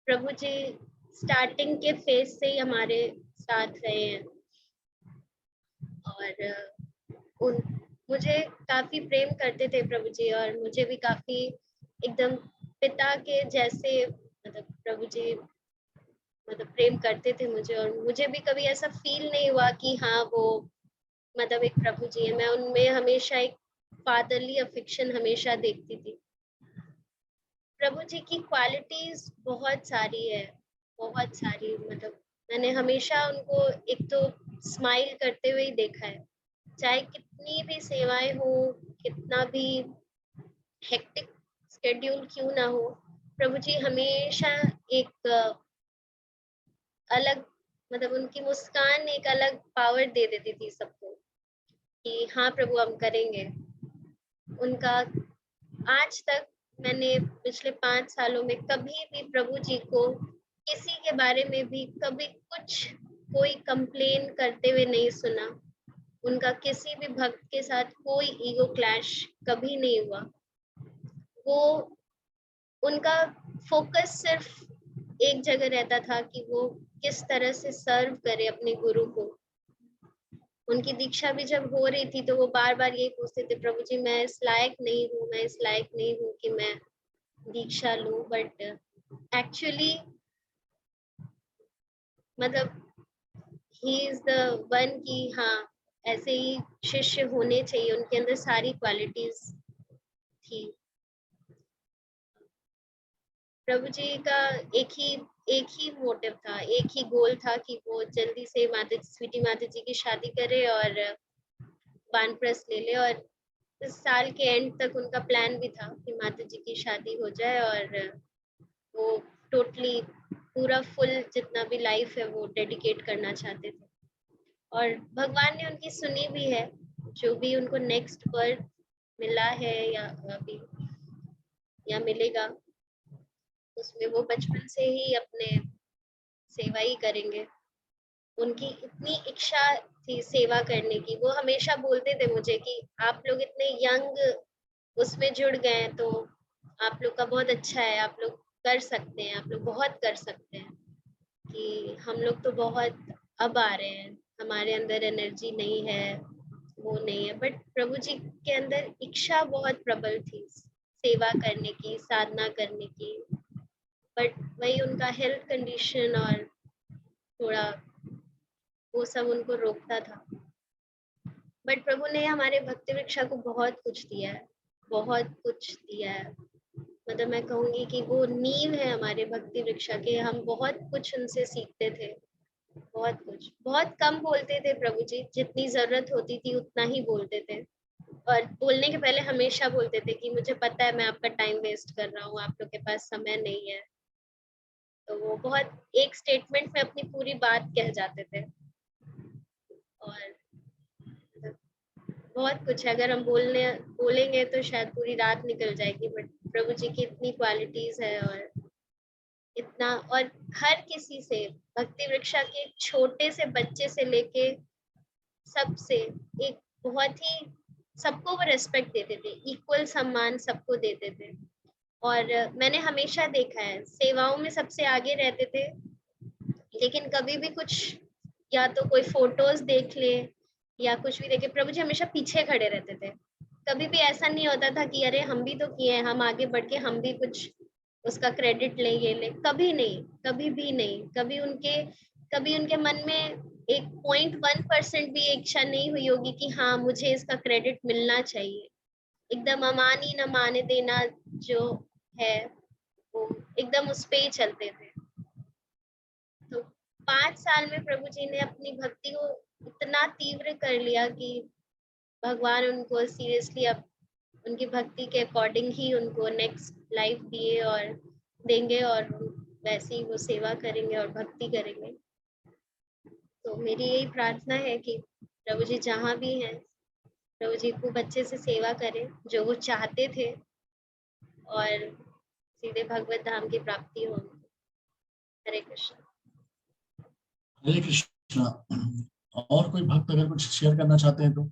प्रभु जी स्टार्टिंग के फेज से ही हमारे साथ रहे हैं, और मुझे काफी प्रेम करते थे प्रभु जी, और मुझे भी काफी एकदम पिता के जैसे मतलब प्रभु जी मतलब प्रेम करते थे मुझे, और मुझे भी कभी ऐसा फील नहीं हुआ कि हाँ वो मतलब एक प्रभु जी है। मैं उनमें हमेशा एक फादरली अफेक्शन हमेशा देखती थी। प्रभु जी की क्वालिटीज बहुत सारी है, बहुत सारी, मतलब मैंने हमेशा उनको एक तो स्माइल करते हुए ही देखा है, चाहे कितनी भी सेवाएं हो, कितना भी हेक्टिक शेड्यूल क्यों ना हो, प्रभु जी हमेशा एक अलग मतलब उनकी मुस्कान एक अलग पावर दे देती थी सबको कि हाँ प्रभु हम करेंगे। उनका आज तक मैंने पिछले 5 सालों में कभी भी प्रभु जी को किसी के बारे में भी कभी कुछ कोई कंप्लेन करते हुए नहीं सुना। उनका किसी भी भक्त के साथ कोई ईगो क्लैश कभी नहीं हुआ। वो उनका फोकस सिर्फ एक जगह रहता था कि वो किस तरह से सर्व करे अपने गुरु को। उनकी दीक्षा भी जब हो रही थी तो वो बार बार यही पूछते थे, प्रभु जी मैं इस लायक नहीं हूँ, मैं इस लायक नहीं हूँ कि मैं दीक्षा लूं, बट एक्चुअली मतलब ही इज द वन कि हाँ ऐसे ही शिष्य होने चाहिए, उनके अंदर सारी क्वालिटीज थी। प्रभु जी का एक ही मोटिव था, एक ही गोल था कि वो जल्दी से स्वीटी माता जी की शादी करे और वानप्रस्थ ले ले, और इस साल के एंड तक उनका प्लान भी था कि माता जी की शादी हो जाए और वो टोटली पूरा फुल जितना भी लाइफ है वो डेडिकेट करना चाहते थे। और भगवान ने उनकी सुनी भी है, जो भी उनको नेक्स्ट बर्थ मिला है या अभी या मिलेगा उसमें वो बचपन से ही अपने सेवा ही करेंगे। उनकी इतनी इच्छा थी सेवा करने की। वो हमेशा बोलते थे मुझे कि आप लोग इतने यंग उसमें जुड़ गए हैं तो आप लोग का बहुत अच्छा है, आप लोग कर सकते हैं, आप लोग बहुत कर सकते हैं। कि हम लोग तो बहुत अब आ रहे हैं, हमारे अंदर एनर्जी नहीं है, वो नहीं है, बट प्रभु जी के अंदर इच्छा बहुत प्रबल थी सेवा करने की, साधना करने की। बट वही उनका हेल्थ कंडीशन और थोड़ा वो सब उनको रोकता था। बट प्रभु ने हमारे भक्ति वृक्षा को बहुत कुछ दिया है, बहुत कुछ दिया है। मतलब मैं कहूंगी कि वो नींव है हमारे भक्ति वृक्षा के। हम बहुत कुछ उनसे सीखते थे, बहुत कुछ। बहुत कम बोलते थे प्रभु जी, जितनी जरूरत होती थी उतना ही बोलते थे। और बोलने के पहले हमेशा बोलते थे कि मुझे पता है मैं आपका टाइम वेस्ट कर रहा हूँ, आप लोग के पास समय नहीं है। तो वो बहुत एक स्टेटमेंट में अपनी पूरी बात कह जाते थे। और बहुत कुछ है, अगर हम बोलेंगे तो शायद पूरी रात निकल जाएगी। बट प्रभु जी की इतनी क्वालिटीज है और इतना, और हर किसी से भक्ति वृक्षा के छोटे से बच्चे से लेके सबसे एक बहुत ही सबको वो रेस्पेक्ट देते थे, इक्वल सम्मान सबको देते थे। और मैंने हमेशा देखा है सेवाओं में सबसे आगे रहते थे, लेकिन कभी भी कुछ या तो कोई फोटोज देख ले या कुछ भी देखे, प्रभु जी हमेशा पीछे खड़े रहते थे। कभी भी ऐसा नहीं होता था कि अरे हम भी तो किए हैं, हम आगे बढ़ के हम भी कुछ उसका क्रेडिट ले, ये ले, कभी नहीं, कभी भी नहीं। कभी उनके मन में एक 0.1% भी इच्छा नहीं हुई होगी कि हाँ मुझे इसका क्रेडिट मिलना चाहिए। एकदम अमानी न माने देना जो है वो एकदम उस पे ही चलते थे। तो 5 साल में प्रभु जी ने अपनी भक्ति को इतना तीव्र कर लिया कि भगवान उनको सीरियसली अब उनकी भक्ति के अकॉर्डिंग ही उनको नेक्स्ट लाइफ दिए और देंगे, और वैसे ही वो सेवा करेंगे और भक्ति करेंगे। तो मेरी यही प्रार्थना है कि प्रभु जी जहाँ भी हैं, प्रभु जी खूब अच्छे से सेवा करें जो वो चाहते थे, और सीधे भगवत धाम की प्राप्ति हो। हरे कृष्ण। हरे कृष्णा। और कोई भक्त अगर कुछ शेयर करना चाहते हैं तो?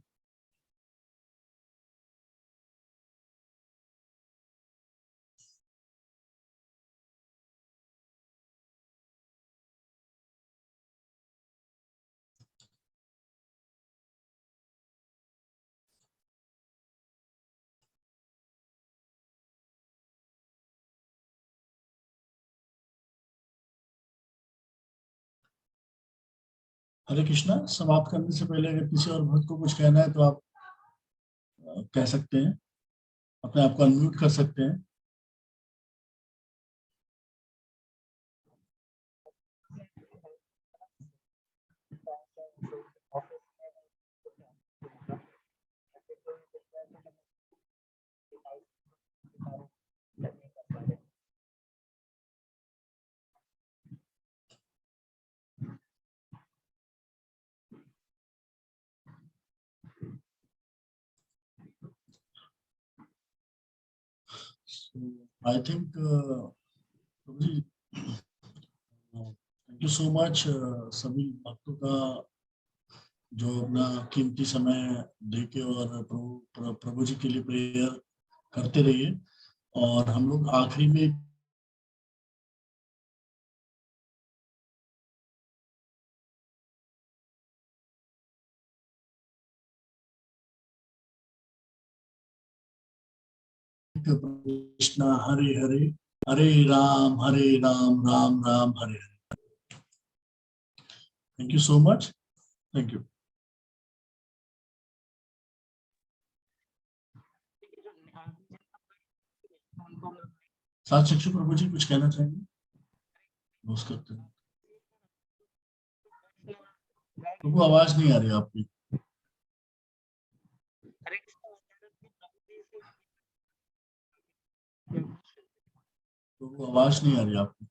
हरे कृष्णा। समाप्त करने से पहले अगर किसी और भक्त को कुछ कहना है तो आप कह सकते हैं, अपने आप को अनम्यूट कर सकते हैं। I think thank you so much सभी भक्तों का जो अपना कीमती समय देके और प्रभु जी के लिए प्रेयर करते रहिए। और हम लोग आखिरी में Krishna Hare Hare, Hare Ram Ram Ram Hare Hare. Thank you so much. Thank you. साथ शिक्षक प्रभु जी कुछ कहना चाहेंगे? करते हैं। प्रभु आवाज नहीं आ रही आपकी। प्रभु आवाज नहीं आ रही आपकी।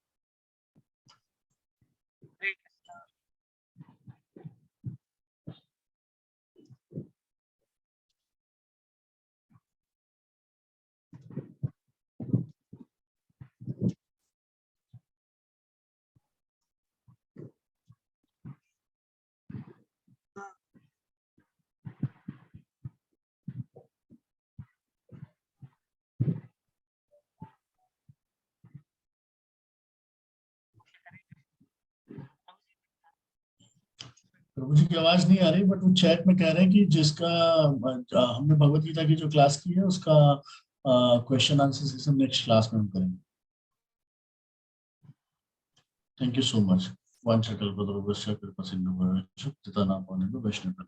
प्रभु जी की आवाज नहीं आ रही, बट वो चैट में कह रहे हैं कि जिसका हमने भगवत गीता की जो क्लास की है उसका question answer session next class में हम करेंगे। Thank you so much. वांछा कल्पतरुभ्यश्च कृपा सिंधुभ्यश्च पतितानां पावनेभ्यो वैष्णवेभ्यो